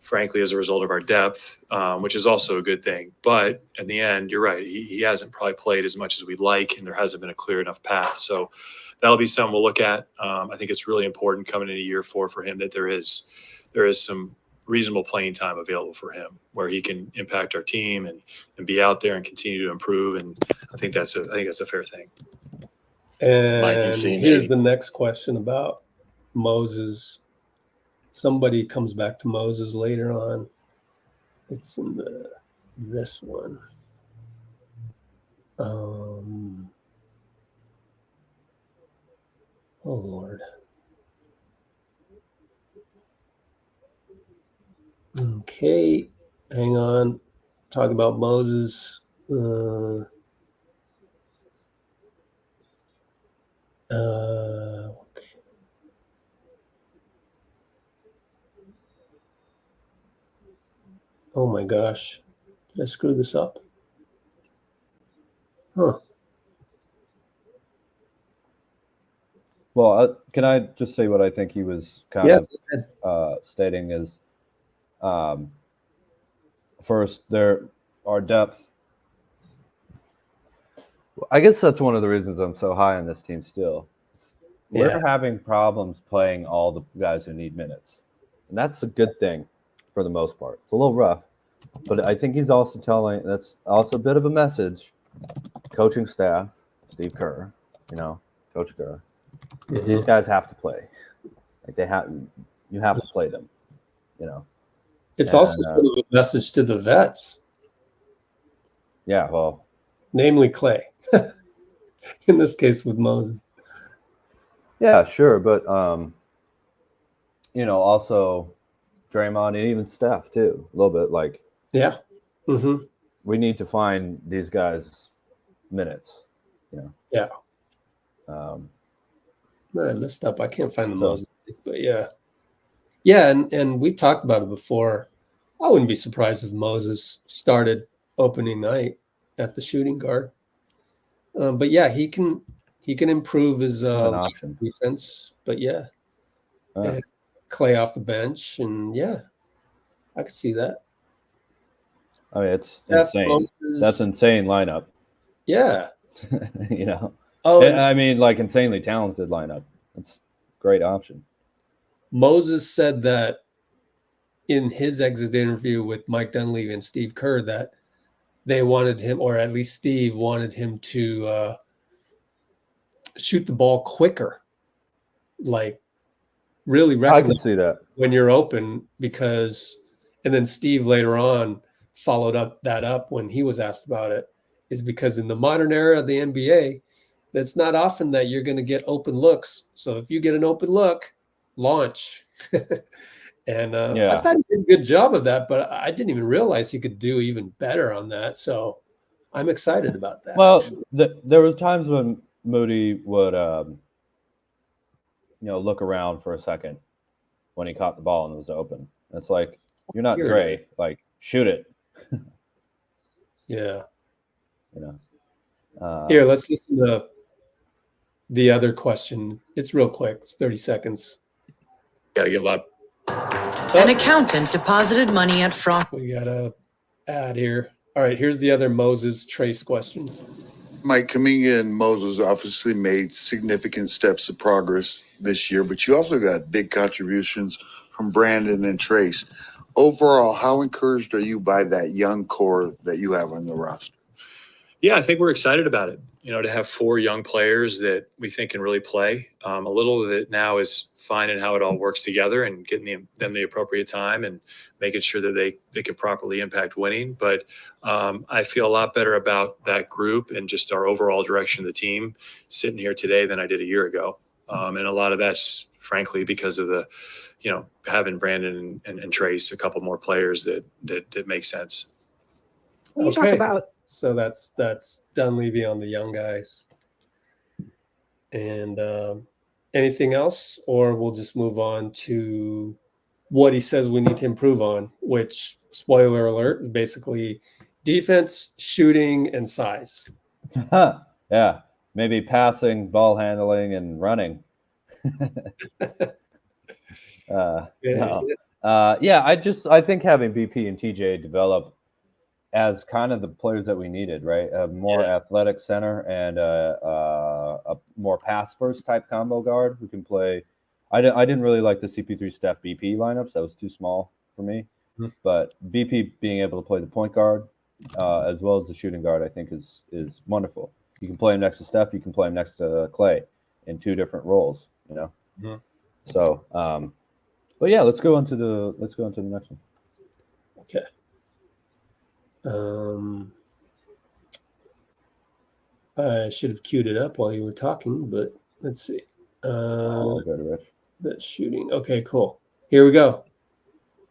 S3: frankly, as a result of our depth, which is also a good thing. But in the end, you're right. He hasn't probably played as much as we'd like, and there hasn't been a clear enough path. So that'll be something we'll look at. I think it's really important coming into year 4 for him that there is some reasonable playing time available for him where he can impact our team and be out there and continue to improve. And I think that's a fair thing.
S1: And here's the next question about Moses. Somebody comes back to Moses later on. It's in this one. Oh Lord. Okay, hang on. Talk about Moses. Okay. Oh my gosh. Did I screw this up? Huh.
S2: Well, can I just say what I think he was kind of stating is, first, our depth. I guess that's one of the reasons I'm so high on this team still. We're having problems playing all the guys who need minutes. And that's a good thing for the most part. It's a little rough, but I think he's also telling, that's also a bit of a message. Coaching staff, Steve Kerr, Coach Kerr. These guys have to play. Like you have to play them,
S1: It's also sort of a message to the vets.
S2: Yeah, well.
S1: Namely Klay. In this case with Moses.
S2: Yeah, sure. But, also Draymond and even Steph too, a little bit like.
S1: Yeah. Mm-hmm.
S2: We need to find these guys minutes,
S1: Yeah. I messed up. I can't find the Moses thing, but yeah. Yeah, and we talked about it before. I wouldn't be surprised if Moses started opening night at the shooting guard. But yeah, he can improve his
S2: option.
S1: defense. But yeah, Klay off the bench, and yeah, I could see that.
S2: I mean, it's insane. Moses. That's insane lineup.
S1: Yeah.
S2: Oh, and I mean, like insanely talented lineup. It's a great option.
S1: Moses said that in his exit interview with Mike Dunleavy and Steve Kerr that they wanted him, or at least Steve wanted him to shoot the ball quicker. Like really recognize
S2: I can see that
S1: when you're open because, and then Steve later on followed up when he was asked about it, is because in the modern era of the NBA, it's not often that you're going to get open looks. So if you get an open look, launch. And I thought he did a good job of that, but I didn't even realize he could do even better on that. So I'm excited about that.
S2: Well, there were times when Moody would, look around for a second when he caught the ball and it was open. It's like, you're not Dray. Like, shoot it.
S1: Yeah. Here, let's listen to the other question. It's real quick. It's 30 seconds.
S3: Gotta get a lot.
S9: An accountant deposited money at fraud.
S1: We got a ad here. All right, here's the other Moses Trace question.
S10: Mike, Kuminga and Moses obviously made significant steps of progress this year, but you also got big contributions from Brandon and Trace. Overall, how encouraged are you by that young core that you have on the roster?
S3: Yeah, I think we're excited about it. To have 4 young players that we think can really play. A little of it now is finding how it all works together and getting them the appropriate time and making sure that they can properly impact winning. But I feel a lot better about that group and just our overall direction of the team sitting here today than I did a year ago. And a lot of that's frankly because of the, having Brandon and Trace, a couple more players that make sense.
S11: When you talk about
S1: So that's Dunleavy on the young guys. And anything else, or we'll just move on to what he says we need to improve on, which, spoiler alert, is basically defense, shooting, and size.
S2: Yeah, maybe passing, ball handling, and running. I think having BP and TJ develop as kind of the players that we needed, right? A more athletic center and a more pass first type combo guard who can play. I didn't really like the CP3 Steph BP lineups. That was too small for me.
S1: Mm-hmm.
S2: But BP being able to play the point guard as well as the shooting guard, I think is wonderful. You can play him next to Steph. You can play him next to Klay in 2 different roles.
S1: Mm-hmm.
S2: So, but yeah, let's go on to the next one.
S1: Okay. I should have queued it up while you were talking, but let's see. That shooting. Okay, cool. Here we go.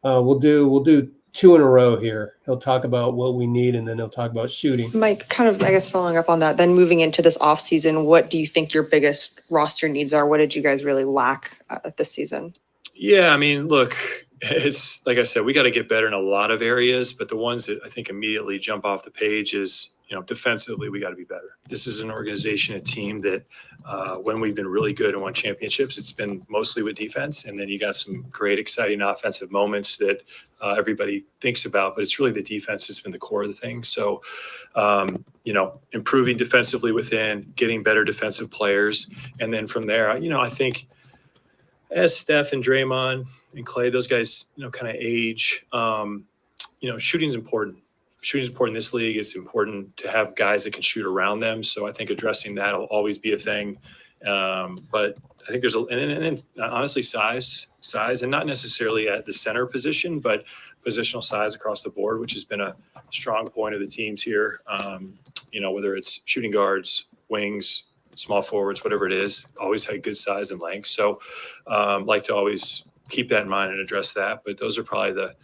S1: We'll do 2 in a row here. He'll talk about what we need, and then he'll talk about shooting.
S11: Mike, kind of, I guess, following up on that, then moving into this off season, what do you think your biggest roster needs are? What did you guys really lack this season?
S3: Yeah, I mean, look, it's like I said, we got to get better in a lot of areas, but the ones that I think immediately jump off the page is, defensively, we got to be better. This is an organization, a team that when we've been really good and won championships, it's been mostly with defense. And then you got some great, exciting offensive moments that everybody thinks about, but it's really the defense that's been the core of the thing. So, improving defensively within, getting better defensive players. And then from there, I think as Steph and Draymond and Klay, those guys, kind of age, shooting's important. Shooting's important in this league. It's important to have guys that can shoot around them. So I think addressing that will always be a thing. But I think there's and honestly, size, and not necessarily at the center position, but positional size across the board, which has been a strong point of the teams here. Whether it's shooting guards, wings, small forwards, whatever it is, always had good size and length. So like to always keep that in mind and address that. But those are probably the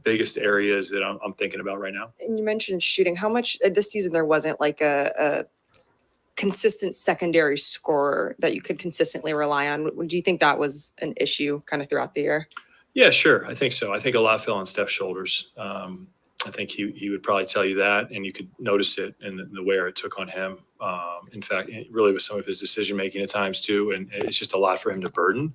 S3: biggest areas that I'm thinking about right now.
S11: And you mentioned shooting. How much this season there wasn't like a consistent secondary scorer that you could consistently rely on? Do you think that was an issue kind of throughout the year?
S3: Yeah, sure. I think so. I think a lot fell on Steph's shoulders. I think he would probably tell you that, and you could notice it in the wear it took on him. In fact, really with some of his decision-making at times too, and it's just a lot for him to burden.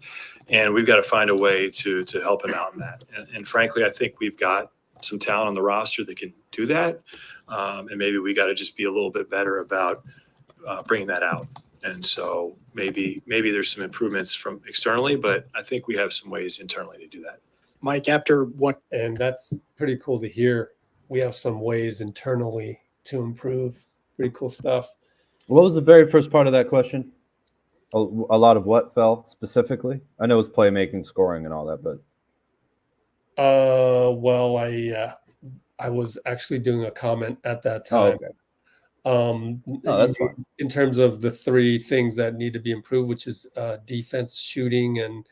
S3: And we've got to find a way to help him out in that. And frankly, I think we've got some talent on the roster that can do that. And maybe we got to just be a little bit better about bringing that out. And so maybe there's some improvements from externally, but I think we have some ways internally to do that.
S12: Mike, after what?
S1: And that's pretty cool to hear. We have some ways internally to improve. Pretty cool stuff.
S2: What was the very first part of that question? A lot of what fell specifically? I know it's playmaking, scoring, and all that, but.
S1: Well, I was actually doing a comment at that time.
S2: Oh, okay. That's fine.
S1: In terms of the 3 things that need to be improved, which is defense, shooting, and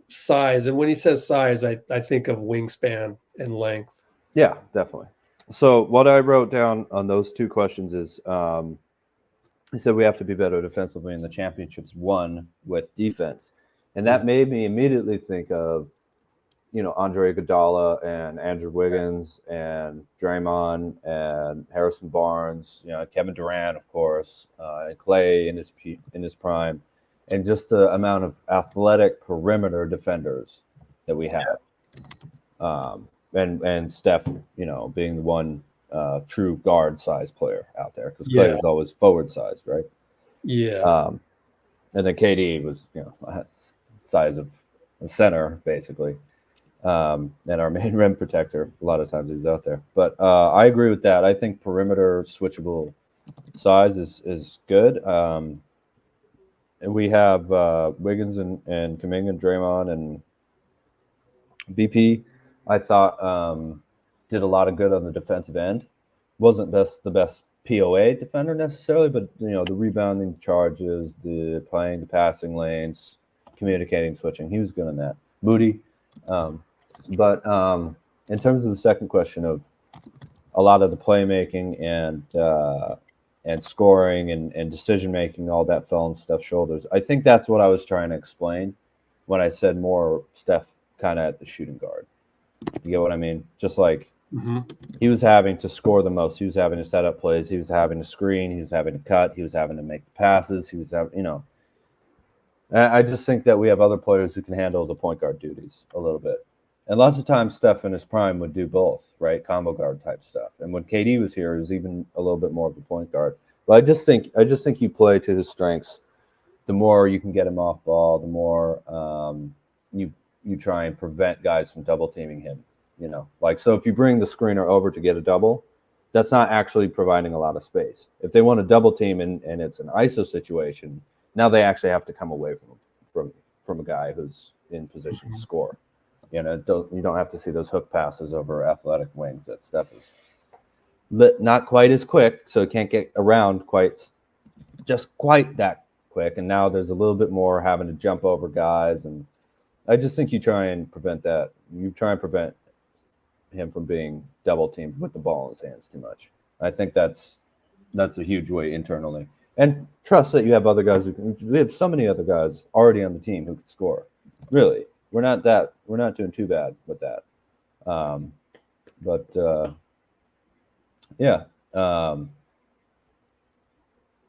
S1: size. And when he says size, I think of wingspan and length.
S2: Yeah, definitely. So what I wrote down on those 2 questions is he said we have to be better defensively in the championships won with defense. And that made me immediately think of, Andre Iguodala and Andrew Wiggins and Draymond and Harrison Barnes, Kevin Durant, of course, and Klay in his prime, and just the amount of athletic perimeter defenders that we have. And Steph, being the one true guard size player out there. there because Klay
S1: Yeah.
S2: was always forward sized, right?
S1: Yeah.
S2: And then KD was, size of a center basically, and our main rim protector. A lot of times he was out there, but I agree with that. I think perimeter switchable size is good. And we have Wiggins and Kuminga and Draymond and BP. I thought did a lot of good on the defensive end. Wasn't the best POA defender necessarily, but the rebounding charges, the playing the passing lanes, communicating, switching. He was good in that. Moody, but in terms of the second question of a lot of the playmaking and scoring and decision making, all that fell on Steph's shoulders. I think that's what I was trying to explain when I said more Steph kind of at the shooting guard. You get what I mean? Just like he was having to score the most. He was having to set up plays. He was having to screen. He was having to cut. He was having to make the passes. He was having, I just think that we have other players who can handle the point guard duties a little bit. And lots of times Steph in his prime would do both, right? Combo guard type stuff. And when KD was here, it was even a little bit more of a point guard. But I just think you play to his strengths. The more you can get him off ball, the more you try and prevent guys from double teaming him. So if you bring the screener over to get a double, that's not actually providing a lot of space. If they want to double team and it's an ISO situation, now they actually have to come away from a guy who's in position to score. You don't have to see those hook passes over athletic wings that Steph is not quite as quick, so he can't get around quite that quick. And now there's a little bit more having to jump over guys, and I just think you try and prevent that. You try and prevent him from being double teamed with the ball in his hands too much. I think that's a huge way internally. And trust that you have other guys we have so many other guys already on the team who could score. Really, we're not doing too bad with that.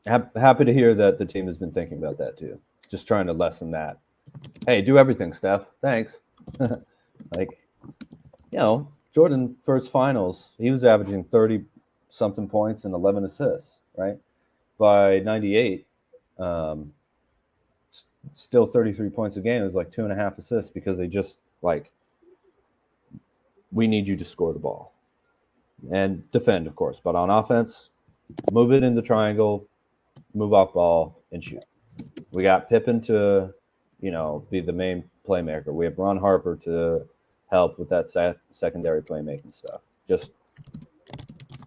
S2: Happy to hear that the team has been thinking about that too. Just trying to lessen that. Hey, do everything, Steph. Thanks. Jordan first finals, he was averaging 30 something points and 11 assists, right? By 98, still 33 points a game. It was like 2.5 assists because they just we need you to score the ball and defend, of course. But on offense, move it in the triangle, move off ball, and shoot. We got Pippen to, be the main playmaker. We have Ron Harper to help with that secondary playmaking stuff. Just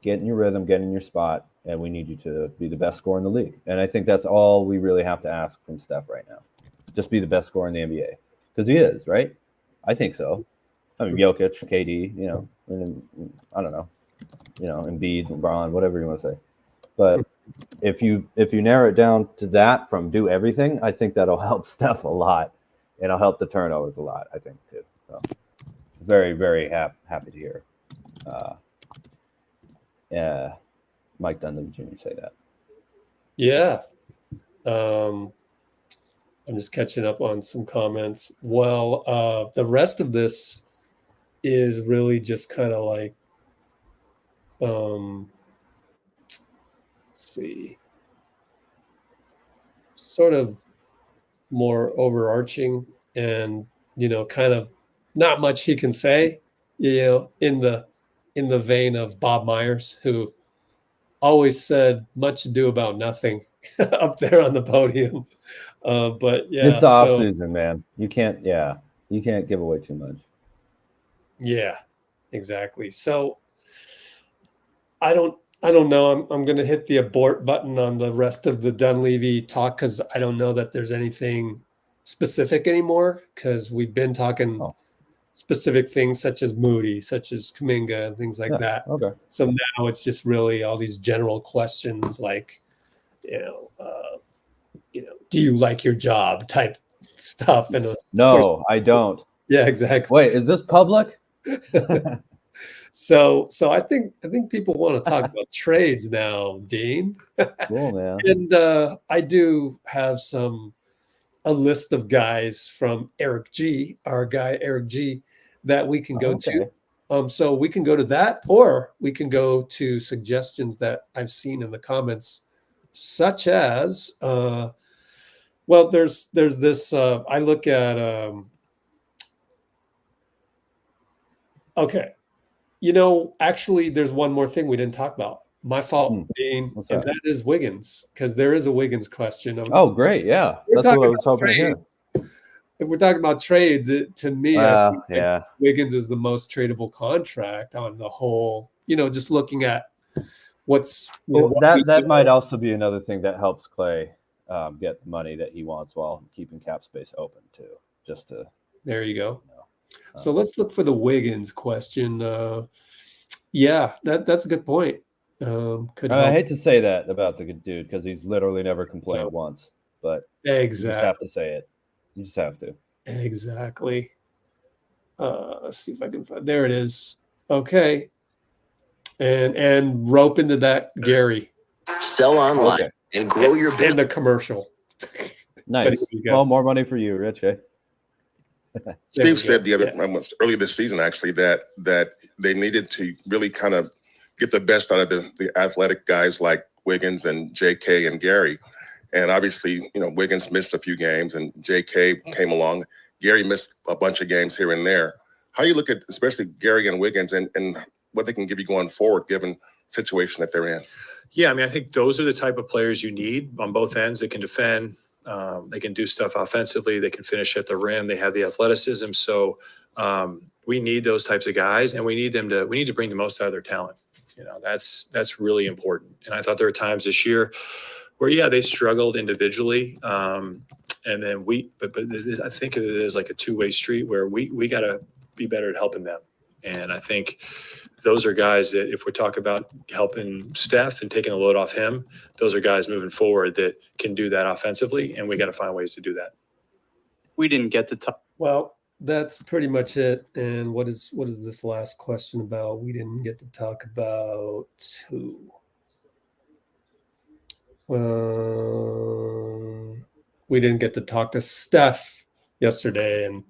S2: get in your rhythm, get in your spot, and we need you to be the best scorer in the league. And I think that's all we really have to ask from Steph right now. Just be the best scorer in the NBA. Because he is, right? I think so. I mean, Jokic, KD, and I don't know, Embiid, LeBron, whatever you want to say. But if you narrow it down to that from do everything, I think that'll help Steph a lot. And it'll help the turnovers a lot, I think, too. So very, very happy to hear Mike Dunleavy Jr. say that.
S1: Yeah. I'm just catching up on some comments. Well, the rest of this is really just kind of like, let's see, sort of more overarching and, kind of not much he can say, in the vein of Bob Myers, who always said much ado about nothing up there on the podium. But yeah,
S2: it's the off season, man. You can't give away too much.
S1: Yeah, exactly. So I don't know. I'm going to hit the abort button on the rest of the Dunleavy talk because I don't know that there's anything specific anymore because we've been talking specific things such as Moody, such as Kuminga and things like that.
S2: Okay.
S1: So now it's just really all these general questions like, do you like your job type stuff? And
S2: no, I don't.
S1: Yeah, exactly.
S2: Wait, is this public?
S1: So I think people want to talk about trades now, Dean.
S2: Cool, man.
S1: And I do have a list of guys from Eric G, our guy Eric G, that we can go to. So we can go to that, or we can go to suggestions that I've seen in the comments, such as, well, there's this, I look at, okay. Actually, there's one more thing we didn't talk about. My fault, Dean,
S2: What's
S1: and
S2: that?
S1: that is Wiggins, because there is a Wiggins question.
S2: Oh, great. Yeah.
S1: We're
S2: That's what I
S1: talking
S2: was hoping to hear.
S1: If we're talking about trades, to me, I think
S2: Yeah.
S1: Wiggins is the most tradable contract on the whole. Just looking at what's
S2: Well,
S1: what we
S2: that
S1: do.
S2: might also be another thing that helps Klay get the money that he wants while keeping cap space open too. Just to
S1: There you go. So let's look for the Wiggins question. Yeah, that's a good point. Could
S2: I
S1: help.
S2: hate to say that about the good dude because he's literally never complained once, but you just have
S1: Exactly.
S2: to say it. You just have to.
S1: Exactly. Let's see if I can find. There it is. Okay. And rope into that Gary
S12: Sell online
S2: Okay.
S12: and grow your
S1: in
S12: business.
S1: the commercial.
S2: Nice.
S1: here you go.
S2: Well, more money for you, Rich. Eh?
S1: There we
S13: Steve said
S1: go.
S13: the other earlier this season actually that they needed to really kind of get the best out of the athletic guys like Wiggins and JK and Gary. And obviously, Wiggins missed a few games and JK came along. Gary missed a bunch of games here and there. How do you look at especially Gary and Wiggins and what they can give you going forward given the situation that they're in?
S3: Yeah, I mean, I think those are the type of players you need on both ends. They can defend, they can do stuff offensively, they can finish at the rim, they have the athleticism. So we need those types of guys, and we need to bring the most out of their talent. That's really important. And I thought there were times this year where, yeah, they struggled individually. And then but I think it is like a two-way street where we got to be better at helping them. And I think those are guys that if we talk about helping Steph and taking a load off him, those are guys moving forward that can do that offensively. And we got to find ways to do that.
S4: We didn't get to talk.
S1: Well, that's pretty much it. And what is this last question about? We didn't get to talk about who. We didn't get to talk to Steph yesterday, and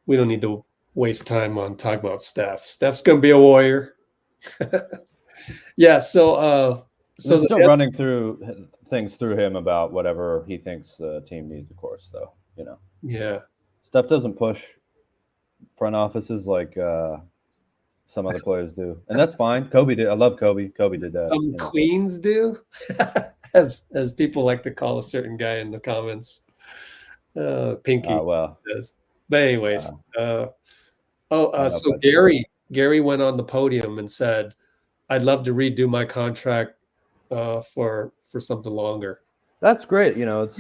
S1: we don't need to waste time on talking about Steph. Steph's going to be a Warrior. Yeah. So
S2: We're still running through things through him about whatever he thinks the team needs, of course, though.
S1: Yeah.
S2: Steph doesn't push front offices like some other players do, and that's fine. Kobe did. I love Kobe. Kobe did that.
S1: Some queens do, as people like to call a certain guy in the comments. Pinky
S2: well,
S1: does. But anyways, so
S2: but-
S1: Gary went on the podium and said, "I'd love to redo my contract for something longer."
S2: That's great. It's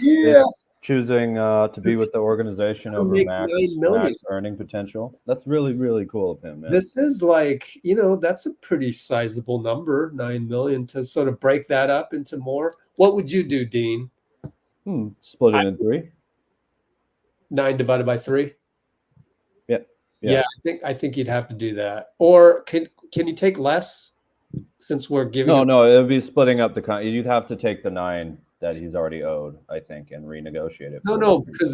S2: choosing to be with the organization over
S1: Make
S2: max
S1: $9 million.
S2: earning potential. That's really, really cool of him, man.
S1: This is like, that's a pretty sizable number, 9 million, to sort of break that up into more. What would you do, Dean?
S2: Split it in three.
S1: 9 divided by 3?
S2: Yeah.
S1: I think you'd have to do that. Or can you take less since we're giving
S2: No, it would be splitting up the you'd have to take the 9 that he's already owed, I think, and renegotiate it.
S1: No, because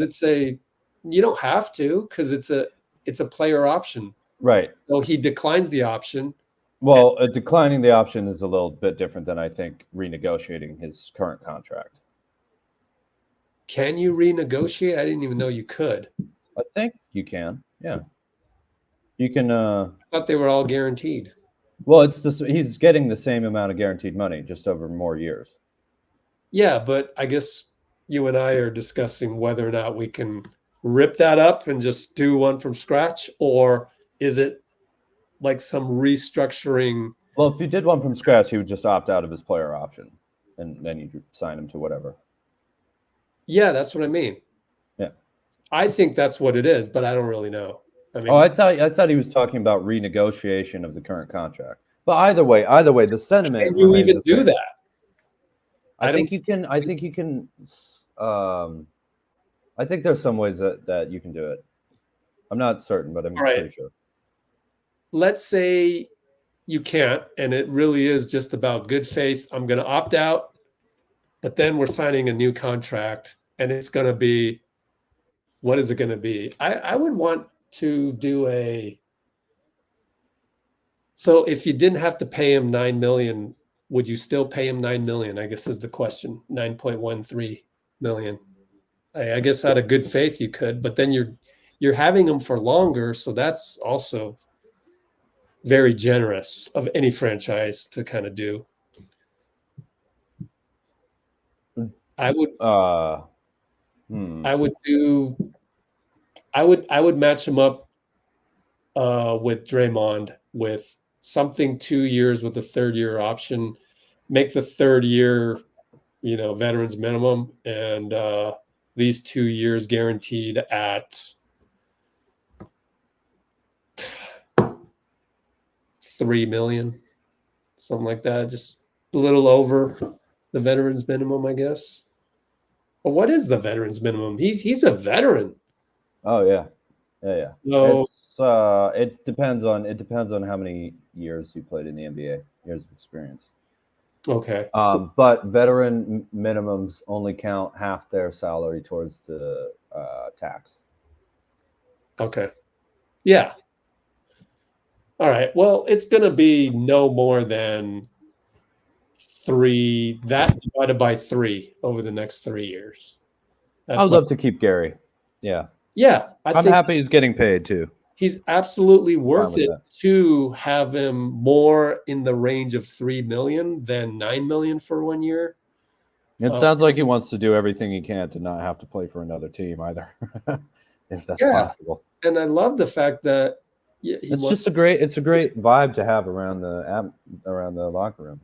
S1: you don't have to, because it's a player option.
S2: Right.
S1: So he declines the option.
S2: Well, declining the option is a little bit different than I think renegotiating his current contract.
S1: Can you renegotiate? I didn't even know you could.
S2: I think you can. Yeah. You can
S1: I thought they were all guaranteed.
S2: Well, it's just he's getting the same amount of guaranteed money just over more years.
S1: Yeah, but I guess you and I are discussing whether or not we can rip that up and just do one from scratch, or is it like some restructuring?
S2: Well, if you did one from scratch, he would just opt out of his player option, and then you sign him to whatever.
S1: Yeah, that's what I mean.
S2: Yeah,
S1: I think that's what it is, but I don't really know. I mean,
S2: I thought he was talking about renegotiation of the current contract. But either way, the sentiment.
S1: Can you even do that?
S2: I think you can. I think there's some ways that you can do it. I'm not certain, but I'm pretty sure.
S1: Let's say you can't, and it really is just about good faith. I'm going to opt out, but then we're signing a new contract, and it's going to be, what is it going to be? I would want to do a So if you didn't have to pay him $9 million, would you still pay him $9 million? I guess is the question. 9.13 million. I guess out of good faith you could, but then you're having him for longer, so that's also very generous of any franchise to kind of do. I would match him up with Draymond with something 2 years with a third-year option, make the third year, veterans minimum, and these 2 years guaranteed at $3 million, something like that, just a little over the veterans minimum, I guess. But what is the veterans minimum? He's a veteran.
S2: Oh yeah. So it depends on how many years you played in the NBA, years of experience.
S1: Okay.
S2: But veteran minimums only count half their salary towards the tax.
S1: Okay. Yeah. All right. Well, it's going to be no more than 3, that divided by 3 over the next 3 years.
S2: I'd love to keep Gary. Yeah.
S1: Yeah.
S2: I'm happy he's getting paid too.
S1: He's absolutely worth it to have him more in the range of 3 million than 9 million for 1 year.
S2: It sounds like he wants to do everything he can to not have to play for another team either, if that's possible.
S1: And I love the fact that
S2: it's a great vibe to have around the locker room,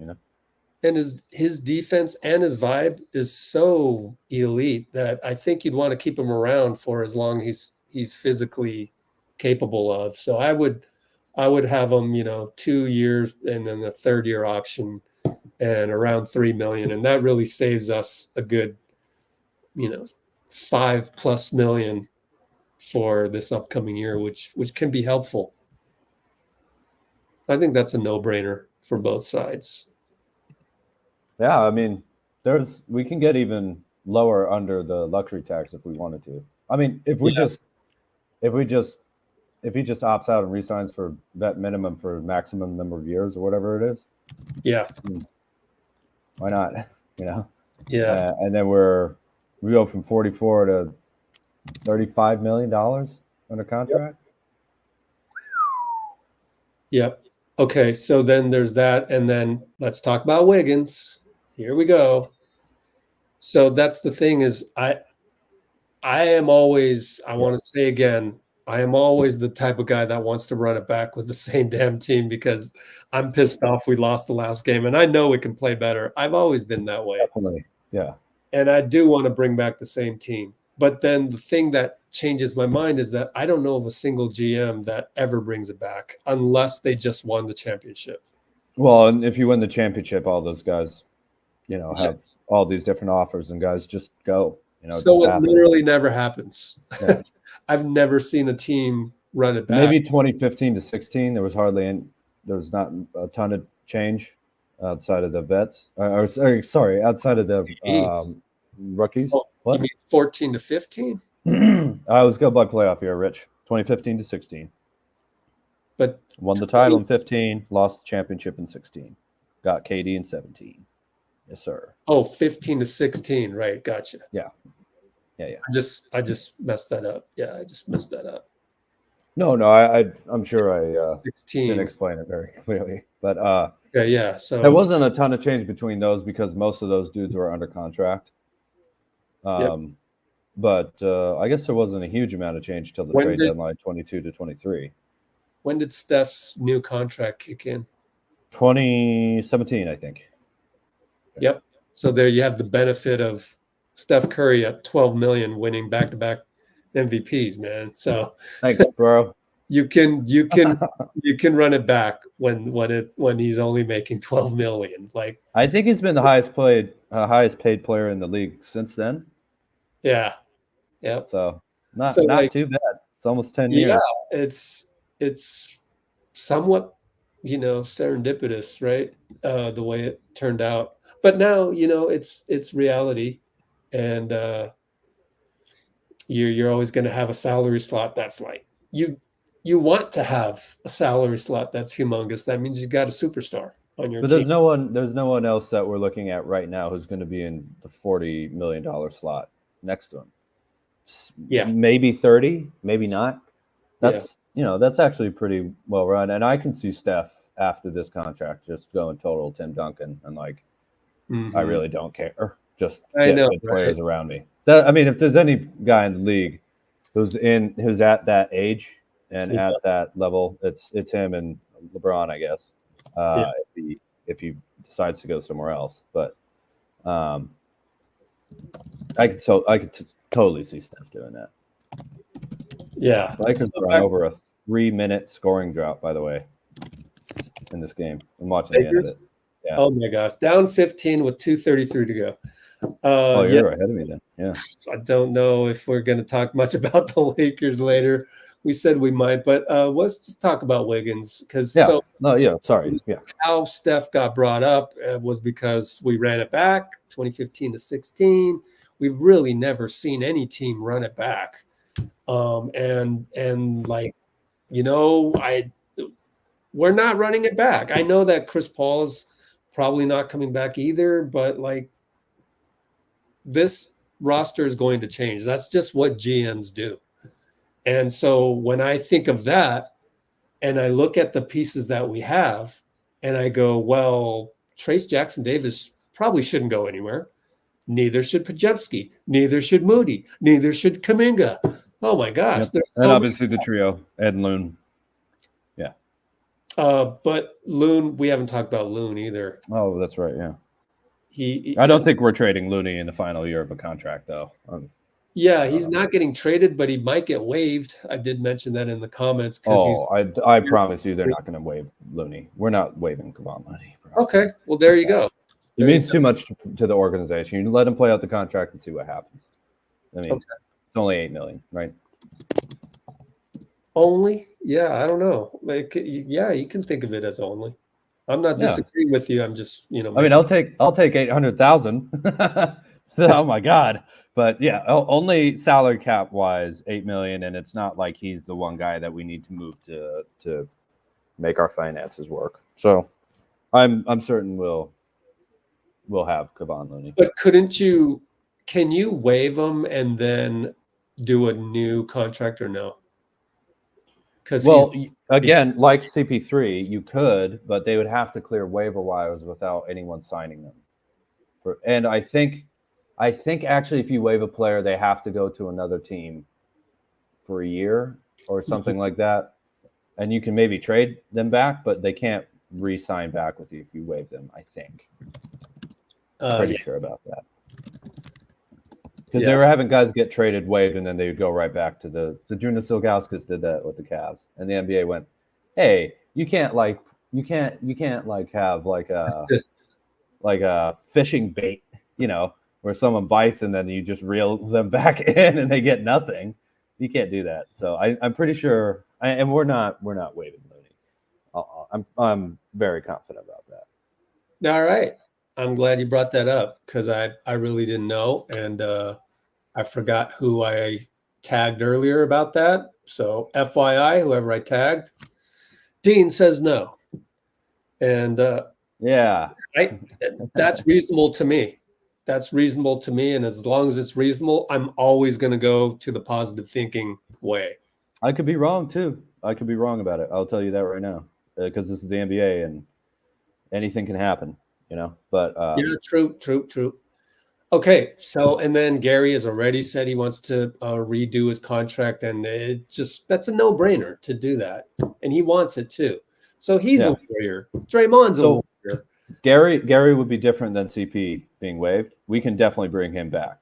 S1: And his defense and his vibe is so elite that I think you'd want to keep him around for as long as he's physically capable of. So I would have him, 2 years and then the third year option and around 3 million. And that really saves us a good, $5+ million for this upcoming year, which can be helpful. I think that's a no-brainer for both sides.
S2: Yeah, I mean, we can get even lower under the luxury tax if we wanted to. I mean, if he just opts out and resigns for vet minimum for maximum number of years or whatever it is.
S1: Yeah.
S2: Why not?
S1: Yeah.
S2: And then we go from 44 to $35 million under contract.
S1: Yep. Okay, so then there's that, and then let's talk about Wiggins. Here we go. So that's the thing is I am always, I want to say again, I am always the type of guy that wants to run it back with the same damn team because I'm pissed off we lost the last game, and I know we can play better. I've always been that way.
S2: Definitely, yeah.
S1: And I do want to bring back the same team. But then the thing that changes my mind is that I don't know of a single GM that ever brings it back unless they just won the championship.
S2: Well, and if you win the championship, all those guys, have all these different offers, and guys just go.
S1: So it literally never happens. Yeah. I've never seen a team run it back.
S2: Maybe 2015 to 16, there was not a ton of change outside of the vets. Outside of the rookies.
S1: Oh, what? You mean 14 to 15?
S2: Let's go by playoff year, Rich. 2015 to 16.
S1: But
S2: won the title in 15, lost the championship in 16. Got KD in 17. Yes, sir.
S1: Oh, 15 to 16, right? Gotcha.
S2: Yeah.
S1: I just messed that up. Yeah, I just messed that up.
S2: No, I'm sure I
S1: 16.
S2: Didn't explain it very clearly. But
S1: yeah. So
S2: there wasn't a ton of change between those because most of those dudes were under contract. But I guess there wasn't a huge amount of change till the trade deadline, 22 to 23.
S1: When did Steph's new contract kick in?
S2: 2017, I think.
S1: Yep. So there you have the benefit of Steph Curry at 12 million winning back-to-back MVPs, man. So
S2: thanks, bro.
S1: You can run it back when he's only making 12 million. Like
S2: I think he's been the highest paid player in the league since then.
S1: Yeah. Yep.
S2: So not too bad. It's almost 10 years.
S1: Yeah, it's somewhat, serendipitous, right? The way it turned out. But now, it's reality. And you're always going to have a salary slot that's like you want to have a salary slot that's humongous. That means you got a superstar on your
S2: But
S1: team.
S2: there's no one else that we're looking at right now who's going to be in the $40 million slot next to him.
S1: Yeah.
S2: Maybe 30, maybe not. That's that's actually pretty well run. And I can see Steph after this contract just going total Tim Duncan and like, I really don't care. Just get good players around me. I mean, if there's any guy in the league who's at that age and at that level, it's him and LeBron, I guess. If he decides to go somewhere else, but I could totally see Steph doing that.
S1: Yeah,
S2: I could run over a 3-minute scoring drought. By the way, in this game, I'm watching the end of it. Yeah.
S1: Oh my gosh, down 15 with 2:33 to go.
S2: You're ahead of me then. Yeah.
S1: I don't know if we're going to talk much about the Lakers later. We said we might, but let's just talk about Wiggins because
S2: sorry. Yeah.
S1: How Steph got brought up was because we ran it back 2015 to 16. We've really never seen any team run it back, and like, we're not running it back. I know that Chris Paul's probably not coming back either, but like, this roster is going to change. That's just what GMs do. And so when I think of that and I look at the pieces that we have and I go, well, Trace Jackson-Davis probably shouldn't go anywhere. Neither should Pajewski. Neither should Moody. Neither should Kuminga. Oh my gosh.
S2: Yep. And obviously the trio, Ed and Loon. Yeah.
S1: But Loon, we haven't talked about Loon either.
S2: Oh, that's right. Yeah. I don't think we're trading Looney in the final year of a contract, though.
S1: He's not getting traded, but he might get waived. I did mention that in the comments.
S2: I promise you they're not going to waive Looney. We're not waiving Kawakami Money.
S1: Okay, well, there you go.
S2: It means too much to the organization. You let him play out the contract and see what happens. I mean, It's only $8 million, right?
S1: Only? Yeah, I don't know. You can think of it as only. I'm not disagreeing with you. I'm just,
S2: I mean, I'll take 800,000. Oh my God. But yeah, only salary cap wise, $8 million, and it's not like he's the one guy that we need to move to make our finances work. So I'm certain we'll have Kevon Looney.
S1: But can you waive him and then do a new contract or no? Because
S2: again, like CP3, you could, but they would have to clear waiver wires without anyone signing them. And I think actually, if you waive a player, they have to go to another team for a year or something like that, and you can maybe trade them back, but they can't re-sign back with you if you waive them. I think. Pretty sure about that. Because they were having guys get traded, waived, and then they would go right back to the Jonas Ilgauskas did that with the Cavs, and the NBA went, "Hey, you can't have like a fishing bait, where someone bites and then you just reel them back in and they get nothing. You can't do that." So I'm pretty sure, and we're not waiving Looney. I'm very confident about that.
S1: All right. I'm glad you brought that up because I really didn't know, and I forgot who I tagged earlier about that. So FYI, whoever I tagged, Dean says no, and that's reasonable to me. That's reasonable to me, and as long as it's reasonable, I'm always going to go to the positive thinking way.
S2: I could be wrong too. I could be wrong about it. I'll tell you that right now because this is the NBA and anything can happen. But
S1: true. Okay, so and then Gary has already said he wants to redo his contract, and that's a no-brainer to do that, and he wants it too. So he's a warrior. Draymond's a warrior.
S2: Gary would be different than CP being waived. We can definitely bring him back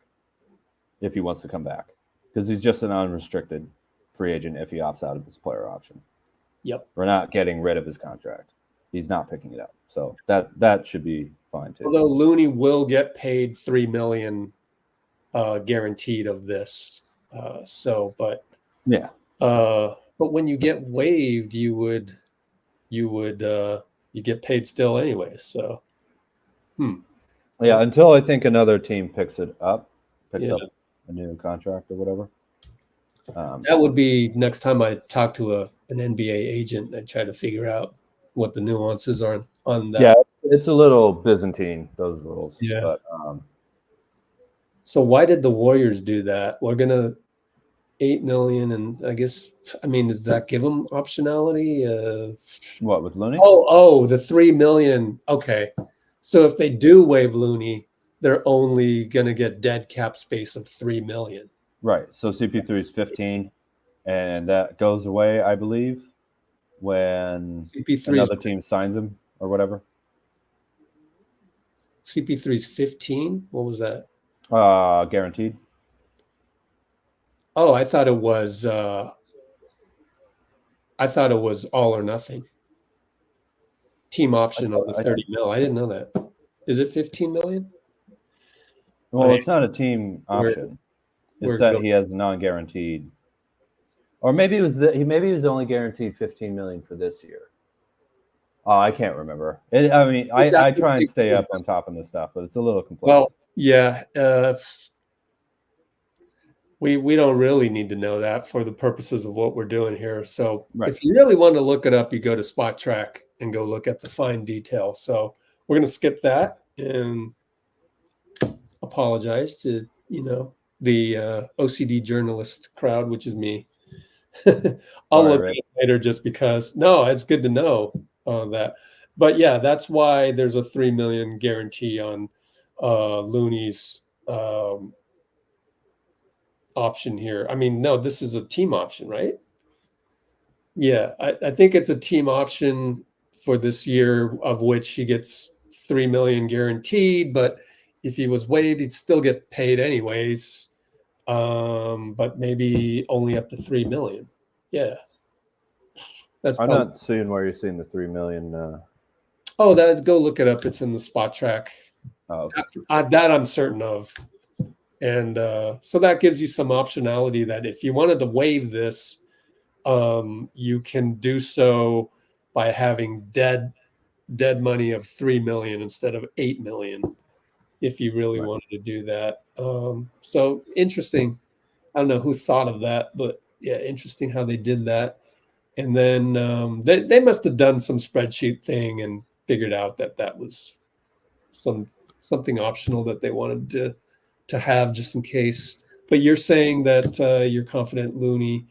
S2: if he wants to come back because he's just an unrestricted free agent if he opts out of his player option.
S1: Yep,
S2: we're not getting rid of his contract. He's not picking it up. So that should be fine too.
S1: Although Looney will get paid $3 million guaranteed of this. But when you get waived, you get paid still anyway. So
S2: yeah, until I think another team picks up a new contract or whatever.
S1: That would be next time I talk to an NBA agent. I try to figure out what the nuances are on that.
S2: Yeah, it's a little Byzantine, those rules.
S1: Yeah.
S2: But
S1: so why did the Warriors do that? We're gonna 8 million, and I guess does that give them optionality?
S2: What with Looney?
S1: Oh, the 3 million. Okay, so if they do waive Looney, they're only gonna get dead cap space of 3 million.
S2: Right. So CP3 is 15, and that goes away, I believe, when
S1: CP3
S2: another team signs him or whatever.
S1: CP3 is 15. What was that?
S2: Guaranteed.
S1: Oh, I thought it was all or nothing. Team option on the 30 mil. I didn't know that. Is it 15 million?
S2: Well, it's not a team option. It's that he has non-guaranteed, or maybe it was maybe he was only guaranteed 15 million for this year. Oh, I can't remember. I try and stay up on top of this stuff, but it's a little complex.
S1: Well, yeah. We don't really need to know that for the purposes of what we're doing here. So if you really want to look it up, you go to Spot Track and go look at the fine detail. So we're going to skip that and apologize to, the OCD journalist crowd, which is me. I'll look at it later just because. No, it's good to know that. But yeah, that's why there's a 3 million guarantee on Looney's option here. No, this is a team option, right? Yeah, I think it's a team option for this year, of which he gets 3 million guaranteed, but if he was waived, he'd still get paid anyways. But maybe only up to 3 million. Yeah.
S2: I'm not seeing where you're seeing the 3 million.
S1: Go look it up. It's in the Spot Track.
S2: Oh, okay.
S1: That I'm certain of. And so that gives you some optionality that if you wanted to waive this, you can do so by having dead money of 3 million instead of 8 million, if you really wanted to do that. So interesting. I don't know who thought of that, but yeah, interesting how they did that. And then they must have done some spreadsheet thing and figured out that was something optional that they wanted to have just in case. But you're saying that you're confident Looney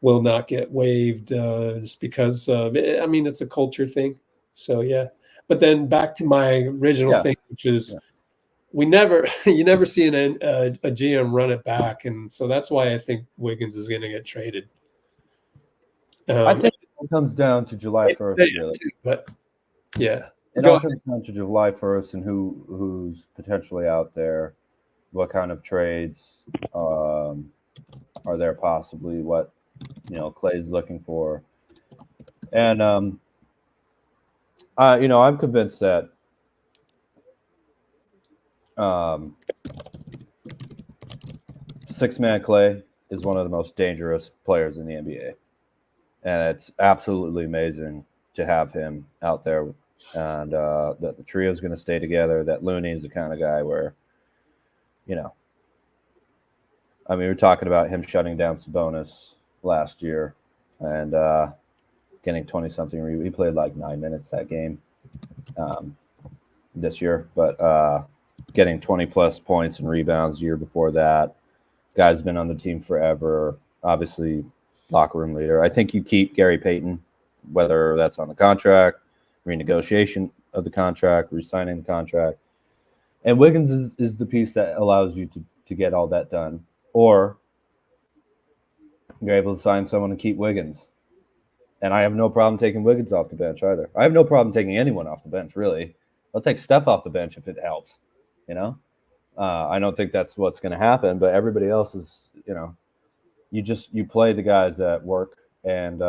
S1: will not get waived just because of it. It's a culture thing. So yeah. But then back to my original thing, which is you never see a GM run it back, and so that's why I think Wiggins is going to get traded.
S2: I think it comes down to July 1st, really.
S1: But yeah,
S2: it all comes down to July 1st and who's potentially out there, what kind of trades are there possibly, what Klay's looking for, and I'm convinced that six-man Klay is one of the most dangerous players in the NBA. And it's absolutely amazing to have him out there, and that the trio is going to stay together, that Looney is the kind of guy where, we're talking about him shutting down Sabonis last year and getting 20-something. He played like 9 minutes that game this year, but getting 20-plus points and rebounds the year before that. Guy's been on the team forever, obviously locker room leader. I think you keep Gary Payton, whether that's on the contract, renegotiation of the contract, re-signing the contract. And Wiggins is the piece that allows you to get all that done. Or you're able to sign someone and keep Wiggins. And I have no problem taking Wiggins off the bench either. I have no problem taking anyone off the bench, really. I'll take Steph off the bench if it helps, I don't think that's what's going to happen, but everybody else is, you play the guys that work, and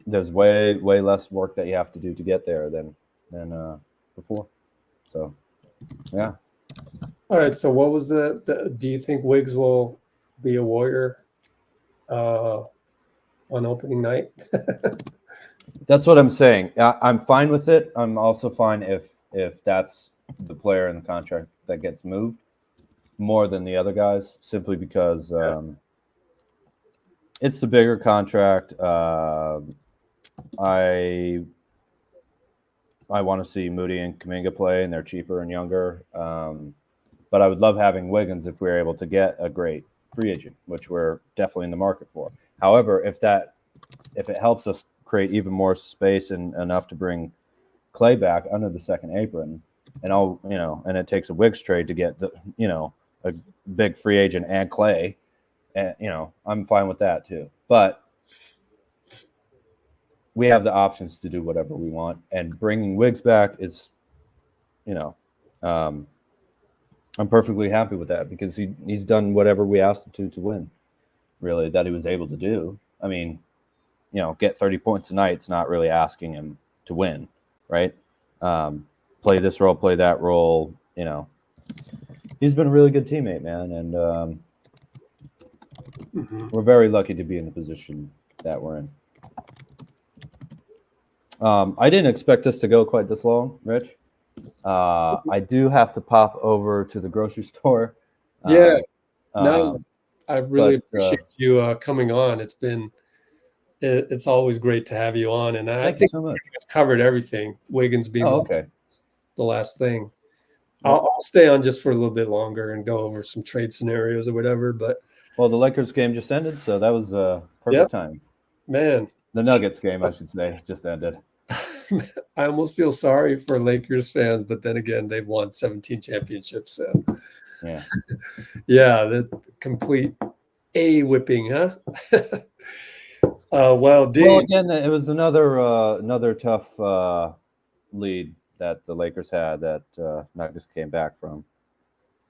S2: there's way less work that you have to do to get there than before. So, yeah.
S1: All right. So what was do you think Wiggs will be a Warrior on opening night?
S2: That's what I'm saying. I'm fine with it. I'm also fine if that's the player in the contract that gets moved more than the other guys, simply because It's the bigger contract. I want to see Moody and Kuminga play, and they're cheaper and younger. But I would love having Wiggins if we were able to get a great free agent, which we're definitely in the market for. However, if it helps us create even more space and enough to bring Klay back under the second apron, and it takes a Wiggs trade to get a big free agent and Klay, and I'm fine with that too. But we have the options to do whatever we want, and bringing Wiggs back is, I'm perfectly happy with that because he's done whatever we asked him to win, really, that he was able to do. I mean, get 30 points a night's not really asking him to win, right? Play this role, play that role. He's been a really good teammate, man, and we're very lucky to be in the position that we're in. I didn't expect us to go quite this long, Rich. I do have to pop over to the grocery store.
S1: Yeah, I really appreciate you coming on. It's always great to have you on, and I think
S2: so much.
S1: we've covered everything. Wiggins being
S2: okay.
S1: the last thing. I'll stay on just for a little bit longer and go over some trade scenarios or whatever. But
S2: the Lakers game just ended, so that was perfect time.
S1: Man,
S2: the Nuggets game, I should say, just ended.
S1: I almost feel sorry for Lakers fans, but then again, they've won 17 championships. So
S2: yeah,
S1: the complete A whipping, huh?
S2: Again, it was another tough lead that the Lakers had that Nuggets came back from.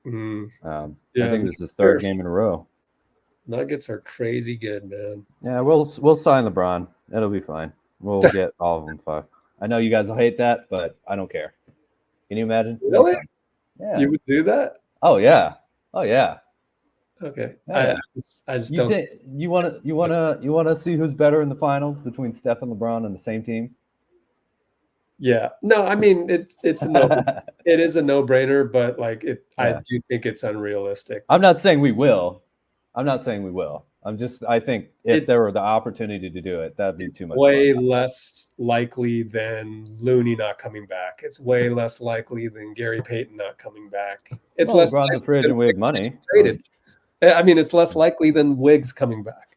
S2: I think this is the third game in a row.
S1: Nuggets are crazy good, man.
S2: Yeah, we'll sign LeBron. It'll be fine. We'll get all of them 5. I know you guys will hate that, but I don't care. Can you imagine?
S1: Really?
S2: Yeah.
S1: You would do that?
S2: Oh yeah.
S1: Okay.
S2: Yeah.
S1: I just don't.
S2: You want to see who's better in the finals between Steph and LeBron on the same team?
S1: Yeah. No, I mean it is a no-brainer, but I do think it's unrealistic.
S2: I'm not saying we will. I think if there were the opportunity to do it, that'd be too much.
S1: Way less likely than Looney not coming back. It's way less likely than Gary Payton not coming back. It's less
S2: LeBron's a free agent. We have money.
S1: Traded. I mean, it's less likely than Wiggs coming back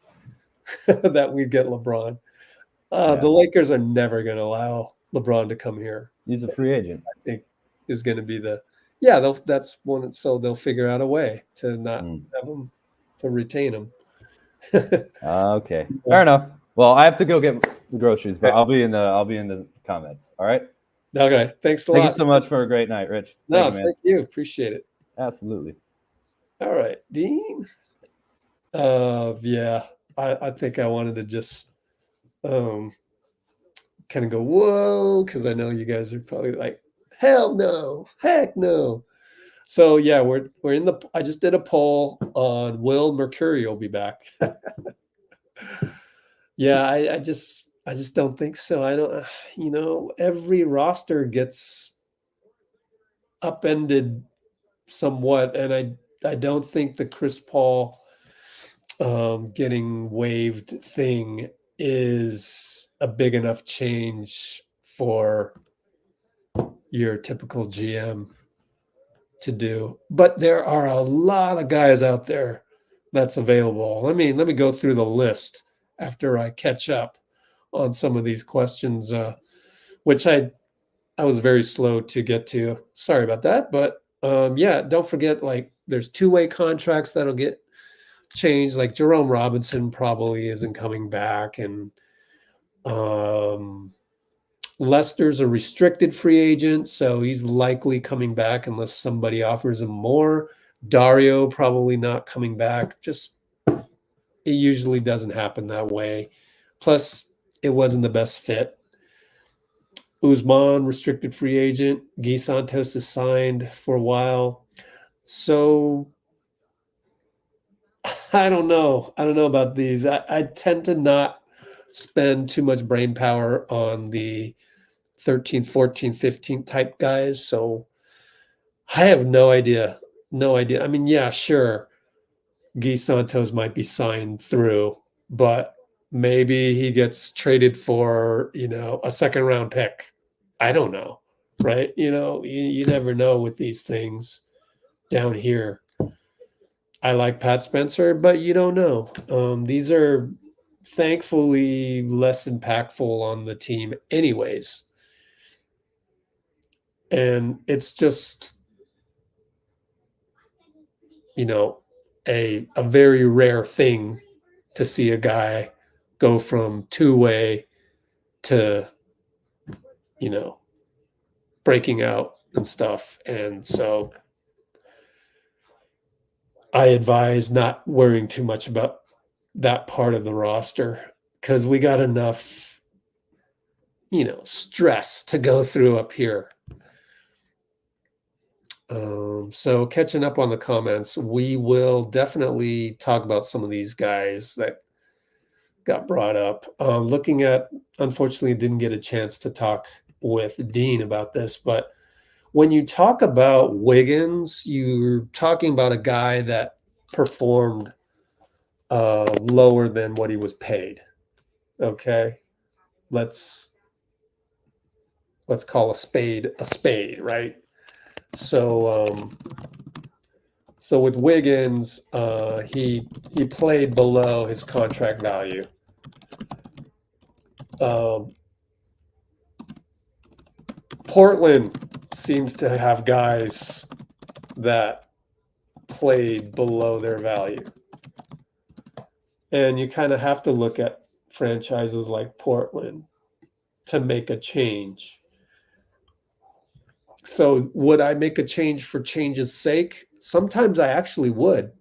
S1: that we get LeBron. The Lakers are never going to allow LeBron to come here.
S2: He's a free agent.
S1: I think is going to be that's one. So they'll figure out a way to not have him, to retain him.
S2: Okay, fair enough. Well, I have to go get the groceries, but I'll be in the comments. All right.
S1: Okay. Thanks a lot.
S2: Thank you so much for a great night, Rich.
S1: Thank you. Appreciate it.
S2: Absolutely.
S1: All right, Dean. I think I wanted to just kind of go whoa, because I know you guys are probably like, hell no, heck no. So yeah, we're in I just did a poll on will Mercurio be back. I just don't think so. I don't, every roster gets upended somewhat, and I don't think the Chris Paul getting waived thing is a big enough change for your typical GM to do. But there are a lot of guys out there that's available. Let me go through the list after I catch up on some of these questions, which I was very slow to get to. Sorry about that. But don't forget, there's two-way contracts that'll get changed. Like Jerome Robinson probably isn't coming back, and Lester's a restricted free agent, so he's likely coming back unless somebody offers him more. Dario probably not coming back. Just it usually doesn't happen that way. Plus, it wasn't the best fit. Usman, restricted free agent. Guy Santos is signed for a while. So I don't know. I don't know about these. I tend to not spend too much brain power on the 13, 14, 15 type guys. So I have no idea. No idea. I mean, yeah, sure. Guy Santos might be signed through, but maybe he gets traded for, a second round pick. I don't know, right? You never know with these things down here. I like Pat Spencer, but you don't know. These are thankfully less impactful on the team anyways. And it's just, a very rare thing to see a guy go from two-way to, breaking out and stuff. And so I advise not worrying too much about that part of the roster because we got enough, stress to go through up here. So catching up on the comments, we will definitely talk about some of these guys that got brought up. Looking at, unfortunately, didn't get a chance to talk with Dean about this, but when you talk about Wiggins, you're talking about a guy that performed lower than what he was paid. Okay, let's call a spade, right? So with Wiggins, he played below his contract value. Portland seems to have guys that played below their value. And you kind of have to look at franchises like Portland to make a change. So would I make a change for change's sake? Sometimes I actually would.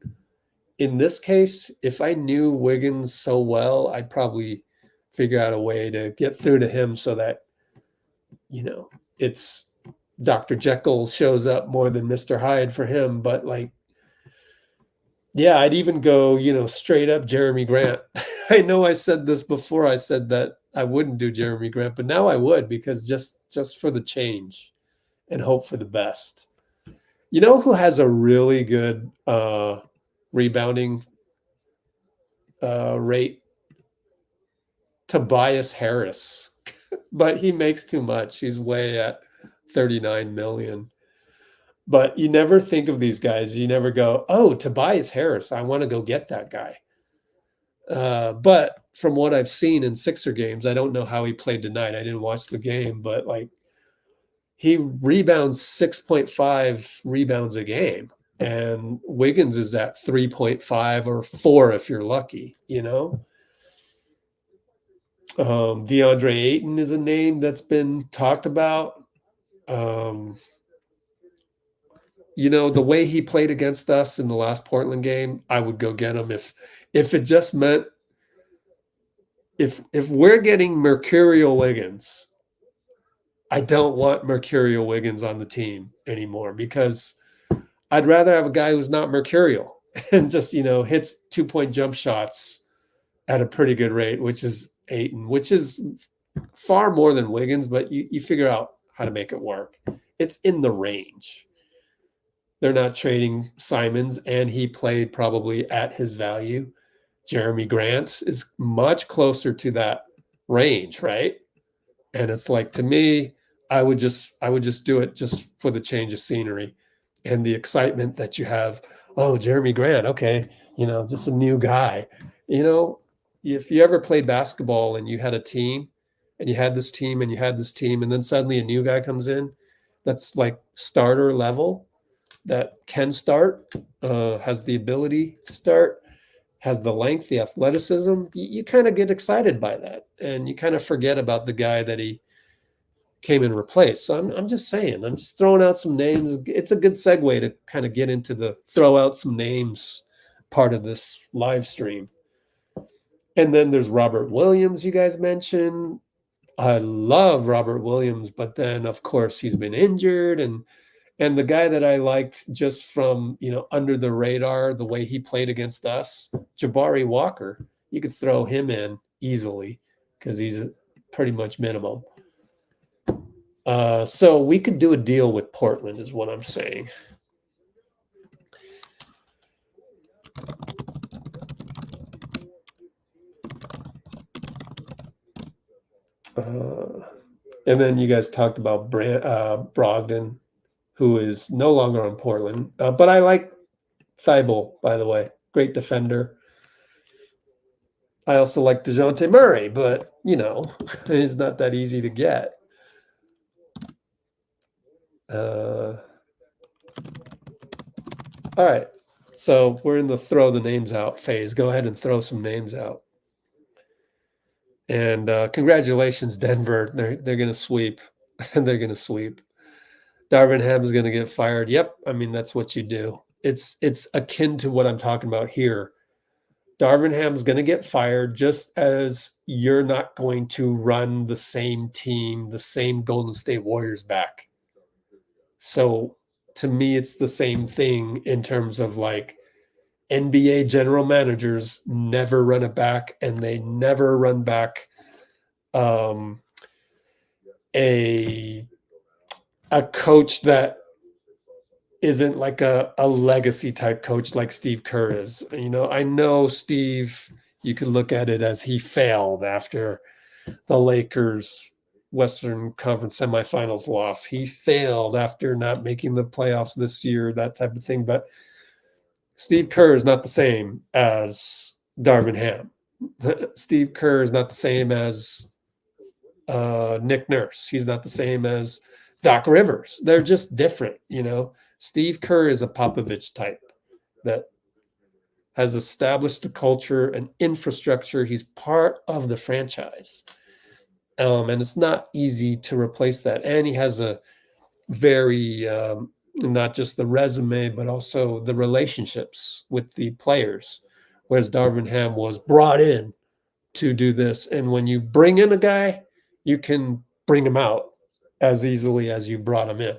S1: In this case, if I knew Wiggins so well, I'd probably figure out a way to get through to him so that, it's Dr. Jekyll shows up more than Mr. Hyde for him. But I'd even go, straight up Jeremy Grant. I know I said this before. I said that I wouldn't do Jeremy Grant, but now I would because just for the change and hope for the best. You know who has a really good rebounding rate? Tobias Harris. But he makes too much. He's way at 39 million. But you never think of these guys. You never go, oh, Tobias Harris, I want to go get that guy. But from what I've seen in Sixer games, I don't know how he played tonight. I didn't watch the game, but he rebounds 6.5 rebounds a game. And Wiggins is at 3.5 or 4 if you're lucky, DeAndre Ayton is a name that's been talked about. The way he played against us in the last Portland game, I would go get him if it just meant if we're getting Mercurial Wiggins, I don't want Mercurial Wiggins on the team anymore because I'd rather have a guy who's not Mercurial and just, hits 2-point jump shots at a pretty good rate, which is Ayton, which is far more than Wiggins, but you figure out how to make it work. It's in the range. They're not trading Simons, and he played probably at his value. Jeremy Grant is much closer to that range, right? And it's to me, I would just do it just for the change of scenery and the excitement that you have. Oh, Jeremy Grant, okay, just a new guy. If you ever played basketball and you had a team and you had this team and you had this team, and then suddenly a new guy comes in that's starter level, that can start, has the ability to start, has the length, the athleticism, you kind of get excited by that. And you kind of forget about the guy that he came and replaced. So I'm just saying, I'm just throwing out some names. It's a good segue to kind of get into the throw out some names part of this live stream. And then there's Robert Williams, you guys mentioned. I love Robert Williams, but then of course he's been injured, and the guy that I liked just from under the radar, the way he played against us, Jabari Walker, you could throw him in easily because he's pretty much minimum. So we could do a deal with Portland, is what I'm saying. And then you guys talked about Brogdon, who is no longer on Portland. But I like Thybulle, by the way. Great defender. I also like DeJounte Murray, but, you know, it's not that easy to get. All right. So we're in the throw the names out phase. Go ahead and throw some names out. And congratulations, Denver. They're going to sweep. They're going to sweep. Darvin Ham is going to get fired. Yep. I mean, that's what you do. It's akin to what I'm talking about here. Darvin Ham is going to get fired just as you're not going to run the same team, the same Golden State Warriors back. So to me, it's the same thing in terms of like NBA general managers never run it back, and they never run back a coach that isn't like a legacy type coach like Steve Kerr is. You know, I know Steve, you could look at it as he failed after the Lakers Western Conference semifinals loss. He failed after not making the playoffs this year, that type of thing. But Steve Kerr is not the same as Darvin Ham. Steve Kerr is not the same as Nick Nurse. He's not the same as Doc Rivers. They're just different, you know. Steve Kerr is a Popovich type that has established a culture, an infrastructure. He's part of the franchise. And it's not easy to replace that. And he has a very, not just the resume, but also the relationships with the players, whereas Darvin Ham was brought in to do this. And when you bring in a guy, you can bring him out as easily as you brought him in,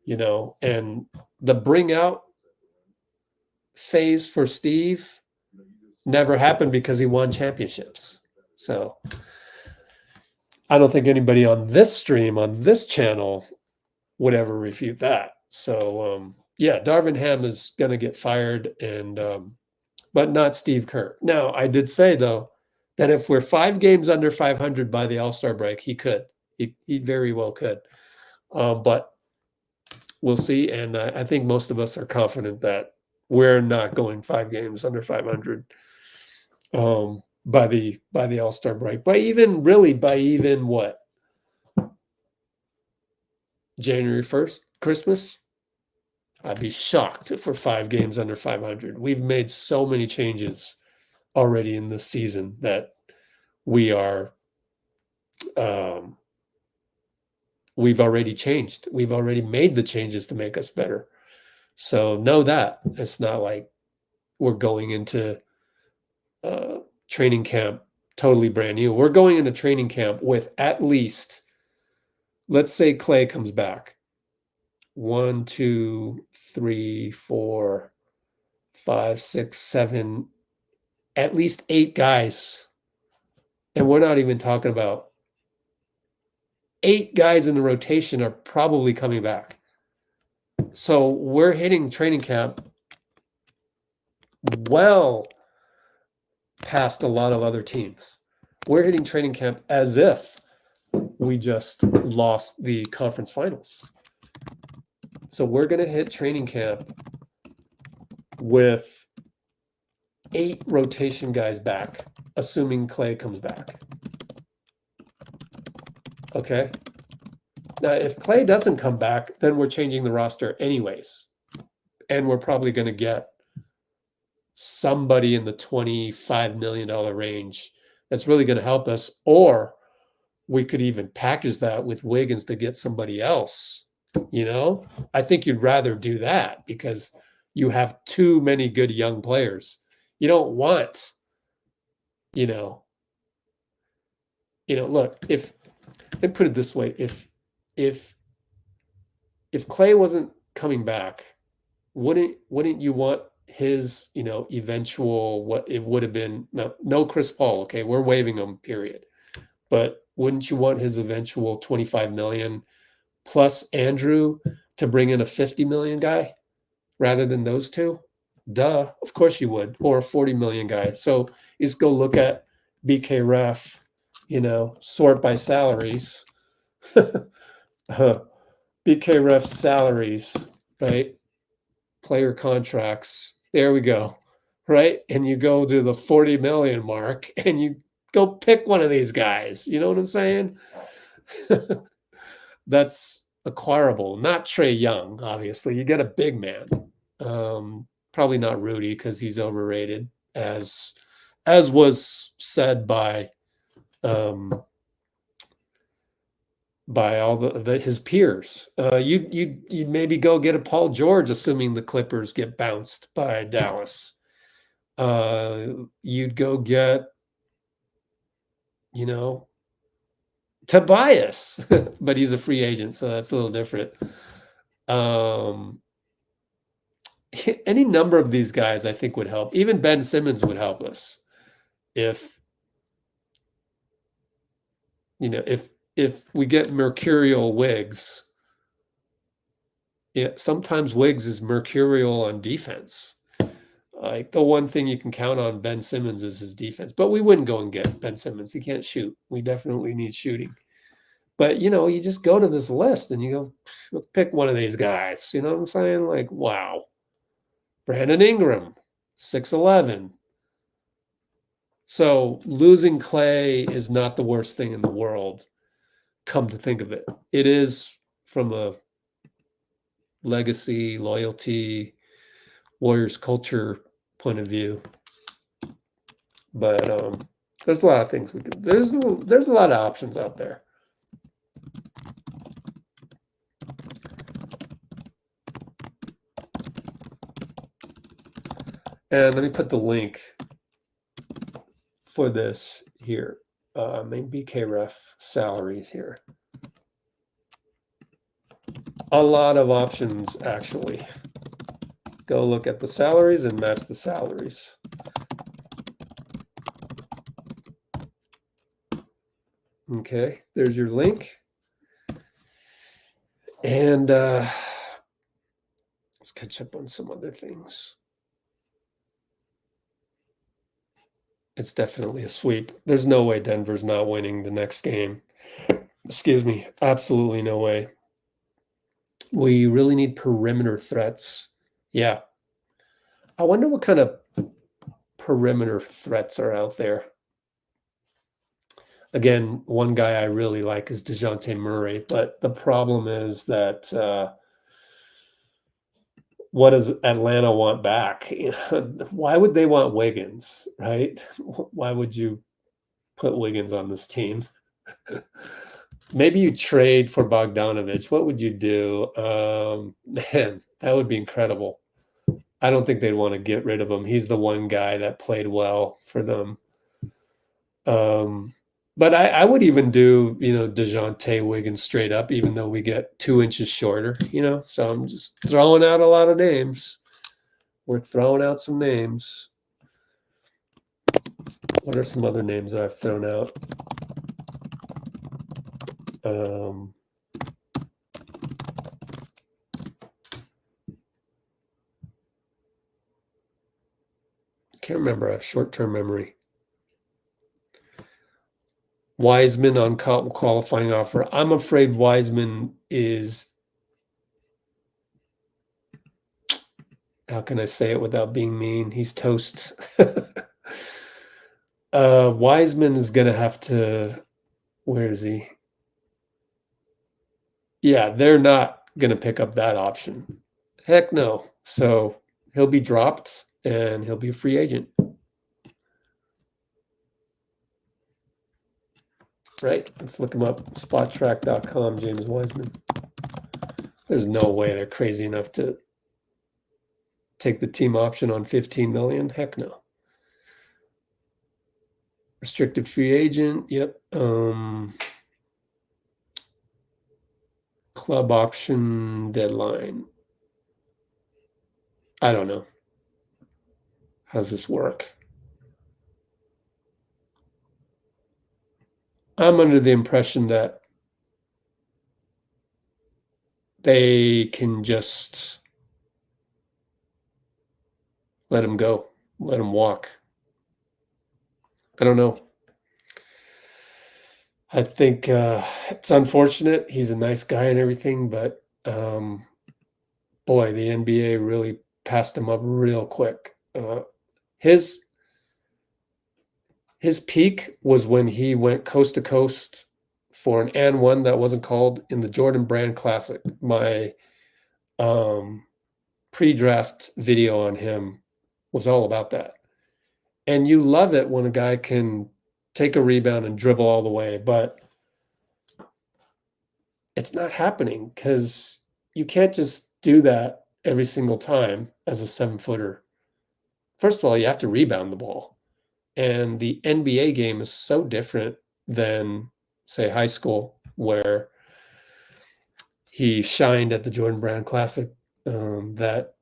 S1: you know. And the bring out phase for Steve never happened because he won championships. So I don't think anybody on this stream, on this channel, would ever refute that. So yeah, Darvin Ham is going to get fired, and but not Steve Kerr. Now, I did say though that if we're 5 games under 500 by the All-Star break, he could. He very well could. But we'll see. And I think most of us are confident that we're not going 5 games under 500 by the All-Star break. By even what? January 1st, Christmas? I'd be shocked if we're 5 games under 500. We've made so many changes already in this season that we are we've already changed. We've already made the changes to make us better. So know that. It's not like we're going into training camp totally brand new. We're going into training camp with at least, let's say Klay comes back. 1, 2, 3, 4, 5, 6, 7, at least 8 guys. And we're not even talking about 8 guys in the rotation are probably coming back. So we're hitting training camp well past a lot of other teams. We're hitting training camp as if we just lost the conference finals. So we're going to hit training camp with 8 rotation guys back, assuming Klay comes back. Okay. Now, if Klay doesn't come back, then we're changing the roster anyways. And we're probably going to get somebody in the $25 million range that's really going to help us. Or we could even package that with Wiggins to get somebody else. You know, I think you'd rather do that because you have too many good young players. You don't want, look, if, and put it this way, if Klay wasn't coming back, wouldn't you want his, eventual, what it would have been, no Chris Paul, okay, we're waiving him, period. But wouldn't you want his eventual 25 million plus Andrew to bring in a 50 million guy rather than those two? Duh, of course you would, or a 40 million guy. So just go look at BK Ref sort by salaries. BK ref salaries, right? Player contracts. There we go. Right? And you go to the 40 million mark and you go pick one of these guys. You know what I'm saying? That's acquirable. Not Trey Young, obviously. You get a big man. Probably not Rudy because he's overrated, as was said by all his peers. You'd maybe go get a Paul George, assuming the Clippers get bounced by Dallas. You'd go get, Tobias, but he's a free agent, so that's a little different. Any number of these guys I think would help. Even Ben Simmons would help us if we get mercurial Wiggs. Yeah, sometimes Wiggs is mercurial on defense. Like the one thing you can count on Ben Simmons is his defense, but we wouldn't go and get Ben Simmons. He can't shoot. We definitely need shooting. But, you just go to this list and you go, let's pick one of these guys. You know what I'm saying? Like, wow. Brandon Ingram, 6'11". So losing Klay is not the worst thing in the world, come to think of it. It is from a legacy, loyalty, Warriors culture point of view. But there's a lot of things we could. There's a lot of options out there. And let me put the link for this here. Main BK ref salaries here. A lot of options, actually. Go look at the salaries and match the salaries. Okay, there's your link. And let's catch up on some other things. It's definitely a sweep. There's no way Denver's not winning the next game. Excuse me. Absolutely no way. We really need perimeter threats. Yeah. I wonder what kind of perimeter threats are out there. Again, one guy I really like is DeJounte Murray, but the problem is that what does Atlanta want back? Why would they want Wiggins, right? Why would you put Wiggins on this team? Maybe you trade for Bogdanovich. What would you do? Man, that would be incredible. I don't think they'd want to get rid of him. He's the one guy that played well for them. But I would even do, DeJounte Wiggins straight up, even though we get 2 inches shorter, So I'm just throwing out a lot of names. We're throwing out some names. What are some other names that I've thrown out? Can't remember. I have short-term memory. Wiseman on qualifying offer. I'm afraid Wiseman is, how can I say it without being mean? He's toast. Wiseman is going to have to, where is he? Yeah, they're not going to pick up that option. Heck no. So he'll be dropped and he'll be a free agent. Right? Let's look him up. Spottrack.com, James Wiseman. There's no way they're crazy enough to take the team option on 15 million. Heck no. Restricted free agent. Yep. Club option deadline. I don't know. How does this work? I'm under the impression that they can just let him go, let him walk. I don't know. I think it's unfortunate. He's a nice guy and everything, but boy, the NBA really passed him up real quick. His peak was when he went coast to coast for an and one that wasn't called in the Jordan Brand Classic. My pre-draft video on him was all about that. And you love it when a guy can take a rebound and dribble all the way, but it's not happening because you can't just do that every single time as a 7-footer. First of all, you have to rebound the ball. And the NBA game is so different than, say, high school, where he shined at the Jordan Brand Classic, that,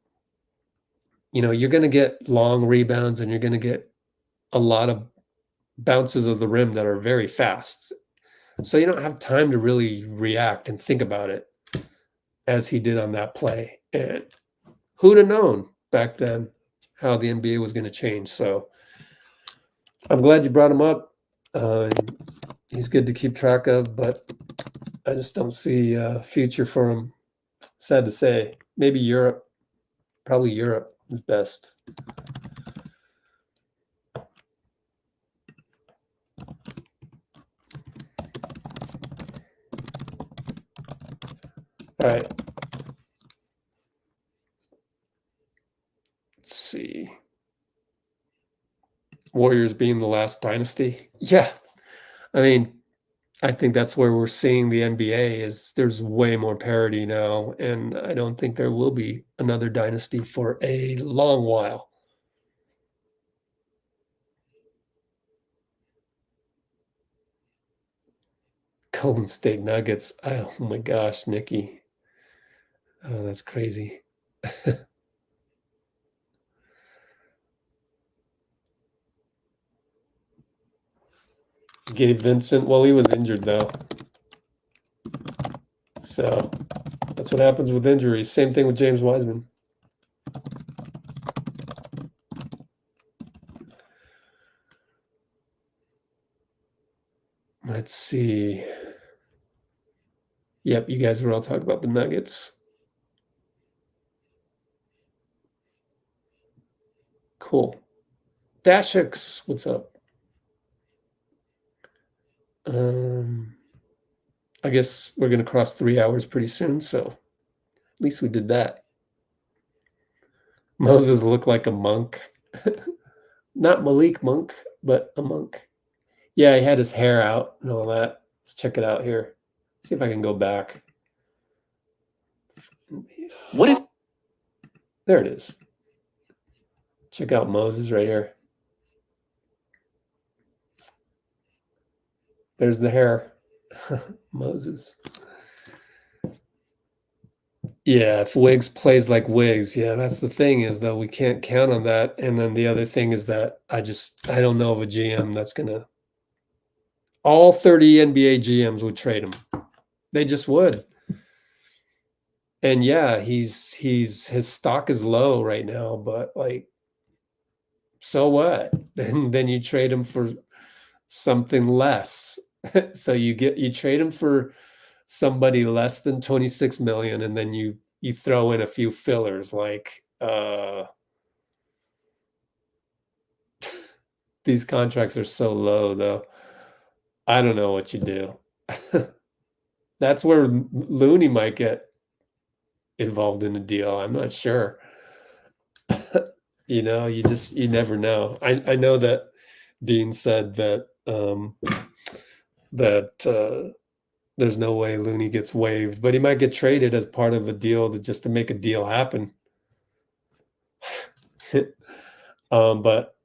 S1: you're going to get long rebounds and you're going to get a lot of bounces of the rim that are very fast. So you don't have time to really react and think about it as he did on that play. And who'd have known back then how the NBA was going to change? So I'm glad you brought him up. He's good to keep track of, but I just don't see a future for him. Sad to say. Maybe Europe. Probably Europe is best. All right. Let's see. Warriors being the last dynasty. Yeah. I mean, I think that's where we're seeing the NBA is there's way more parity now, and I don't think there will be another dynasty for a long while. Golden State Nuggets. Oh my gosh, Nikki. Oh, that's crazy. Gabe Vincent. Well, he was injured though. So that's what happens with injuries. Same thing with James Wiseman. Let's see. Yep, you guys were all talking about the Nuggets. Cool. Dashix, what's up? I guess we're going to cross 3 hours pretty soon, so at least we did that. Moses looked like a monk. Not Malik Monk, but a monk. Yeah, he had his hair out and all that. Let's check it out here. See if I can go back.
S4: What if
S1: There it is. Check out Moses right here. There's the hair. Moses. Yeah, if Wiggs plays like Wiggs, yeah, that's the thing is that we can't count on that. And then the other thing is that I don't know of a GM that's gonna. All 30 NBA GMs would trade him. They just would. And yeah, his stock is low right now, but like, so what? Then you trade him for something less. So you trade him for somebody less than 26 million, and then you throw in a few fillers like these contracts are so low though. I don't know what you do. That's where Looney might get involved in a deal. I'm not sure. You never know. I know that Dean said that there's no way Looney gets waived, but he might get traded as part of a deal just to make a deal happen. But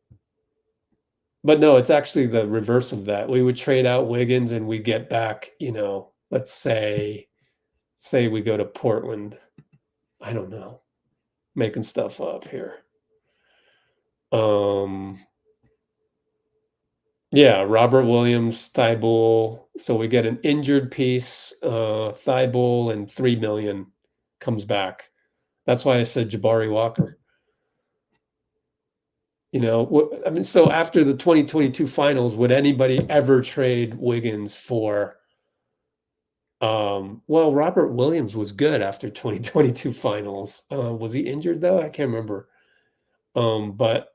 S1: no, it's actually the reverse of that. We would trade out Wiggins and we get back, let's say we go to Portland. I don't know, making stuff up here. Yeah, Robert Williams, Thybulle. So we get an injured piece, Thybulle, and $3 million comes back. That's why I said Jabari Walker. I mean, so after the 2022 finals, would anybody ever trade Wiggins for, well, Robert Williams was good after 2022 finals. Was he injured though? I can't remember. But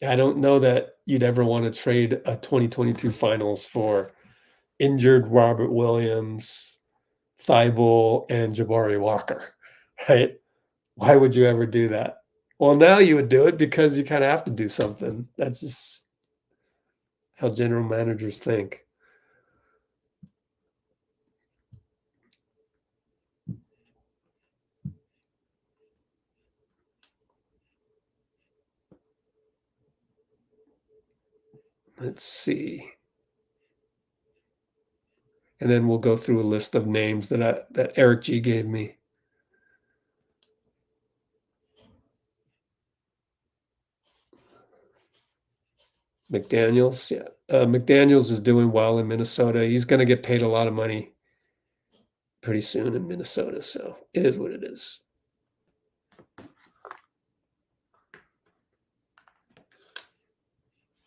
S1: I don't know that you'd ever want to trade a 2022 finals for injured Robert Williams, Thybulle, and Jabari Walker, right? Why would you ever do that? Well, now you would do it because you kind of have to do something. That's just how general managers think. Let's see. And then we'll go through a list of names that Eric G gave me. McDaniels, yeah. McDaniels is doing well in Minnesota. He's going to get paid a lot of money pretty soon in Minnesota, so it is what it is.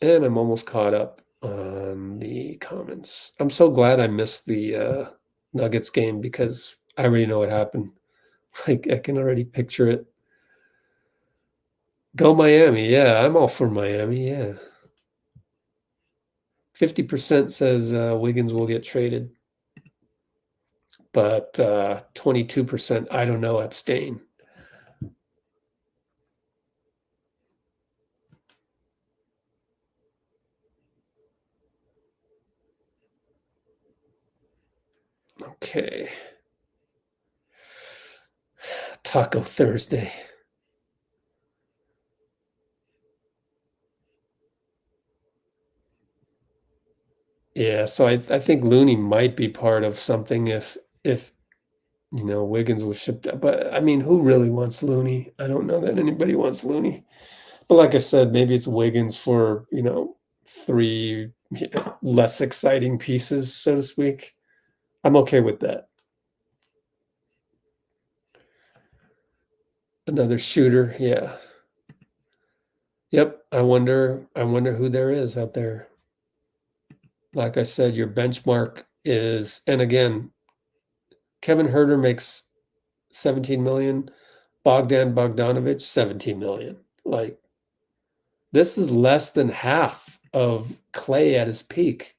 S1: And I'm almost caught up on the comments. I'm so glad I missed the Nuggets game because I already know what happened. Like, I can already picture it. Go Miami. Yeah, I'm all for Miami. Yeah. 50% says Wiggins will get traded. But 22%, I don't know, abstain. Okay. Taco Thursday. Yeah, so I think Looney might be part of something if Wiggins was shipped out. But I mean, who really wants Looney? I don't know that anybody wants Looney. But like I said, maybe it's Wiggins for, 3 less exciting pieces, so to speak. I'm okay with that. Another shooter, yeah. Yep, I wonder who there is out there. Like I said, your benchmark is, and again, Kevin Huerter makes 17 million, Bogdanovich 17 million. Like, this is less than half of Klay at his peak.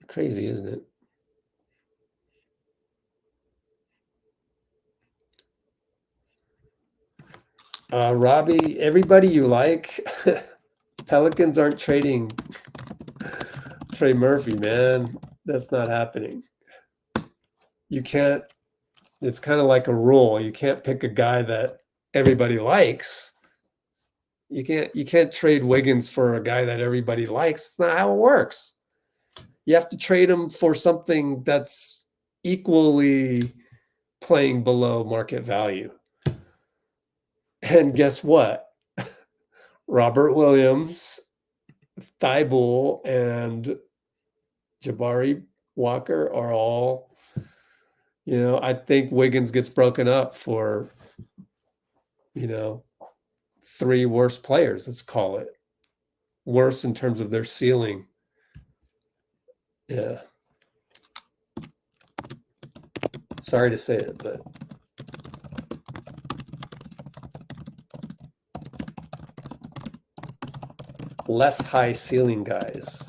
S1: Crazy, isn't it? Robbie, everybody you like, Pelicans aren't trading Trey Murphy, man. That's not happening. You can't, it's kind of like a rule. You can't pick a guy that everybody likes. You can't trade Wiggins for a guy that everybody likes. It's not how it works. You have to trade him for something that's equally playing below market value. And guess what? Robert Williams, Thybulle, and Jabari Walker are all, I think Wiggins gets broken up for, 3 worst players, let's call it. Worse in terms of their ceiling. Yeah. Sorry to say it, but less high ceiling guys.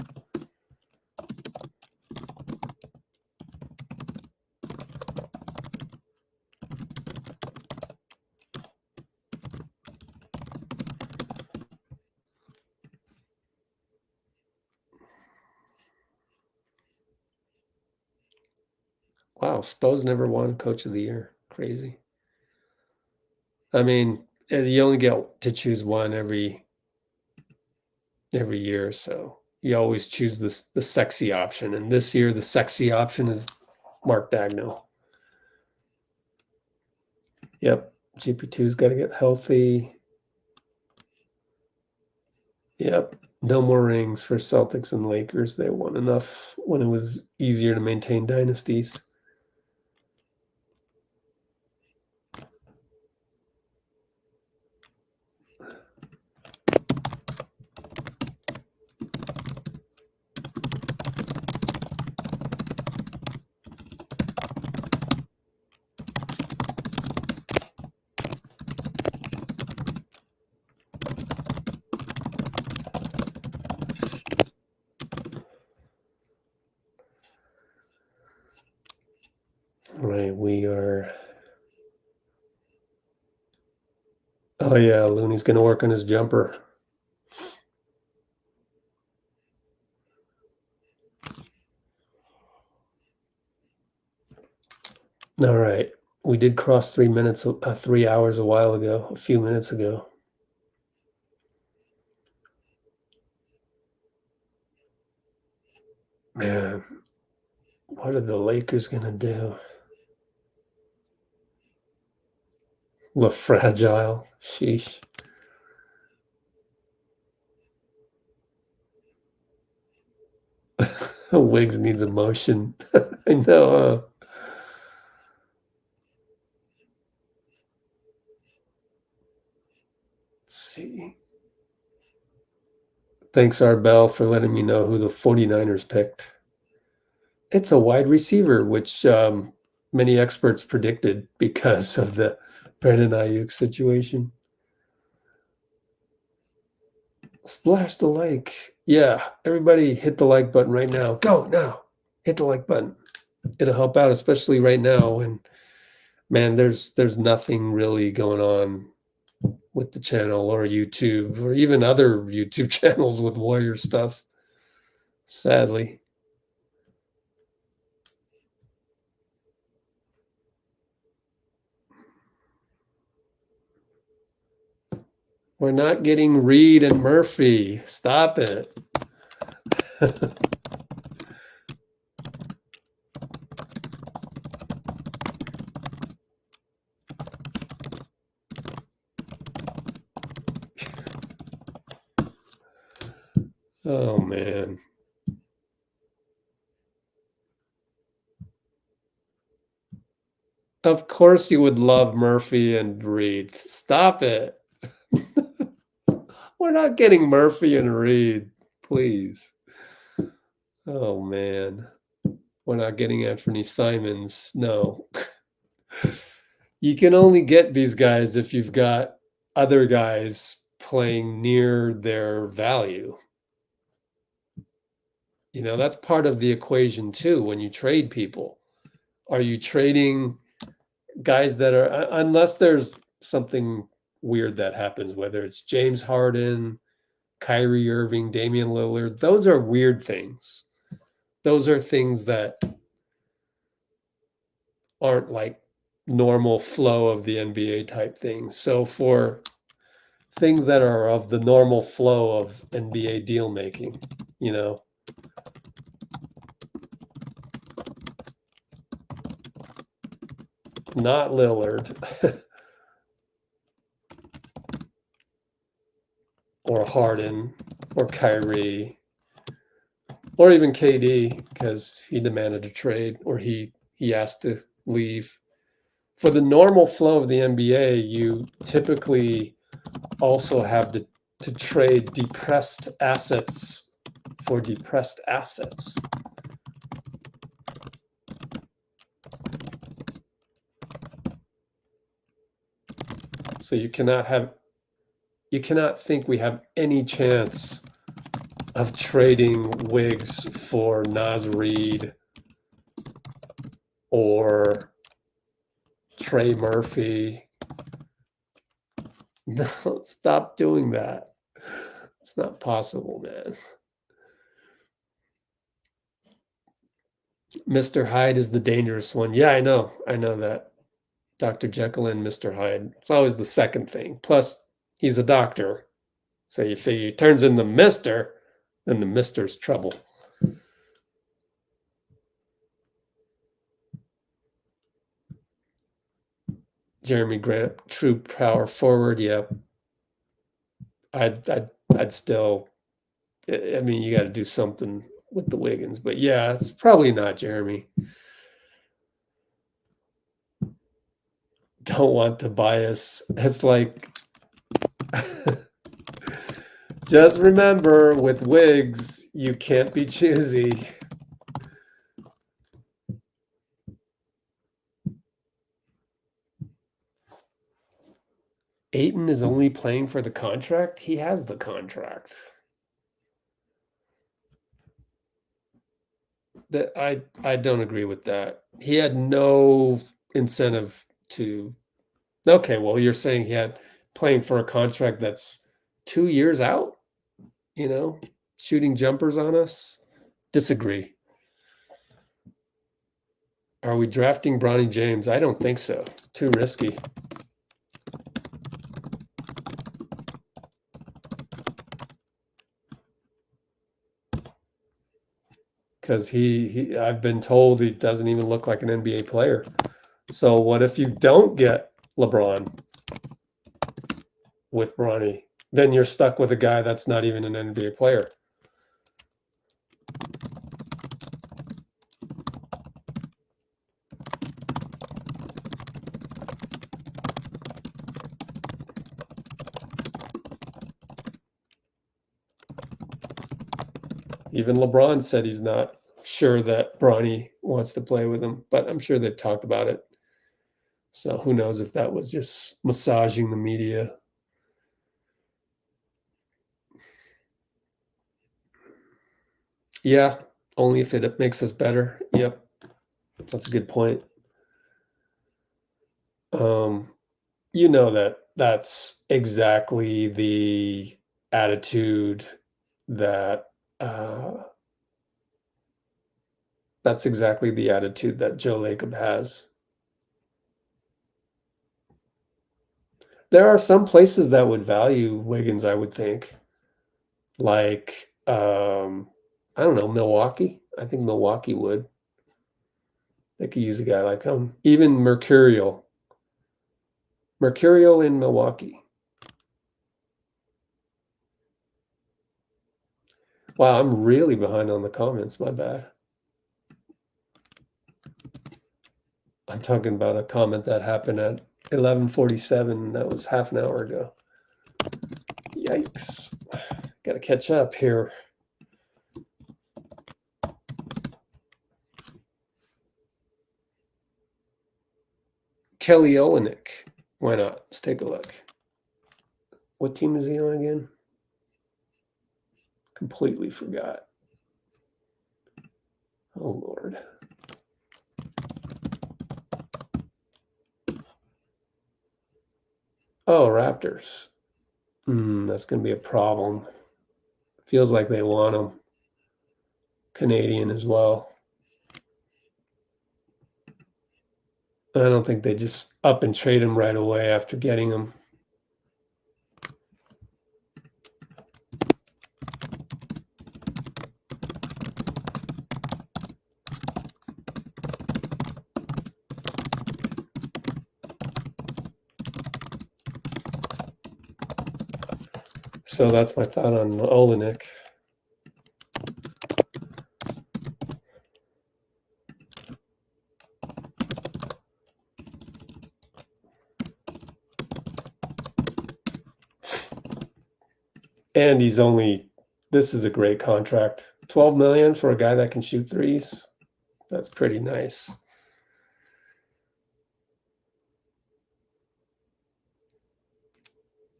S1: Wow, Spo's never won Coach of the Year. Crazy. I mean, you only get to choose one every year, so you always choose the sexy option. And this year, the sexy option is Mark Daigneault. Yep, GP2's got to get healthy. Yep, no more rings for Celtics and Lakers. They won enough when it was easier to maintain dynasties. Oh yeah, Looney's gonna work on his jumper. All right. We did cross 3 minutes, 3 hours a while ago, a few minutes ago. Man, what are the Lakers gonna do? Look fragile. Sheesh. Wiggs needs emotion. I know. Let's see. Thanks, Arbel, for letting me know who the 49ers picked. It's a wide receiver, which many experts predicted because of the Brandon Ayuk situation. Splash the like. Yeah, everybody hit the like button right now. Go now. Hit the like button. It'll help out, especially right now. And man, there's nothing really going on with the channel or YouTube or even other YouTube channels with Warrior stuff. Sadly. We're not getting Reid and Murphy. Stop it. Oh, man. Of course you would love Murphy and Reid. Stop it. We're not getting Murphy and Reid, please. Oh, man. We're not getting Anthony Simons. No. You can only get these guys if you've got other guys playing near their value. You know, that's part of the equation too when you trade people. Are you trading guys that are, unless there's something weird that happens, whether it's James Harden, Kyrie Irving, Damian Lillard, those are weird things. Those are things that aren't like normal flow of the NBA type things. So for things that are of the normal flow of NBA deal making, you know, not Lillard or Harden or Kyrie or even KD because he demanded a trade or he asked to leave. For the normal flow of the NBA, you typically also have to trade depressed assets for depressed assets. So you cannot think we have any chance of trading Wiggs for Naz Reid or Trey Murphy. No, stop doing that. It's not possible, man. Mr. Hyde is the dangerous one. Yeah, I know that. Dr. Jekyll and Mr. Hyde. It's always the second thing. Plus, he's a doctor. So you figure he turns into Mr., then the Mr.'s trouble. Jeremy Grant, true power forward. Yeah. I'd still, I mean, you got to do something with the Wiggins, but yeah, it's probably not Jeremy. Don't want to bias. It's like, just remember with Wiggs, you can't be choosy. Ayton is only playing for the contract. He has the contract. That I don't agree with that. He had no incentive to. Okay, well, you're saying he had playing for a contract that's 2 years out, shooting jumpers on us. Disagree. Are we drafting Bronny James? I don't think so. Too risky. Because I've been told he doesn't even look like an NBA player. So what if you don't get LeBron with Bronny? Then you're stuck with a guy that's not even an NBA player. Even LeBron said he's not sure that Bronny wants to play with him, but I'm sure they've talked about it. So who knows if that was just massaging the media. Yeah, only if it makes us better. Yep, that's a good point. That's exactly the attitude that Joe Lacob has. There are some places that would value Wiggins, I would think. Like, I don't know, Milwaukee. I think Milwaukee would. They could use a guy like him. Even Mercurial. Mercurial in Milwaukee. Wow, I'm really behind on the comments. My bad. I'm talking about a comment that happened at 11:47. That was half an hour ago. Yikes. Got to catch up here. Kelly Olynyk. Why not? Let's take a look. What team is he on again? Completely forgot. Oh, Lord. Oh, Raptors. That's going to be a problem. Feels like they want him. Canadian as well. I don't think they just up and trade him right away after getting him. So that's my thought on Olynyk. And this is a great contract. $12 million for a guy that can shoot threes. That's pretty nice.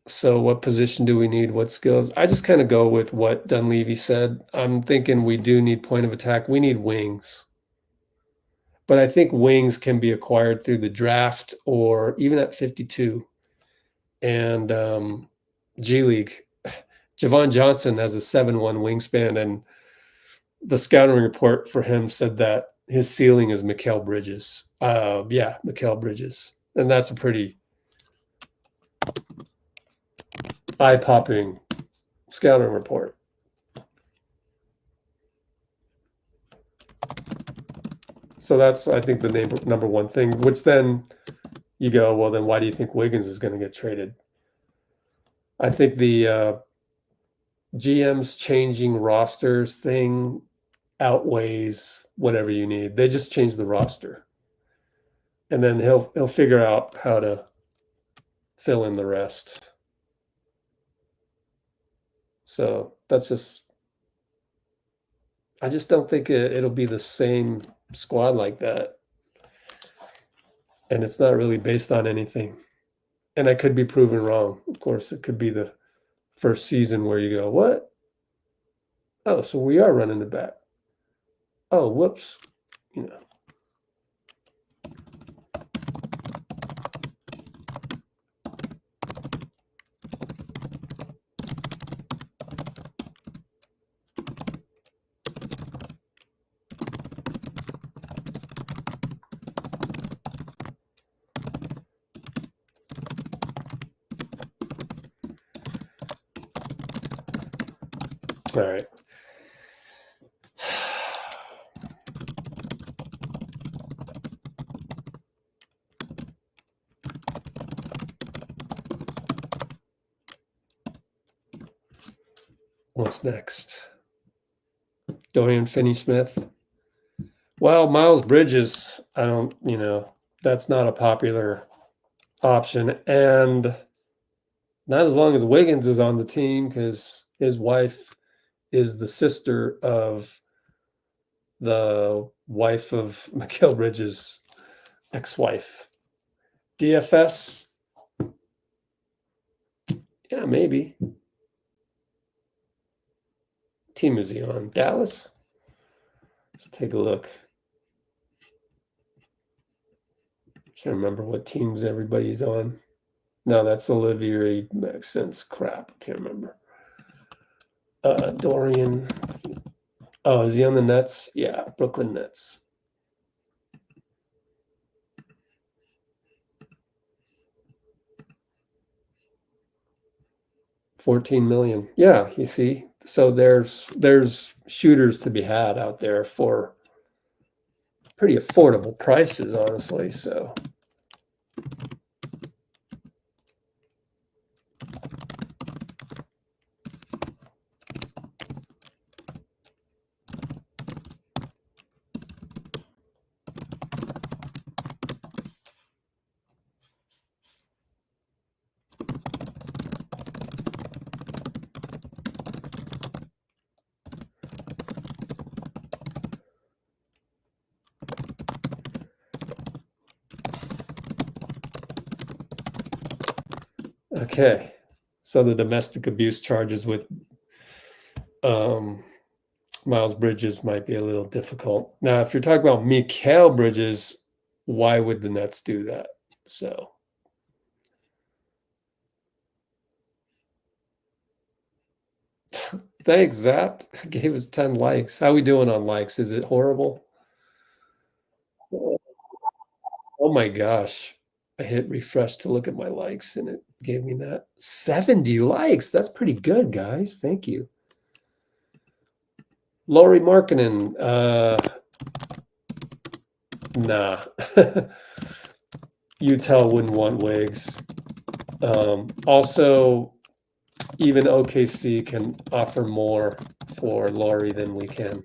S1: So what position do we need? What skills? I just kind of go with what Dunleavy said. I'm thinking we do need point of attack. We need wings. But I think wings can be acquired through the draft or even at 52. And G League. Javon Johnson has a 7'1" wingspan, and the scouting report for him said that his ceiling is Mikal Bridges. Mikal Bridges. And that's a pretty eye-popping scouting report. So that's, I think, the number one thing, which then you go, well, then why do you think Wiggins is going to get traded? I think the GM's changing rosters thing outweighs whatever you need. They just change the roster. And then he'll figure out how to fill in the rest. So that's I just don't think it'll be the same squad like that. And it's not really based on anything. And I could be proven wrong. Of course, it could be the first season where you go, what? Oh, so we are running it back. Oh, whoops. All right. What's next? Dorian Finney-Smith. Well, Miles Bridges, I don't, that's not a popular option. And not as long as Wiggins is on the team, because his wife is the sister of the wife of Mikal Bridges' ex-wife. DFS? Yeah, maybe. Team is he on? Dallas? Let's take a look. Can't remember what teams everybody's on. No, that's Olivier Maxence. Crap, can't remember. Dorian. Oh, is he on the Nets? Yeah, Brooklyn Nets. $14 million. Yeah, you see. So there's shooters to be had out there for pretty affordable prices, honestly. So okay, so the domestic abuse charges with Miles Bridges might be a little difficult. Now, if you're talking about Mikal Bridges, why would the Nets do that? So thanks, Zap. Gave us 10 likes. How we doing on likes? Is it horrible? Oh my gosh. I hit refresh to look at my likes and it gave me that 70 likes. That's pretty good, guys. Thank you. Laurie Markkinen. Nah. Utah wouldn't want Wiggs. Also, even OKC can offer more for Laurie than we can.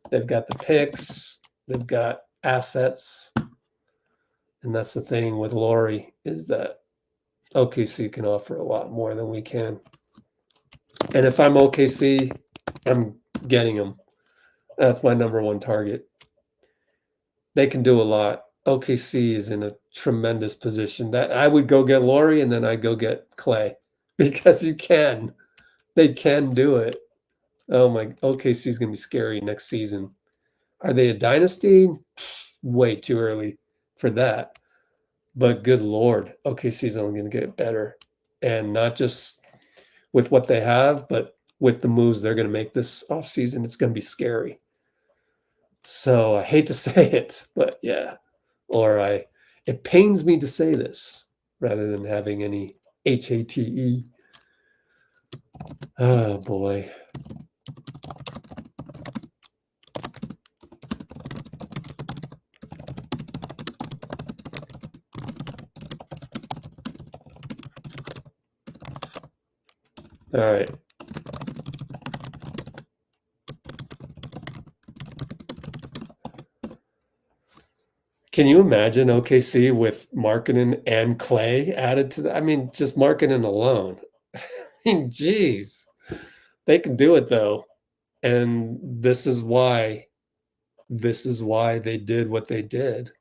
S1: They've got the picks. They've got assets. And that's the thing with Laurie is that OKC can offer a lot more than we can. And if I'm OKC, I'm getting him. That's my number one target. They can do a lot. OKC is in a tremendous position. That I would go get Laurie and then I'd go get Klay because you can. They can do it. Oh my, OKC is going to be scary next season. Are they a dynasty? Way too early for that. But good Lord, OKC is only going to get better. And not just with what they have, but with the moves they're going to make this offseason. It's going to be scary. So I hate to say it, but yeah. It pains me to say this rather than having any HATE. Oh boy. All right. Can you imagine OKC with Markkinen and Klay added to that? I mean, just Markkinen alone. I mean, geez. They can do it though. And this is why they did what they did.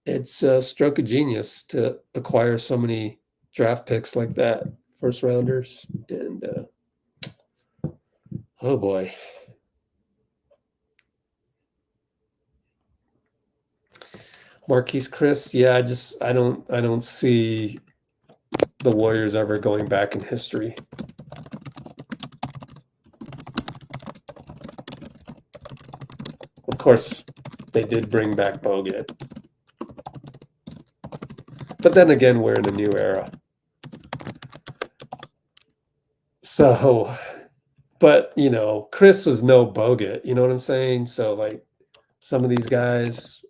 S1: It's a stroke of genius to acquire so many draft picks like that, first rounders. And oh boy. Marquise Chris, yeah, I don't see the Warriors ever going back in history. Of course, they did bring back Bogut. But then again, we're in a new era. So, But, you know, Chris was no Bogut, you know what I'm saying? So, like, some of these guys,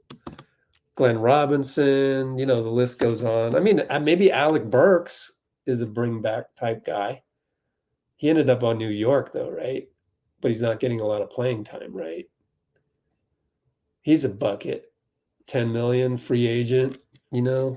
S1: Glenn Robinson, you know, the list goes on. I mean, maybe Alec Burks is a bring back type guy. He ended up on New York, though, right? But he's not getting a lot of playing time, right? He's a bucket. 10 million, free agent, you know?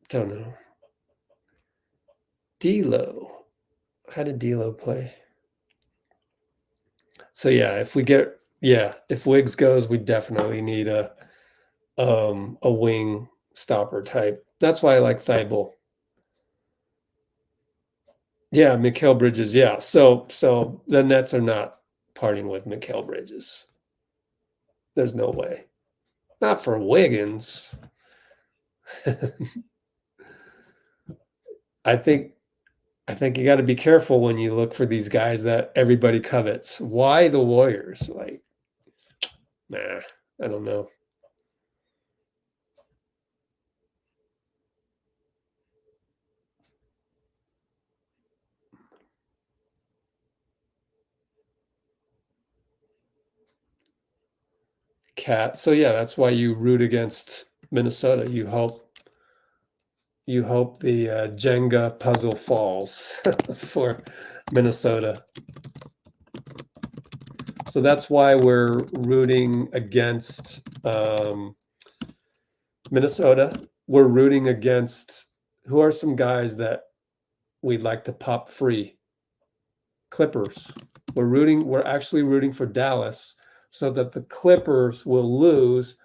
S1: Don't know. D'Lo. How did D'Lo play? So yeah, if Wiggs goes, we definitely need a wing stopper type. That's why I like Thybulle. Yeah, Mikal Bridges. Yeah. So the Nets are not parting with Mikal Bridges. There's no way. Not for Wiggins. I think you got to be careful when you look for these guys that everybody covets. Why the Warriors? Like, nah, I don't know. Cat. So yeah, that's why you root against Minnesota. You hope the Jenga puzzle falls for Minnesota. So that's why we're rooting against Minnesota. We're rooting against, who are some guys that we'd like to pop free? Clippers. We're actually rooting for Dallas so that the Clippers will lose,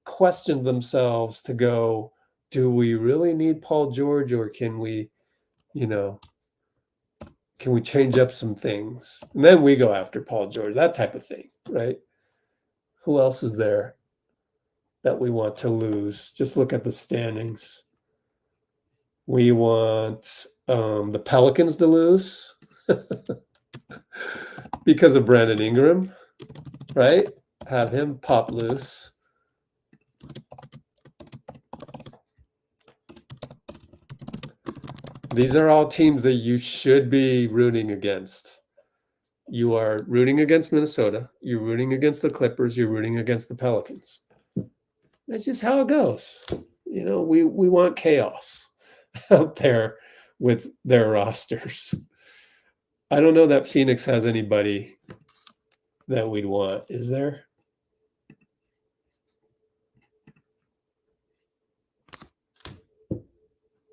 S1: question themselves to go, do we really need Paul George, or can we change up some things? And then we go after Paul George, that type of thing, right? Who else is there that we want to lose? Just look at the standings. We want the Pelicans to lose because of Brandon Ingram, right? Have him pop loose. These are all teams that you should be rooting against. You are rooting against Minnesota. You're rooting against the Clippers. You're rooting against the Pelicans. That's just how it goes. You know, we want chaos out there with their rosters. I don't know that Phoenix has anybody that we'd want. Is there?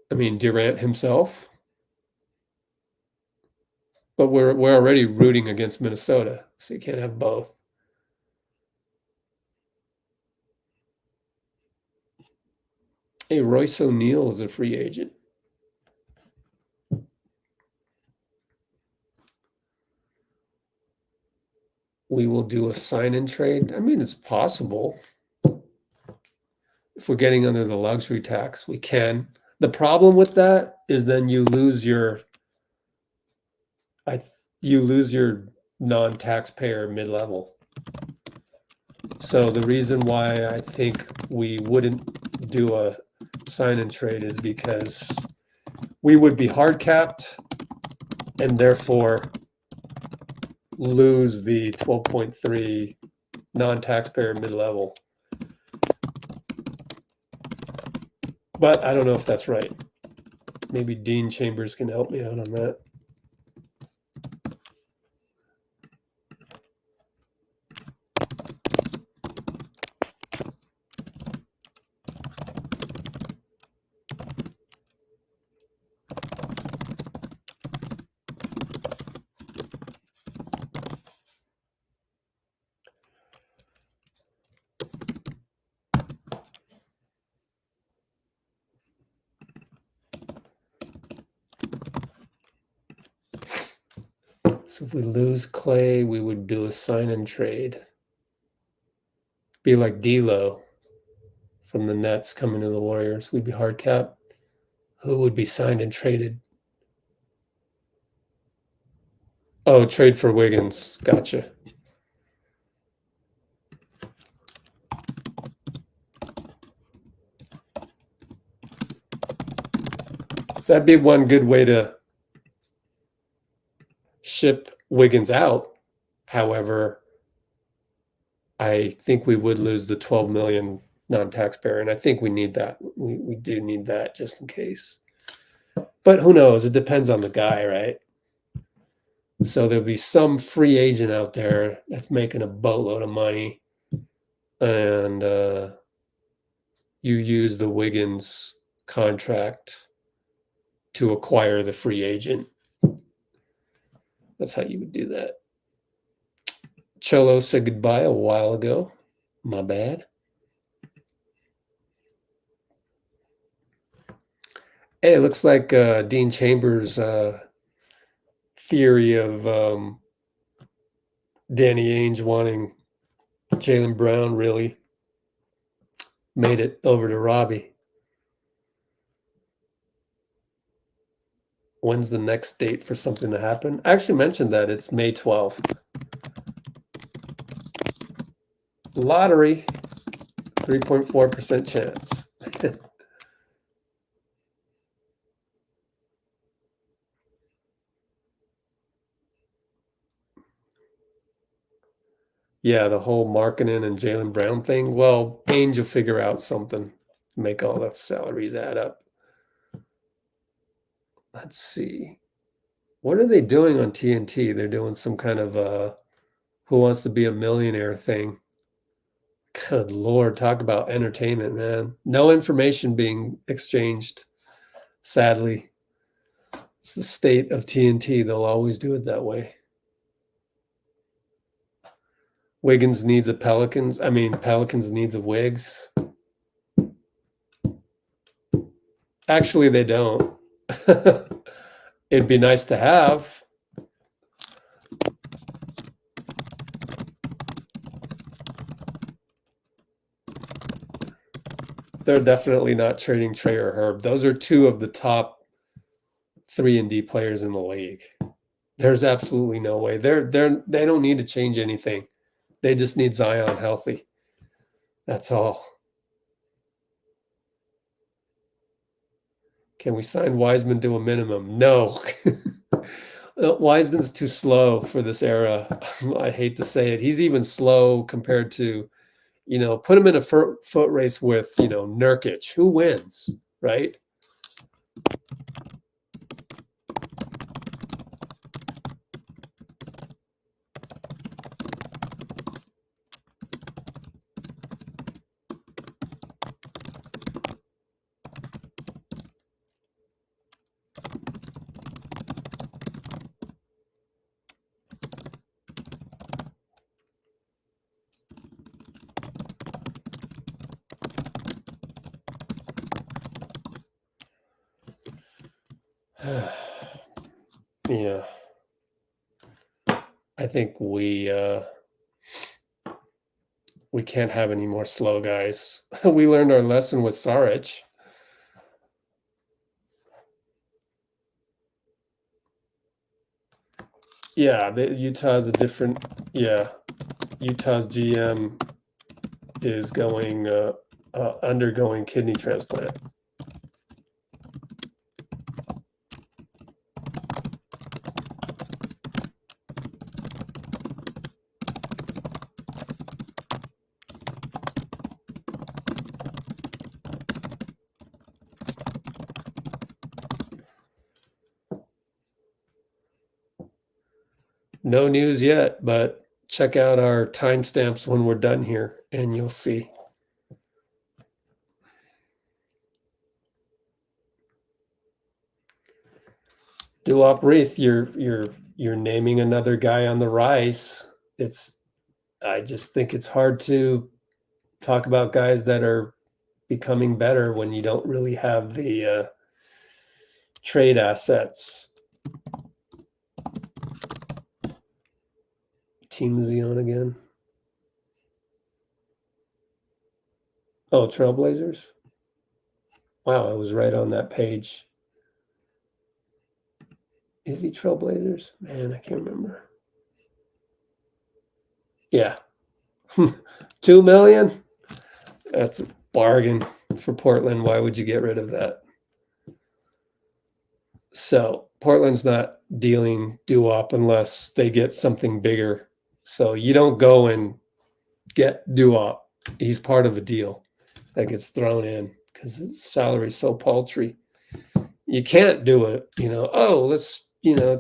S1: I mean, Durant himself. But we're already rooting against Minnesota, so you can't have both. Hey, Royce O'Neal is a free agent. We will do a sign-in trade. I mean, it's possible. If we're getting under the luxury tax, we can. The problem with that is then you lose your non-taxpayer mid-level. So the reason why I think we wouldn't do a sign-in trade is because we would be hard capped and therefore lose the 12.3 non-taxpayer mid-level. But I don't know if that's right. Maybe Dean Chambers can help me out on that. So if we lose Klay, we would do a sign and trade. Be like D'Lo from the Nets coming to the Warriors. We'd be hard capped. Who would be signed and traded? Oh, trade for Wiggins. Gotcha. That'd be one good way to ship Wiggins out. However, I think we would lose the 12 million non-taxpayer, and I think we need that. We do need that just in case. But who knows? It depends on the guy, right? So there'll be some free agent out there that's making a boatload of money, and you use the Wiggins contract to acquire the free agent. That's how you would do that. Cholo said goodbye a while ago. My bad. Hey, it looks like Dean Chambers' theory of Danny Ainge wanting Jaylen Brown really made it over to Robbie. When's the next date for something to happen? I actually mentioned that it's May 12th. Lottery, 3.4% chance. Yeah, the whole marketing and Jaylen Brown thing. Well, Ainge will figure out something to make all the salaries add up. Let's see. What are they doing on TNT? They're doing some kind of Who Wants to Be a Millionaire thing. Good Lord, talk about entertainment, man. No information being exchanged, sadly. It's the state of TNT. They'll always do it that way. Wiggins needs a Pelicans needs a Wiggs. Actually, they don't. It'd be nice to have. They're definitely not trading Trey or Herb. Those are two of the top 3-and-D players in the league. There's absolutely no way. They don't need to change anything. They just need Zion healthy. That's all. Can we sign Wiseman to a minimum? No. Wiseman's too slow for this era. I hate to say it. He's even slow compared to, put him in a foot race with, Nurkic. Who wins, right? Yeah. I think we can't have any more slow guys. We learned our lesson with Saric. Yeah, Utah's a different. Yeah, Utah's GM is going undergoing kidney transplant. No news yet, but check out our timestamps when we're done here, and you'll see. Duop Wreath, you're naming another guy on the rise. I just think it's hard to talk about guys that are becoming better when you don't really have the trade assets. team is he on again? Oh, Trailblazers. Wow, I was right on that page. Is he Trailblazers? Man, I can't remember. Yeah. 2 million? That's a bargain for Portland. Why would you get rid of that? So Portland's not dealing doo-wop unless they get something bigger. So you don't go and get doo-wop. He's part of a deal that gets thrown in because his salary is so paltry. You can't do it, let's,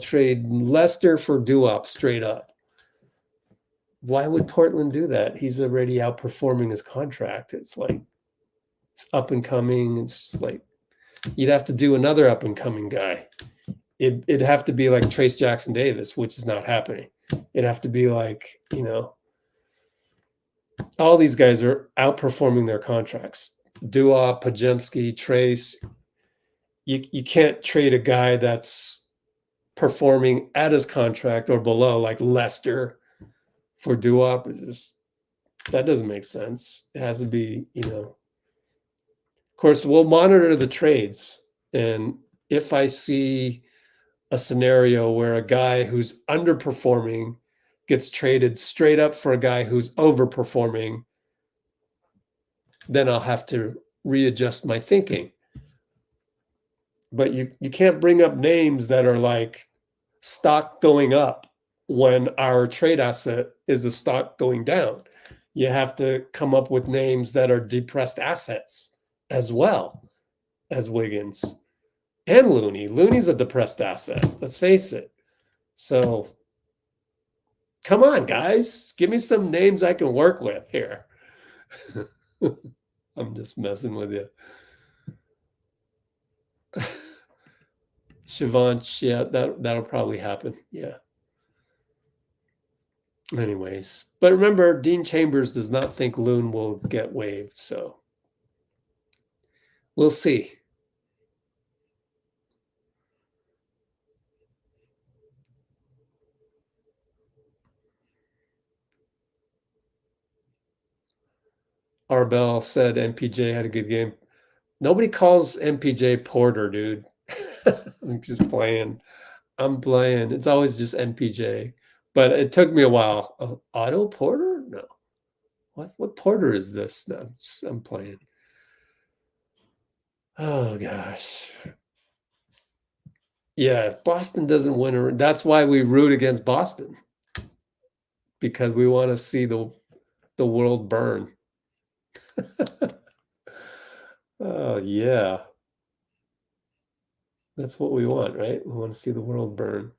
S1: trade Lester for doo-wop straight up. Why would Portland do that? He's already outperforming his contract. It's like, it's up and coming. It's just like, you'd have to do another up and coming guy. It'd have to be like Trace Jackson Davis, which is not happening. It'd have to be like, all these guys are outperforming their contracts. Dua, Pajemski, Trace. You can't trade a guy that's performing at his contract or below, like Lester, for Dua. That doesn't make sense. It has to be, Of course, we'll monitor the trades. And if I see a scenario where a guy who's underperforming gets traded straight up for a guy who's overperforming, then I'll have to readjust my thinking. But you can't bring up names that are like stock going up when our trade asset is a stock going down. You have to come up with names that are depressed assets as well as Wiggins and Looney. Looney's a depressed asset. Let's face it. So come on, guys. Give me some names I can work with here. I'm just messing with you. Sivanch, yeah, that'll probably happen. Yeah. Anyways, but remember, Dean Chambers does not think Loon will get waived, so we'll see. Arbel said MPJ had a good game. Nobody calls MPJ Porter, dude. I'm just playing. I'm playing. It's always just MPJ. But it took me a while. Otto Porter? No. What Porter is this? No, I'm playing. Oh, gosh. Yeah, if Boston doesn't win, that's why we root against Boston. Because we want to see the world burn. Oh, yeah. That's what we want, right? We want to see the world burn.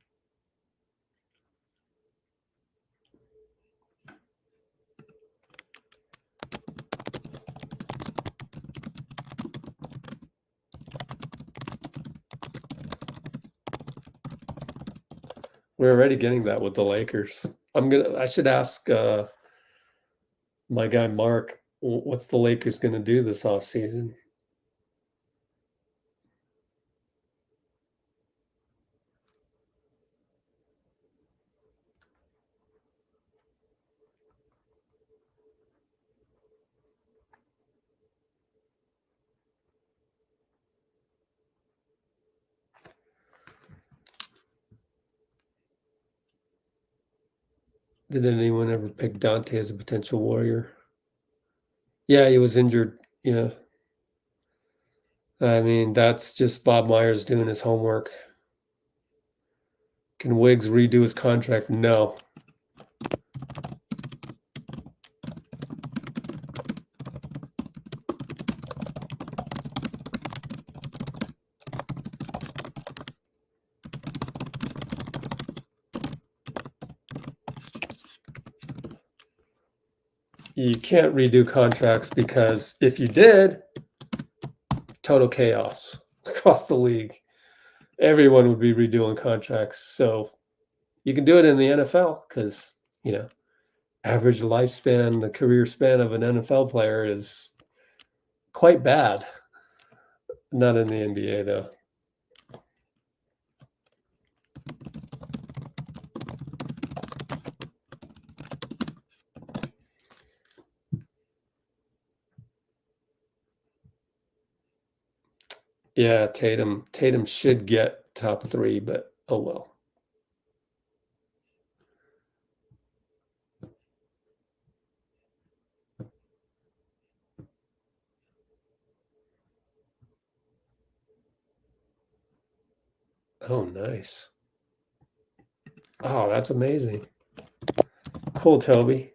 S1: We're already getting that with the Lakers. I should ask my guy Mark, what's the Lakers going to do this offseason? Did anyone ever pick Dante as a potential Warrior? Yeah, he was injured. Yeah. I mean, that's just Bob Myers doing his homework. Can Wiggs redo his contract? No. You can't redo contracts because if you did, total chaos across the league. Everyone would be redoing contracts. So you can do it in the NFL because, average lifespan, the career span of an NFL player is quite bad. Not in the NBA, though. Yeah, Tatum should get top 3, but oh well. Oh, nice. Oh, that's amazing. Cool, Toby.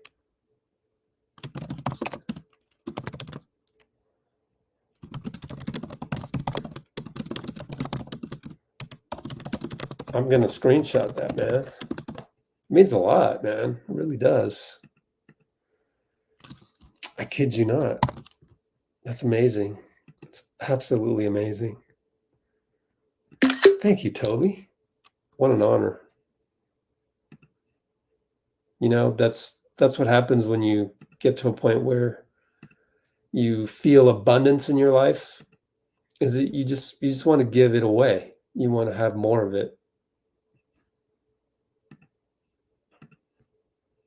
S1: I'm going to screenshot that, man. It means a lot, man. It really does. I kid you not. That's amazing. It's absolutely amazing. Thank you, Toby. What an honor. You know, that's what happens when you get to a point where you feel abundance in your life, is that you just want to give it away. You want to have more of it.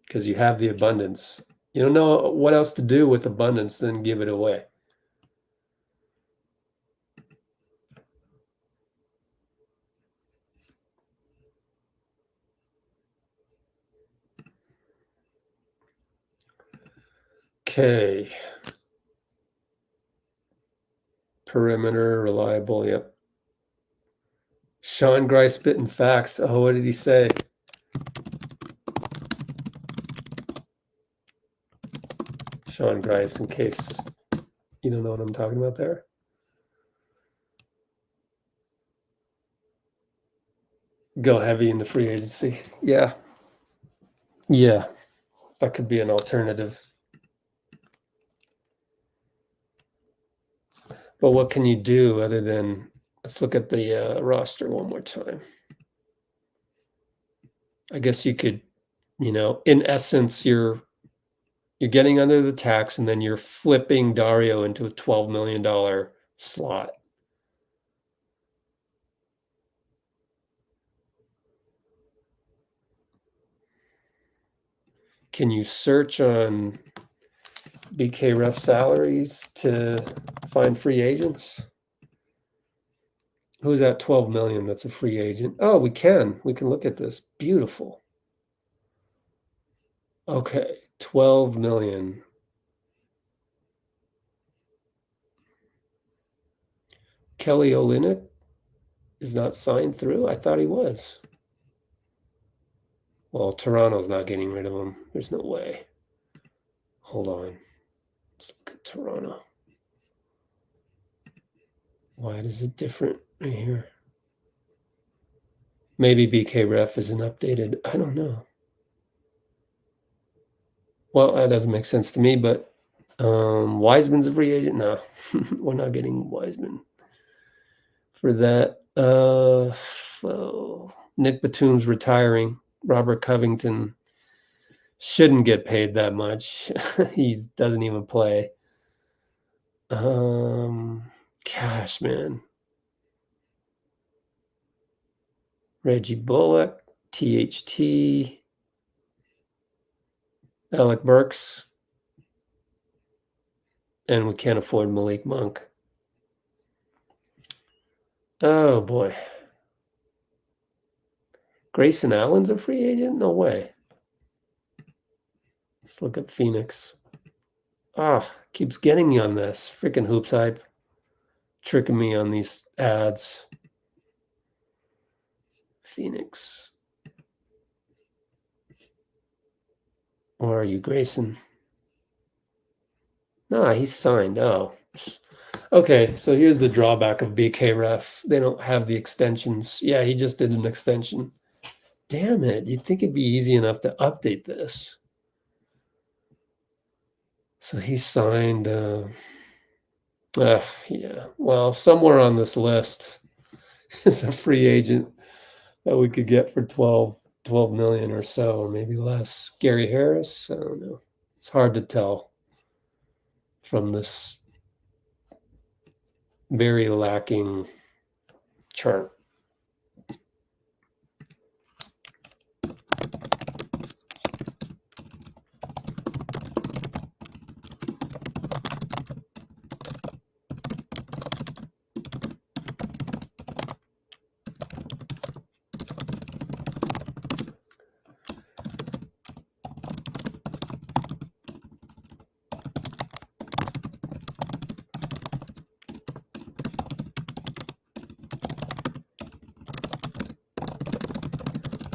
S1: Because you have the abundance. You don't know what else to do with abundance than give it away. Okay. Perimeter, reliable, yep. Sean Grice spitting facts. Oh, what did he say? Sean Grice, in case you don't know what I'm talking about there. Go heavy into free agency. Yeah. Yeah. That could be an alternative. But what can you do other than, let's look at the roster one more time. I guess you could, you know, in essence, you're getting under the tax and then you're flipping Dario into a $12 million slot. Can you search on BK ref salaries to find free agents? Who's at 12 million? That's a free agent. Oh, we can look at this. Beautiful. Okay. 12 million. Kelly Olynyk is not signed through. I thought he was. Well, Toronto's not getting rid of him. There's no way. Hold on. Let's look at Toronto. Why is it different right here? Maybe BK Ref isn't updated. I don't know. Well, that doesn't make sense to me, but Wiseman's a free agent? No, we're not getting Wiseman for that. Well, Nick Batum's retiring. Robert Covington shouldn't get paid that much. He doesn't even play. Gosh, man. Reggie Bullock, THT, Alec Burks, and we can't afford Malik Monk. Oh, boy. Grayson Allen's a free agent? No way. Let's look at Phoenix. Keeps getting me on this. Freaking Hoops Hype. Tricking me on these ads. Phoenix. Or are you Grayson? No, he's signed. Oh. Okay, so here's the drawback of BK Ref. They don't have the extensions. Yeah, he just did an extension. Damn it. You'd think it'd be easy enough to update this. So he signed, yeah. Well, somewhere on this list is a free agent that we could get for 12 million or so, or maybe less. Gary Harris? I don't know. It's hard to tell from this very lacking chart.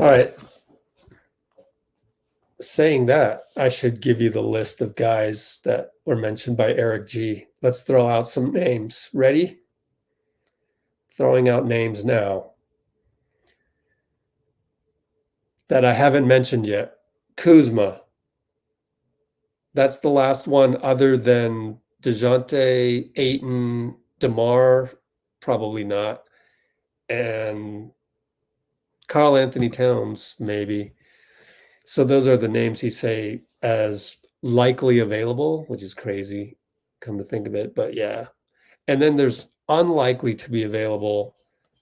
S1: All right. Saying that, I should give you the list of guys that were mentioned by Eric G. Let's throw out some names. Ready? Throwing out names now that I haven't mentioned yet. Kuzma. That's the last one other than DeJounte, Ayton, DeMar, probably not. And Karl Anthony Towns, maybe. So those are the names he say as likely available, which is crazy, come to think of it. But yeah. And then there's unlikely to be available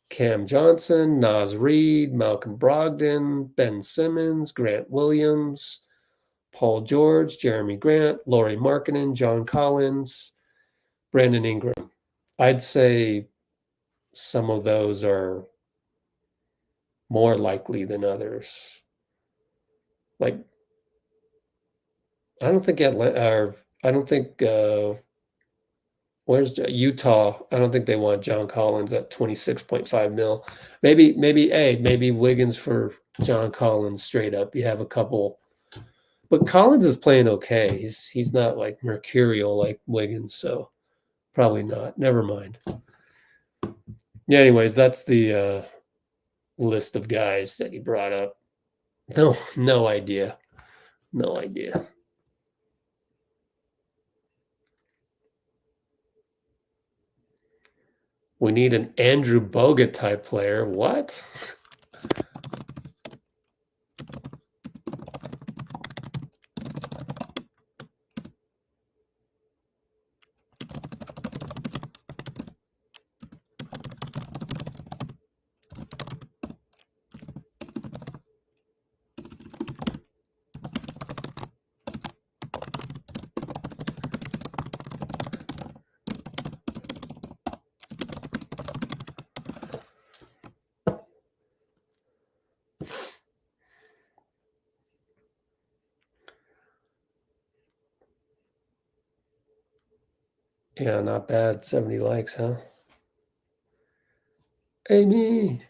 S1: Cam Johnson, Naz Reid, Malcolm Brogdon, Ben Simmons, Grant Williams, Paul George, Jeremy Grant, Lauri Markkanen, John Collins, Brandon Ingram. I'd say some of those are more likely than others. Like, I don't think where's Utah? I don't think they want John Collins at 26.5 mil. Maybe Wiggins for John Collins straight up. You have a couple, but Collins is playing okay. He's not like mercurial like Wiggins, so probably not. Never mind. Yeah, anyways, that's the list of guys that he brought up. No idea. No idea. We need an Andrew Bogut type player. What? Yeah, not bad. 70 likes, huh? Amy.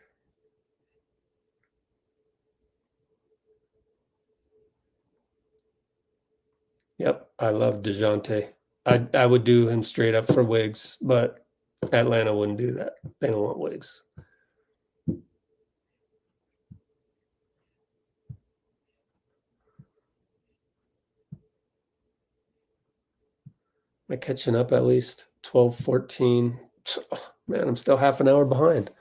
S1: Yep, I love DeJounte. I would do him straight up for Wiggs, but Atlanta wouldn't do that. They don't want Wiggs. Am I catching up at least? 12, 14. Oh, man, I'm still half an hour behind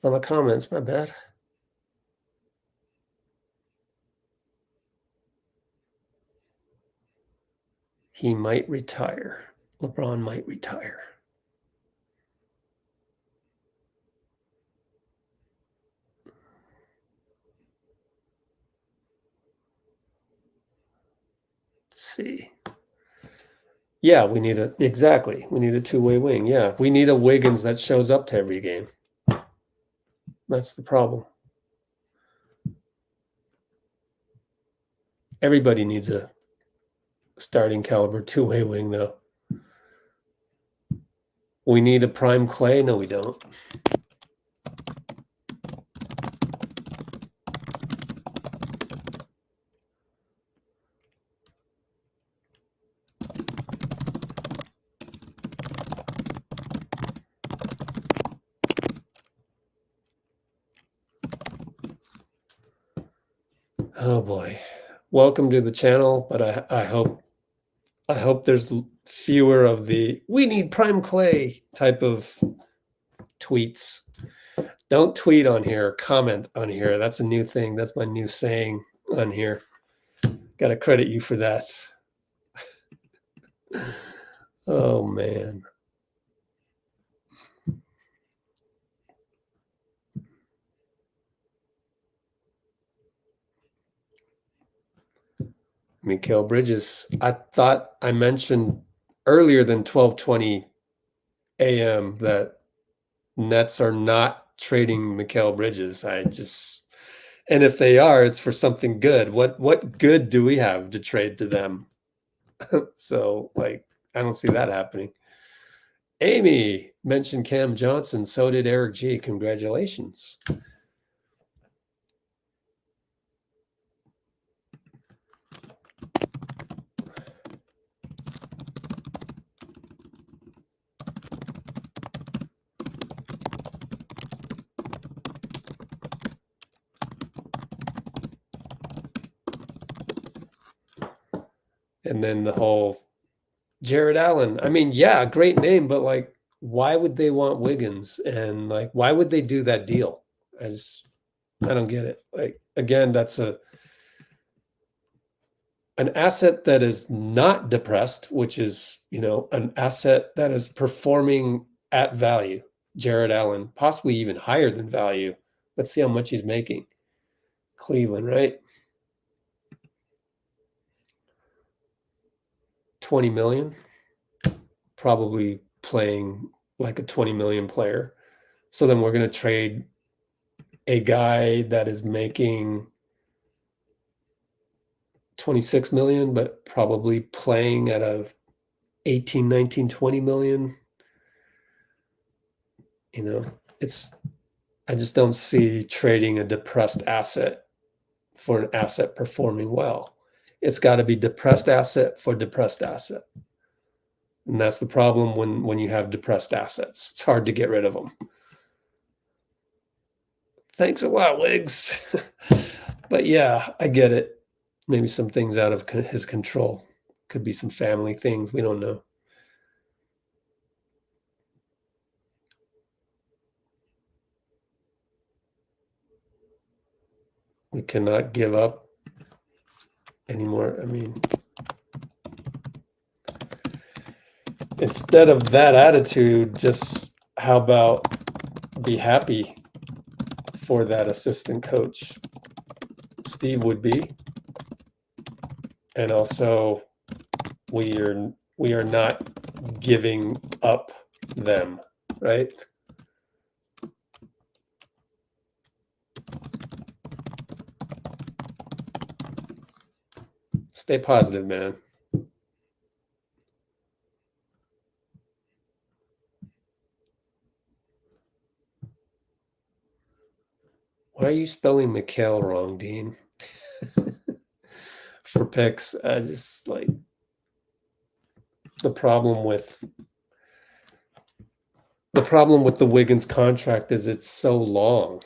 S1: on the comments. My bad. He might retire. LeBron might retire. Let's see. Yeah, we need a two-way wing. Yeah, we need a Wiggins that shows up to every game. That's the problem. Everybody needs a starting caliber two-way wing, though. We need a prime Klay? No, we don't. Oh boy. Welcome to the channel, but I hope there's fewer of the "we need prime Klay" type of tweets. Don't tweet on here, comment on here. That's a new thing. That's my new saying on here. Got to credit you for that. Oh man. Mikal Bridges. I thought I mentioned earlier than 12:20 a.m. that Nets are not trading Mikal Bridges. And if they are, it's for something good. What good do we have to trade to them? So, like, I don't see that happening. Amy mentioned Cam Johnson. So did Eric G. Congratulations. And then the whole Jared Allen. I mean, yeah, great name, but like, why would they want Wiggins? And like, why would they do that deal? I don't get it. Like, again, that's an asset that is not depressed, which is, an asset that is performing at value. Jared Allen, possibly even higher than value. Let's see how much he's making. Cleveland, right? 20 million, probably playing like a 20 million player. So then we're going to trade a guy that is making 26 million, but probably playing at a 18, 19, 20 million. I just don't see trading a depressed asset for an asset performing well. It's got to be depressed asset for depressed asset. And that's the problem when you have depressed assets. It's hard to get rid of them. Thanks a lot, Wiggs. But yeah, I get it. Maybe some things out of his control. Could be some family things. We don't know. We cannot give up anymore. I mean, instead of that attitude, just how about be happy for that assistant coach? Steve would be. And also, we are not giving up them, right? Stay positive, man. Why are you spelling Mikhail wrong, Dean? For picks, I just like the problem with the Wiggins contract is it's so long.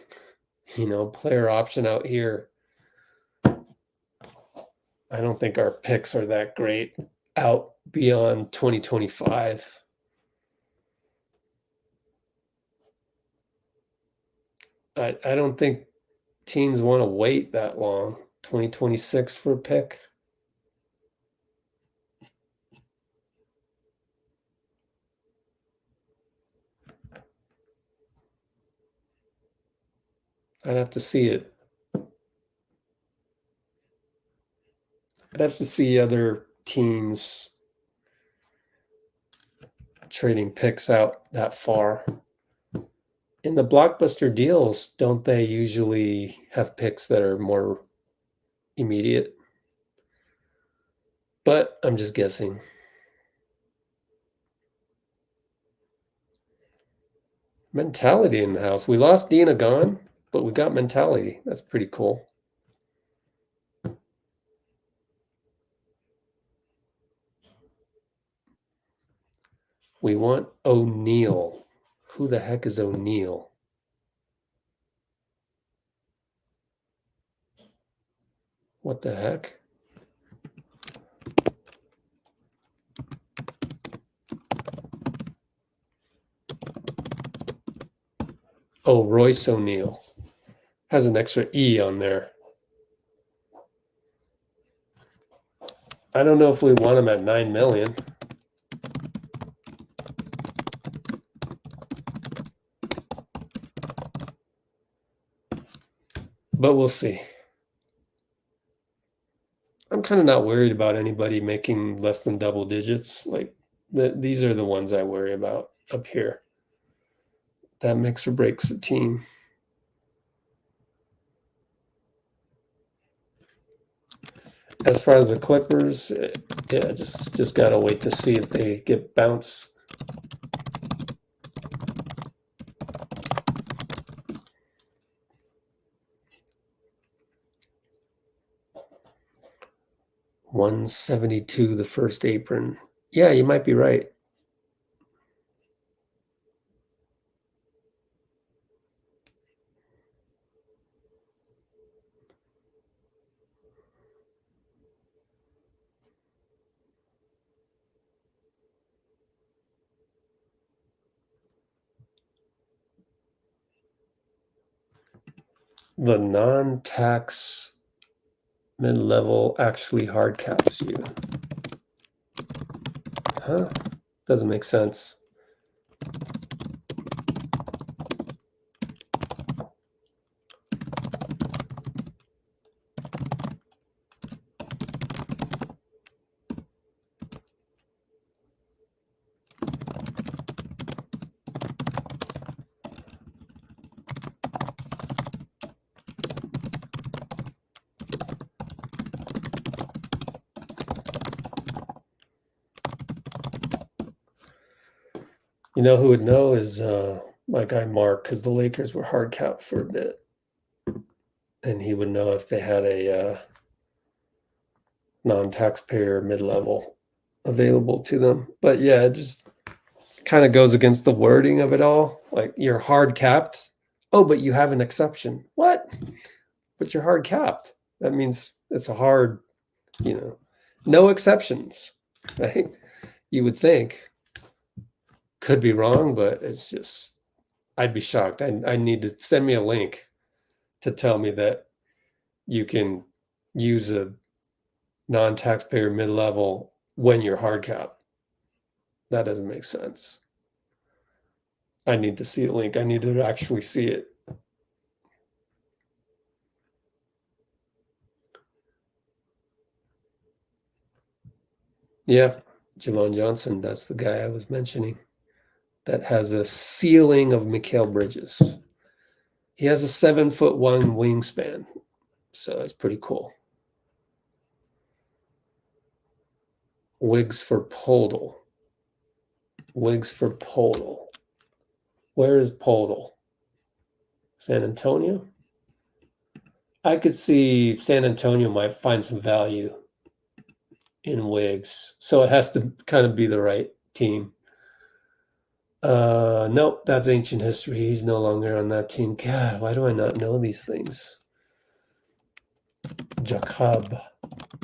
S1: Player option out here. I don't think our picks are that great out beyond 2025. I don't think teams want to wait that long. 2026 for a pick. I'd have to see it. I'd have to see other teams trading picks out that far. In the blockbuster deals, don't they usually have picks that are more immediate? But I'm just guessing. Mentality in the house. We lost Dina gone, but we got mentality. That's pretty cool. We want O'Neal. Who the heck is O'Neal? What the heck? Oh, Royce O'Neal. Has an extra E on there. I don't know if we want him at 9 million. But we'll see. I'm kind of not worried about anybody making less than double digits. Like these are the ones I worry about up here. That makes or breaks a team. As far as the Clippers, yeah, just gotta wait to see if they get bounced. $172 the first apron. Yeah, you might be right. the non-tax mid-level actually hard caps you. Huh? Doesn't make sense. You know who would know is my guy Mark, because the Lakers were hard capped for a bit. And he would know if they had a non-taxpayer mid-level available to them. But yeah, it just kind of goes against the wording of it all. Like, you're hard capped. Oh, but you have an exception. What? But you're hard capped. That means it's a hard, no exceptions, right? You would think. Could be wrong, but it's just, I'd be shocked. I need to send me a link to tell me that you can use a non-taxpayer mid-level when you're hard cap. That doesn't make sense. I need to see a link. I need to actually see it. Yeah, Javon Johnson, that's the guy I was mentioning. That has a ceiling of Mikal Bridges. He has a 7'1" wingspan. So that's pretty cool. Wiggs for Podol. Wiggs for Podol. Where is Podol? San Antonio? I could see San Antonio might find some value in Wiggs. So it has to kind of be the right team. Nope, that's ancient history. He's no longer on that team. God, why do I not know these things? Jakob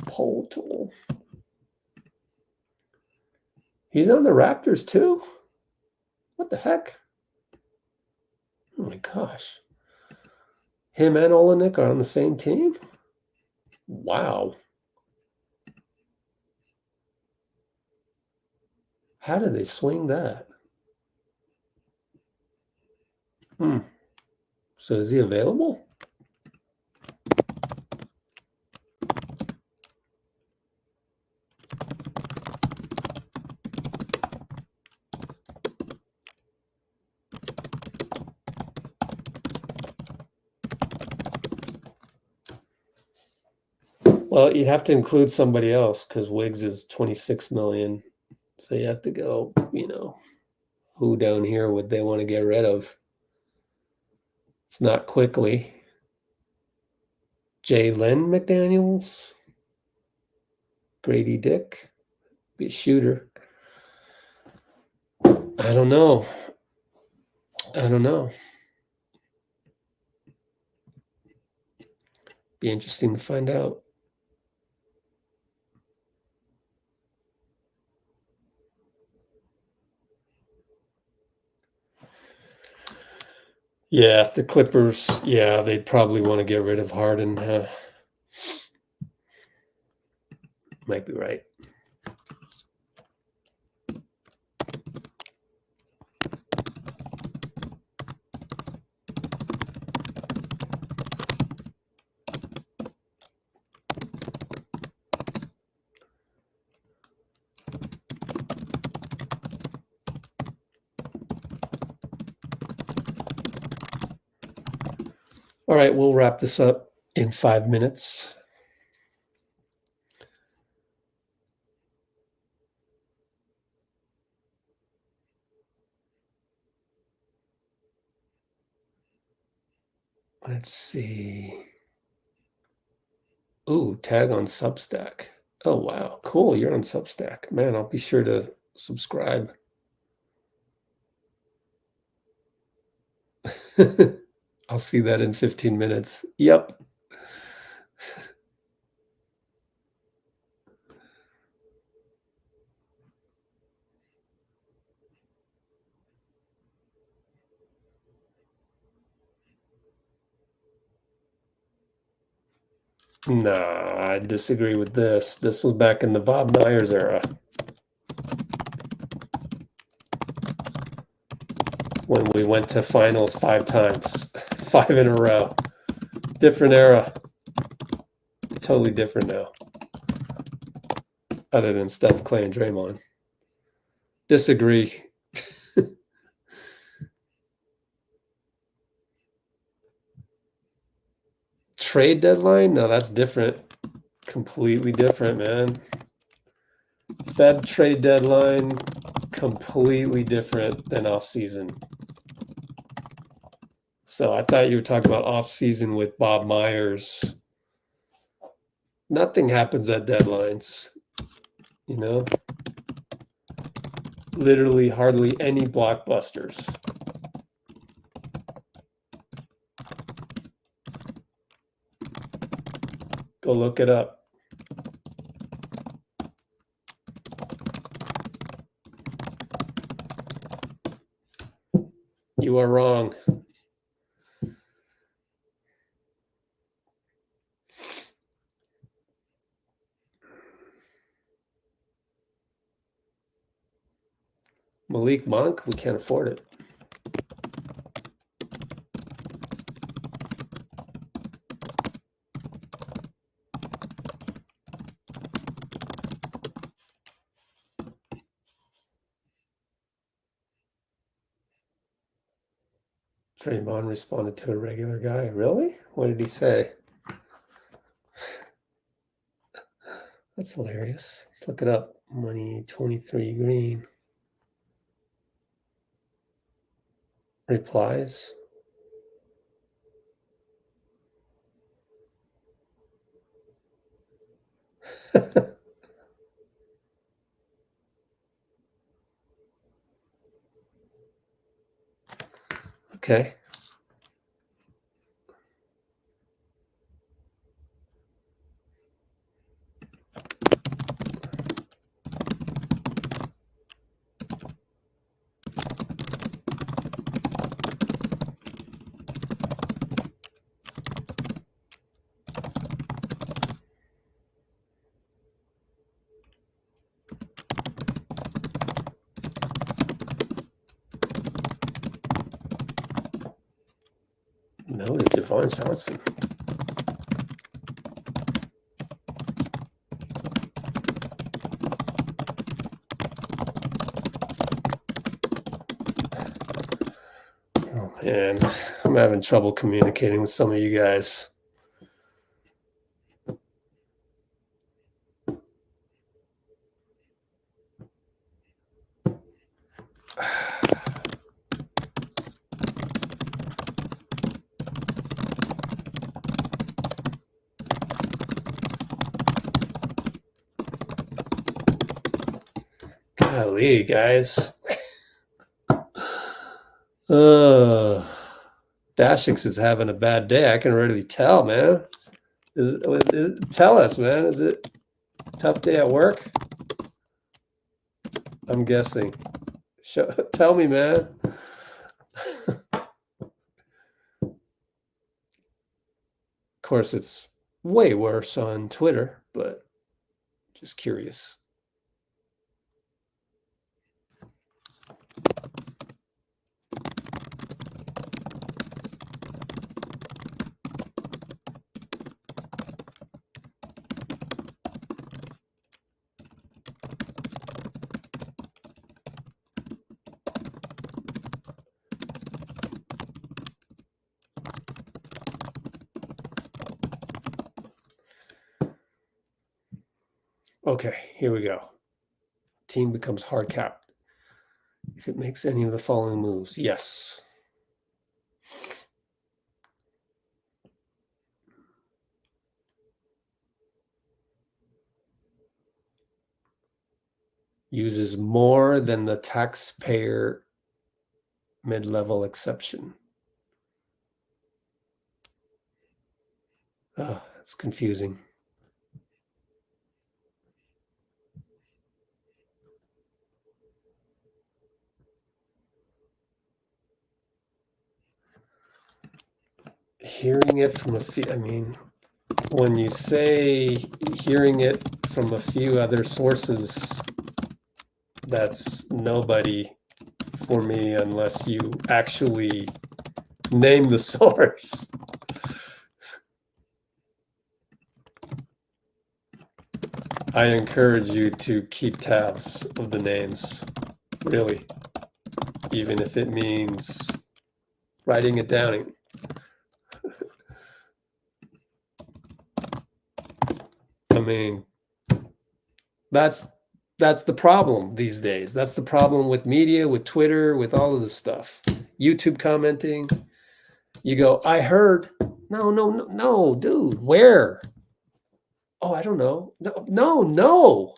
S1: Poeltl. He's on the Raptors too? What the heck? Oh my gosh. Him and Olenek are on the same team? Wow. How did they swing that? So is he available? Well, you have to include somebody else because Wiggs is 26 million. So you have to go, who down here would they want to get rid of? It's not quickly. Jalen McDaniels, Grady Dick, be a shooter. I don't know. Be interesting to find out. Yeah, if the Clippers, they'd probably want to get rid of Harden. Might be right. All right, we'll wrap this up in 5 minutes. Let's see. Ooh, tag on Substack. Oh, wow. Cool. You're on Substack. Man, I'll be sure to subscribe. I'll see that in 15 minutes. Yep. Nah, I disagree with this. This was back in the Bob Myers era. When we went to finals 5 times, 5 in a row. Different era. Totally different now. Other than Steph, Klay, and Draymond. Disagree. Trade deadline? No, that's different. Completely different, man. Fed trade deadline, completely different than off season. So I thought you were talking about off season with Bob Myers. Nothing happens at deadlines, you know? Literally hardly any blockbusters. Go look it up. You are wrong. Malik Monk, we can't afford it. Draymond responded to a regular guy. Really? What did he say? That's hilarious. Let's look it up. Money 23 green. Replies. Okay. No to Devon Johnson. Oh man, I'm having trouble communicating with some of you guys. Golly, guys. Dashix is having a bad day. I can already tell, man. Tell us, man. Is it a tough day at work? I'm guessing. Tell me, man. Of course, it's way worse on Twitter, but just curious. Okay, here we go. Team becomes hard capped if it makes any of the following moves. Yes. Uses more than the taxpayer mid-level exception. Oh, it's confusing. Hearing it from I mean, when you say hearing it from a few other sources, that's nobody for me unless you actually name the source. I encourage you to keep tabs of the names, really, even if it means writing it down. I mean, that's the problem these days. That's the problem with media, with Twitter, with all of this stuff. YouTube commenting. You go, I heard. No, dude, where? Oh, I don't know. No.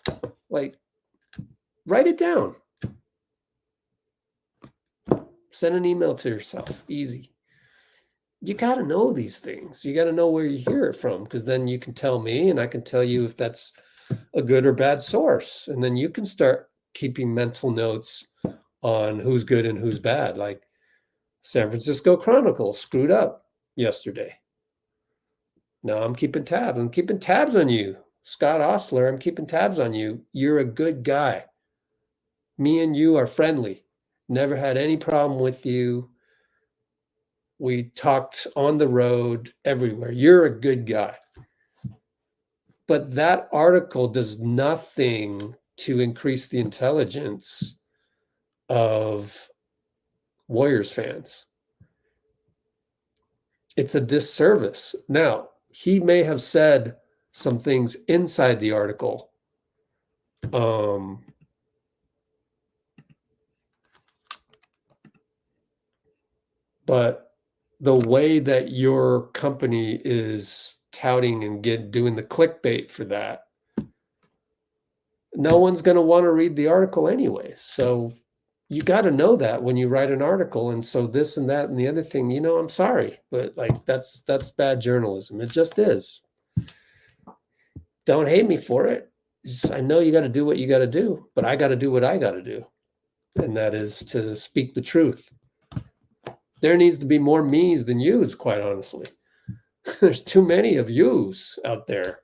S1: Like, write it down. Send an email to yourself. Easy. You got to know these things. You got to know where you hear it from, because then you can tell me and I can tell you if that's a good or bad source. And then you can start keeping mental notes on who's good and who's bad. Like San Francisco Chronicle screwed up yesterday. Now I'm keeping tabs. I'm keeping tabs on you. Scott Ostler, I'm keeping tabs on you. You're a good guy. Me and you are friendly. Never had any problem with you. We talked on the road everywhere. You're a good guy. But that article does nothing to increase the intelligence of Warriors fans. It's a disservice. Now, he may have said some things inside the article. But the way that your company is touting and doing the clickbait for that, no one's going to want to read the article anyway. So you got to know that when you write an article. And so this and that and the other thing, I'm sorry, but like that's bad journalism. It just is. Don't hate me for it. I know you got to do what you got to do, but I got to do what I got to do. And that is to speak the truth. There needs to be more me's than you's, quite honestly. There's too many of you's out there.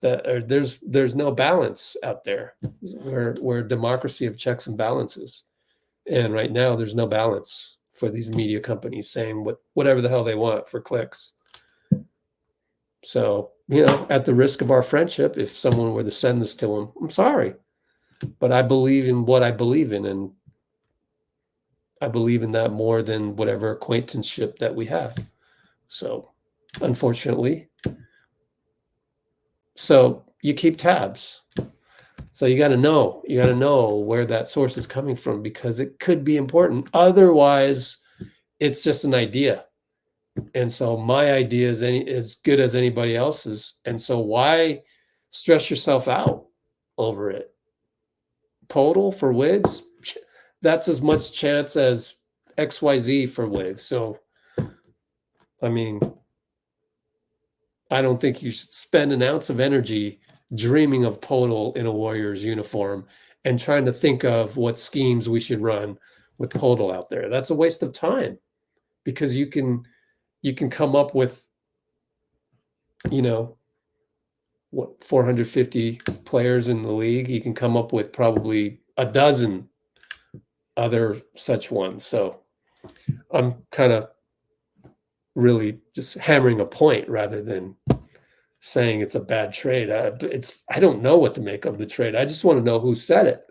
S1: There's no balance out there. We're a democracy of checks and balances. And right now there's no balance for these media companies saying whatever the hell they want for clicks. So, at the risk of our friendship, if someone were to send this to them, I'm sorry. But I believe in what I believe in, and I believe in that more than whatever acquaintanceship that we have. So, unfortunately. So, you keep tabs. So, you got to know where that source is coming from, because it could be important. Otherwise, it's just an idea. And so my idea is as good as anybody else's. And so why stress yourself out over it? Total for Wiggs, that's as much chance as XYZ for Wiggs. So, I mean, I don't think you should spend an ounce of energy dreaming of Podol in a Warriors uniform and trying to think of what schemes we should run with Podol out there. That's a waste of time, because you can come up with, 450 players in the league. You can come up with probably a dozen other such ones. So I'm kind of really just hammering a point rather than saying it's a bad trade. I don't know what to make of the trade. I just want to know who said it.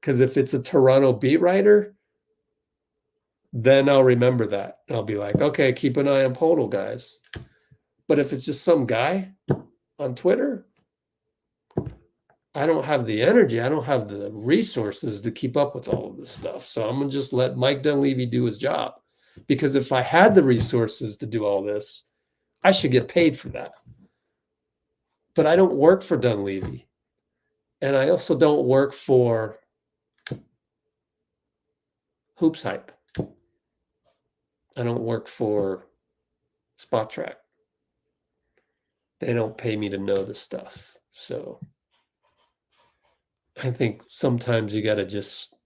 S1: Because if it's a Toronto beat writer, then I'll remember that. I'll be like, okay, keep an eye on Podol, guys. But if it's just some guy on Twitter, I don't have the energy. I don't have the resources to keep up with all of this stuff. So I'm going to just let Mike Dunleavy do his job. Because if I had the resources to do all this, I should get paid for that. But I don't work for Dunleavy. And I also don't work for Hoops Hype. I don't work for Spot Track. They don't pay me to know this stuff. So I think sometimes you got to just,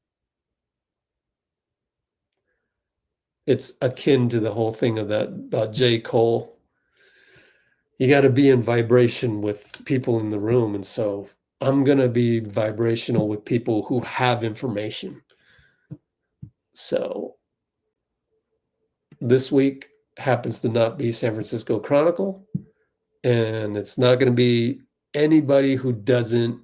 S1: it's akin to the whole thing of that about J. Cole you got to be in vibration with people in the room. And so I'm going to be vibrational with people who have information. So this week happens to not be San Francisco Chronicle, and it's not going to be anybody who doesn't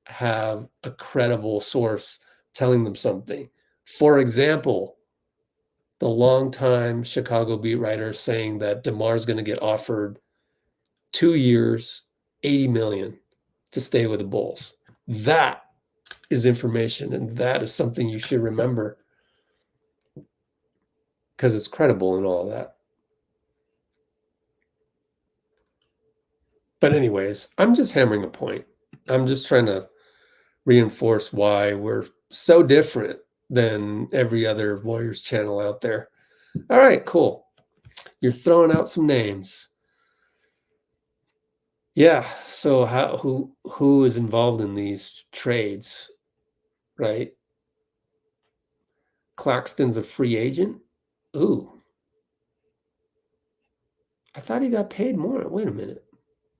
S1: have a credible source telling them something. For example, the longtime Chicago beat writer saying that DeMar is going to get offered 2 years, $80 million to stay with the Bulls. That is information, and that is something you should remember because it's credible and all that. But anyways, I'm just hammering a point. I'm just trying to reinforce why we're so different than every other Warriors channel out there. All right, cool. You're throwing out some names. Yeah, so who is involved in these trades, right? Claxton's a free agent? Ooh. I thought he got paid more. Wait a minute.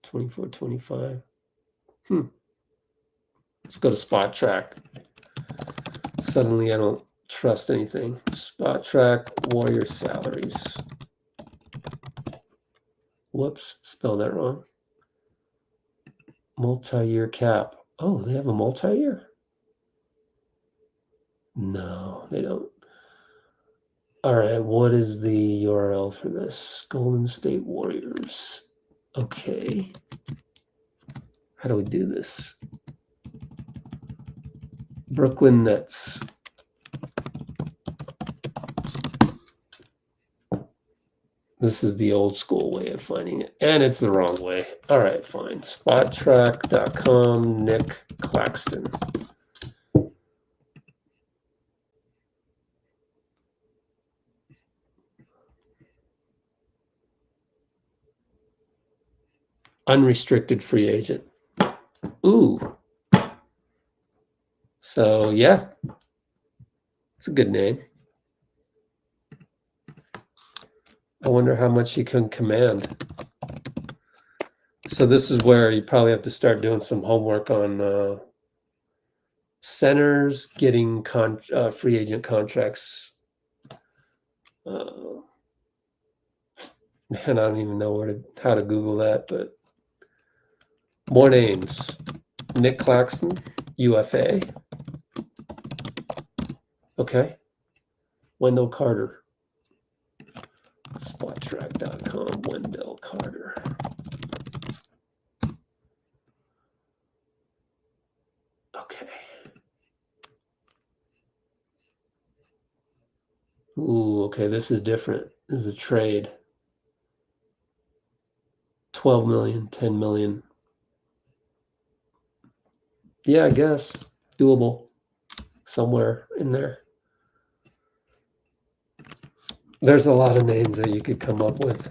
S1: 24, 25. Let's go to Spot Track. Suddenly I don't trust anything. Spot Track, Warrior salaries. Whoops, spelled that wrong. Multi-year cap. Oh, they have a multi-year? No, they don't. All right, what is the URL for this? Golden State Warriors. Okay. How do we do this? Brooklyn Nets. This is the old school way of finding it, and it's the wrong way. All right, fine. Spottrack.com, Nick Claxton. Unrestricted free agent. Ooh. So, yeah. It's a good name. I wonder how much he can command. So this is where you probably have to start doing some homework on centers getting free agent contracts. And I don't even know how to Google that, but more names. Nick Claxton, UFA. Okay. Wendell Carter. Spottrack.com, Wendell Carter. Okay. Ooh, okay, this is different. This is a trade. 12 million, 10 million. Yeah, I guess. Doable. Somewhere in there. There's a lot of names that you could come up with.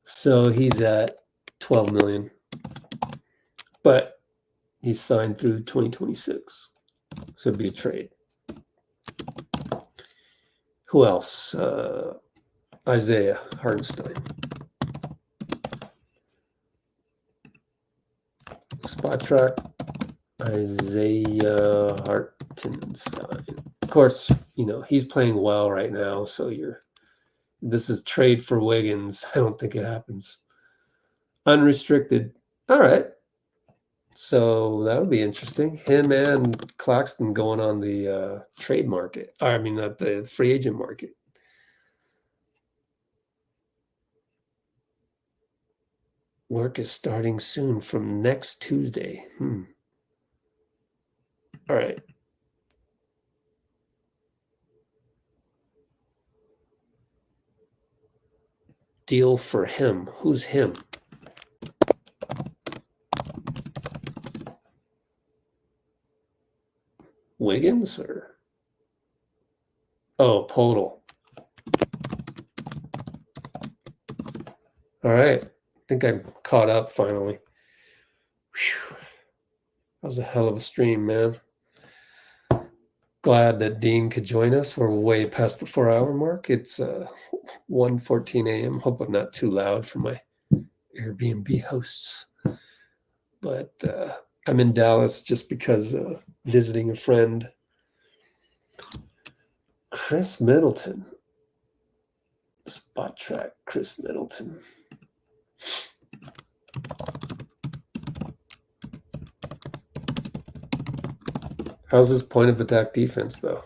S1: So he's at 12 million. But he's signed through 2026. So it'd be a trade. Who else? Isaiah Hartenstein. Spot Track. Isaiah Hartenstein. Of course, you know, he's playing well right now, so this is trade for Wiggins. I don't think it happens. Unrestricted. All right. So that would be interesting. Him and Claxton going on the trade market. I mean, not the free agent market. Work is starting soon from next Tuesday. All right. Deal for him. Who's him? Wiggins or? Oh, Podol. All right. I think I'm caught up finally. Whew. That was a hell of a stream, man. Glad that Dean could join us. We're way past the 4-hour mark. It's 1:14 a.m. Hope I'm not too loud for my Airbnb hosts. But I'm in Dallas just because visiting a friend. Chris Middleton. Spot track, Chris Middleton. How's his point of attack defense, though?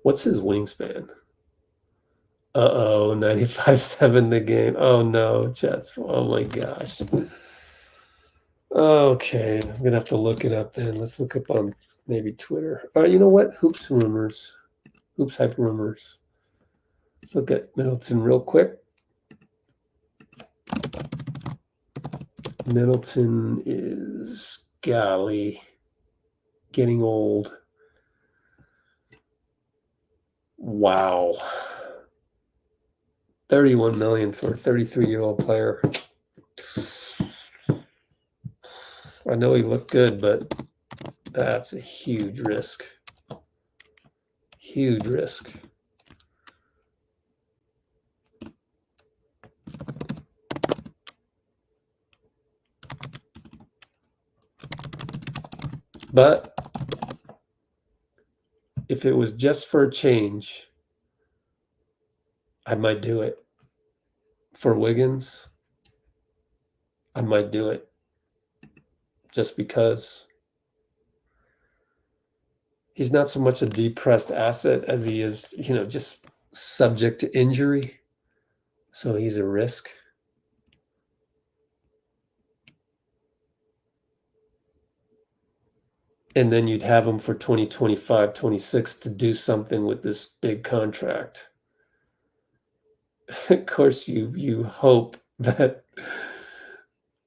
S1: What's his wingspan? Uh-oh, 95.7 the game. Oh, no, Chess. Oh, my gosh. Okay, I'm going to have to look it up then. Let's look up on maybe Twitter. You know what? Hoops Rumors. Hoops Hype Rumors. Let's look at Middleton real quick. Middleton is, golly, getting old. Wow. 31 million for a 33-year-old player. I know he looked good, but that's a huge risk. Huge risk. But if it was just for a change, I might do it. For Wiggins, I might do it. Just because he's not so much a depressed asset as he is, just subject to injury. So he's a risk. And then you'd have him for 2025, 26 to do something with this big contract. Of course, you hope that,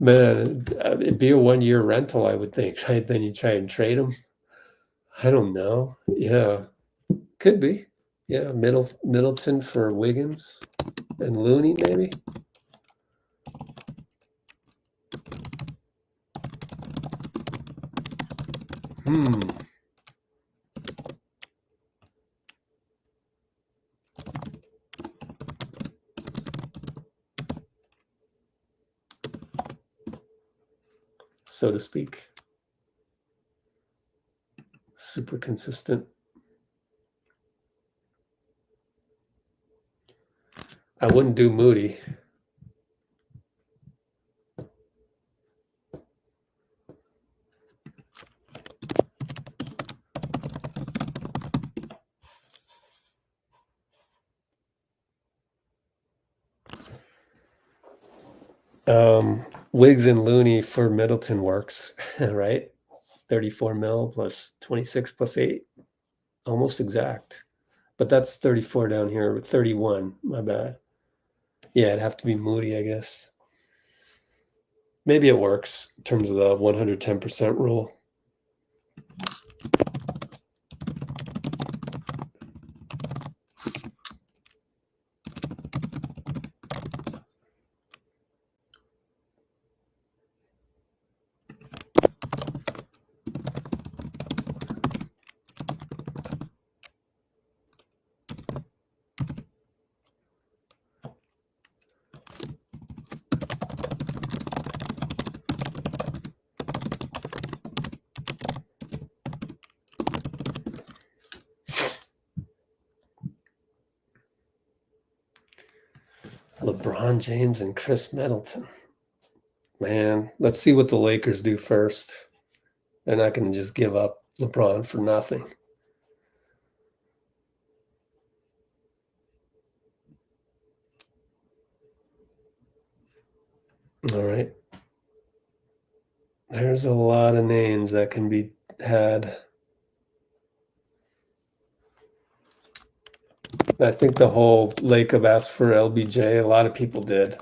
S1: man, it'd be a 1-year rental, I would think, right? Then you try and trade him. I don't know. Yeah, could be. Yeah, Middleton for Wiggins and Looney, maybe. So to speak. Super consistent. I wouldn't do Moody. Wiggs and Looney for Middleton works, right? 34 mil plus 26 plus 8, almost exact. But that's 34 down here, 31, my bad. Yeah, it'd have to be Moody, I guess. Maybe it works in terms of the 110% rule. LeBron James and Chris Middleton. Man, let's see what the Lakers do first. They're not going to just give up LeBron for nothing. All right. There's a lot of names that can be had. I think the whole lake of asked for LBJ, a lot of people did.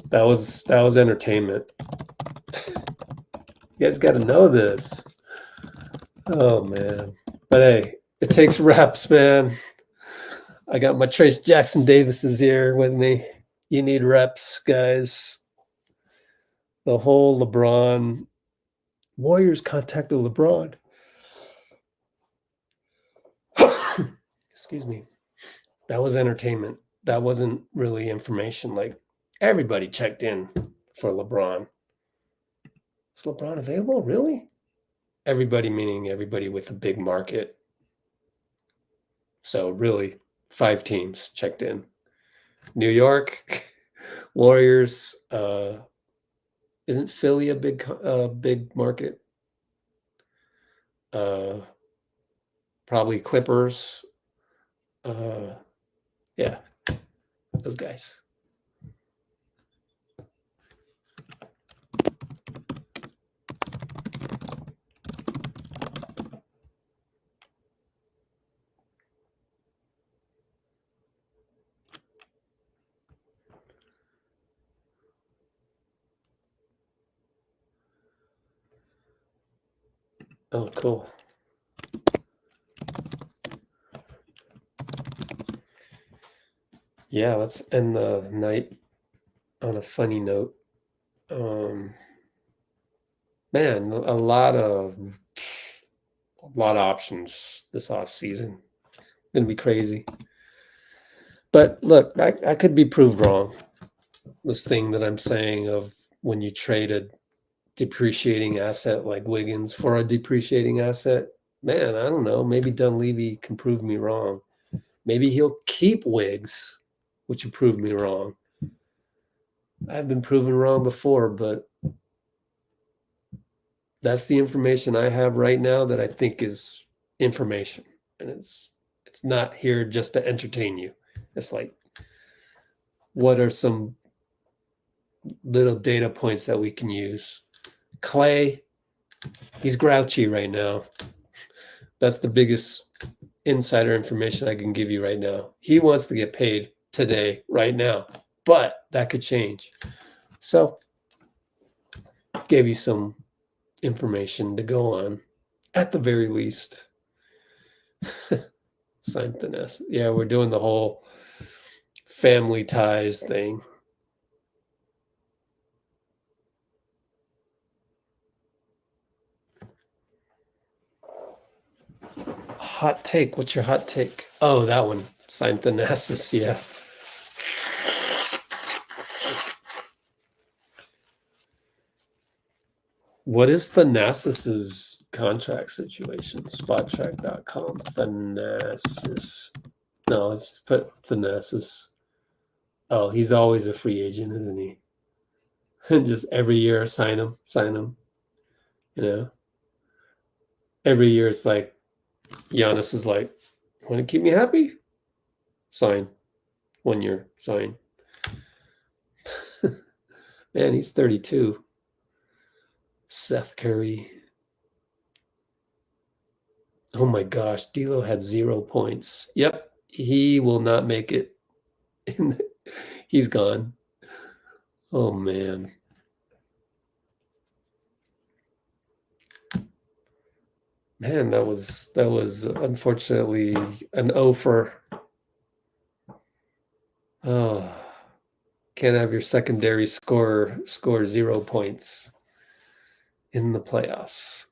S1: That was entertainment. You guys got to know this. Oh man. But hey, it takes reps, man. I got my Trace Jackson Davises here with me. You need reps, guys. The whole LeBron Warriors contacted LeBron. Excuse me. That was entertainment. That wasn't really information. Like everybody checked in for LeBron. Is LeBron available? Really? Everybody meaning everybody with a big market. So really 5 teams checked in. New York, Warriors, isn't Philly a big market? Probably Clippers. Yeah, those guys. Oh, cool. Yeah, let's end the night on a funny note. Man, a lot of options this off season. Gonna be crazy. But look, I could be proved wrong. This thing that I'm saying of when you trade a depreciating asset like Wiggins for a depreciating asset, man, I don't know. Maybe Dunleavy can prove me wrong. Maybe he'll keep Wiggs, which will prove me wrong. I've been proven wrong before, but that's the information I have right now that I think is information. And it's not here just to entertain you. It's like, what are some little data points that we can use? Klay, he's grouchy right now. That's the biggest insider information I can give you right now. He wants to get paid today, right now, but that could change. So, gave you some information to go on, at the very least. Something. Yeah, we're doing the whole family ties thing. Hot take. What's your hot take? Oh, that one. Synthesis, yeah. What is Thanasis's contract situation? Spottrack.com. Thanasis. No, let's just put Thanasis. Oh, he's always a free agent, isn't he? Just every year, sign him. You know? Every year it's like, Giannis is like, want to keep me happy? Sign. 1 year, sign. Man, he's 32. Seth Curry. Oh my gosh, D'Lo had 0 points. Yep, he will not make it. He's gone. Oh man. Man, that was unfortunately an O for. Oh, can't have your secondary score 0 points in the playoffs.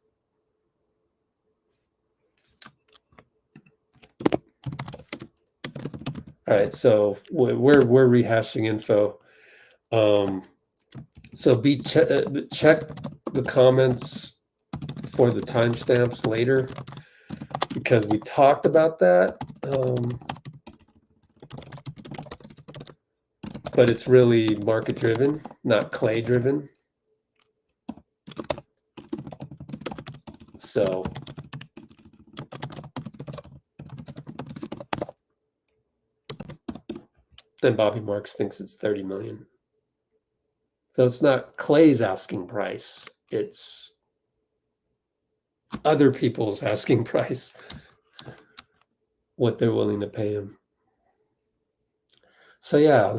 S1: All right, so we're rehashing info. So check the comments for the timestamps later, because we talked about that. But it's really market driven, not Klay driven. So then Bobby Marks thinks it's 30 million. So it's not Klay's asking price, it's other people's asking price, what they're willing to pay him. So yeah,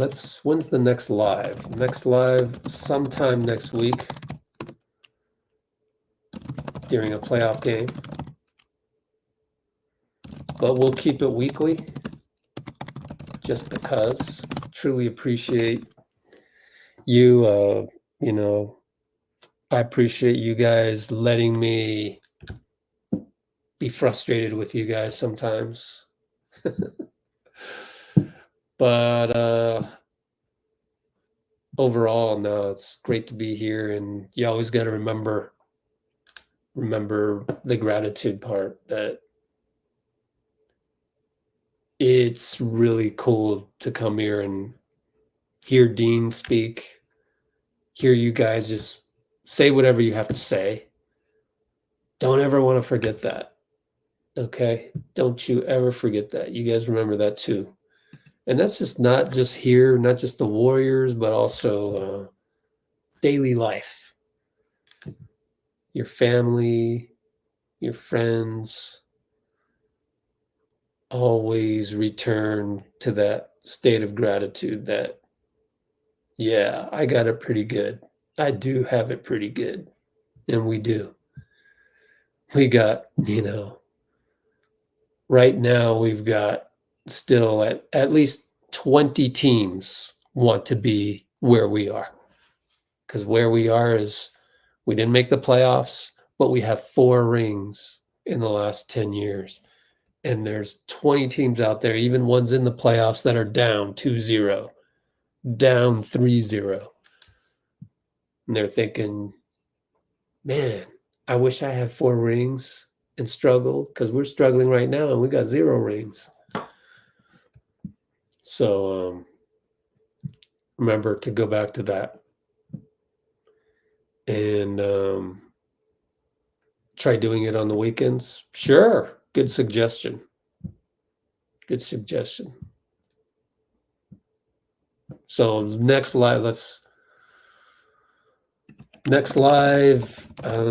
S1: when's the next live? Next live sometime next week during a playoff game. But we'll keep it weekly just because. Truly appreciate you, I appreciate you guys letting me be frustrated with you guys sometimes. But overall, no, it's great to be here, and you always got to remember the gratitude part, that it's really cool to come here and hear Dean speak, hear you guys just say whatever you have to say. Don't ever want to forget that. Okay? Don't you ever forget that. You guys remember that too. And that's just not just here, not just the Warriors, but also daily life. Your family, your friends. Always return to that state of gratitude that, yeah, I got it pretty good. I do have it pretty good. And we do. We got, right now we've got still at least 20 teams want to be where we are. Because where we are is, we didn't make the playoffs, but we have 4 rings in the last 10 years. And there's 20 teams out there, even ones in the playoffs, that are down 2-0, down 3-0. And they're thinking, man, I wish I had 4 rings and struggled, because we're struggling right now and we got 0 rings. So remember to go back to that. And try doing it on the weekends. Sure. Good suggestion. Good suggestion. So next live, let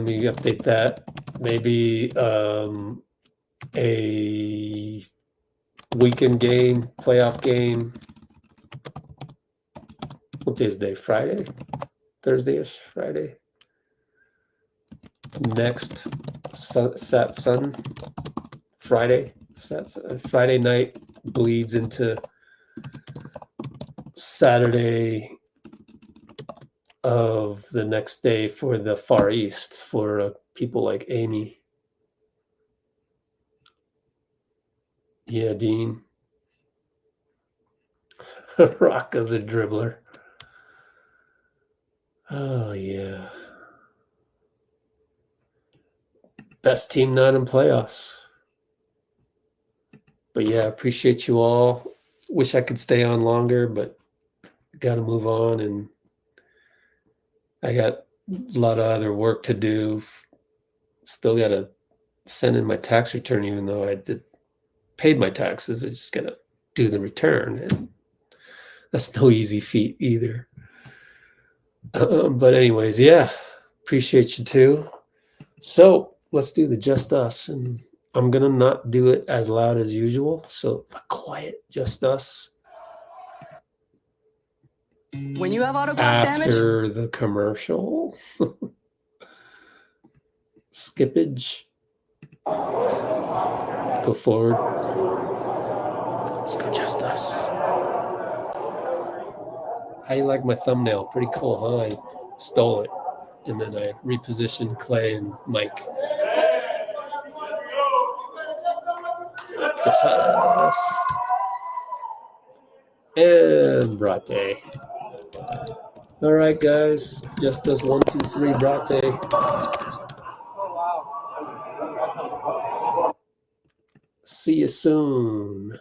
S1: me update that. Maybe a weekend game, playoff game. What day is today? Friday? Thursday-ish? Friday? Next Friday night bleeds into Saturday of the next day for the Far East, for people like Amy. Yeah, Dean. Rocca's a dribbler. Oh, yeah. Best team not in playoffs. But yeah, appreciate you all. Wish I could stay on longer, but got to move on. And I got a lot of other work to do. Still got to send in my tax return, even though I paid my taxes. I just got to do the return. And that's no easy feat either. But anyways, yeah, appreciate you too. So let's do the Just Us. And I'm going to not do it as loud as usual. So quiet, Just Us.
S12: When you have auto glass damage?
S1: After the commercial. Skippage. Go forward. Let's go Just Us. How you like my thumbnail? Pretty cool, huh? I stole it. And then I repositioned Klay and Mike. Just Us. And Brate. All right, guys. Just Us 1, 2, 3, Brate. See you soon.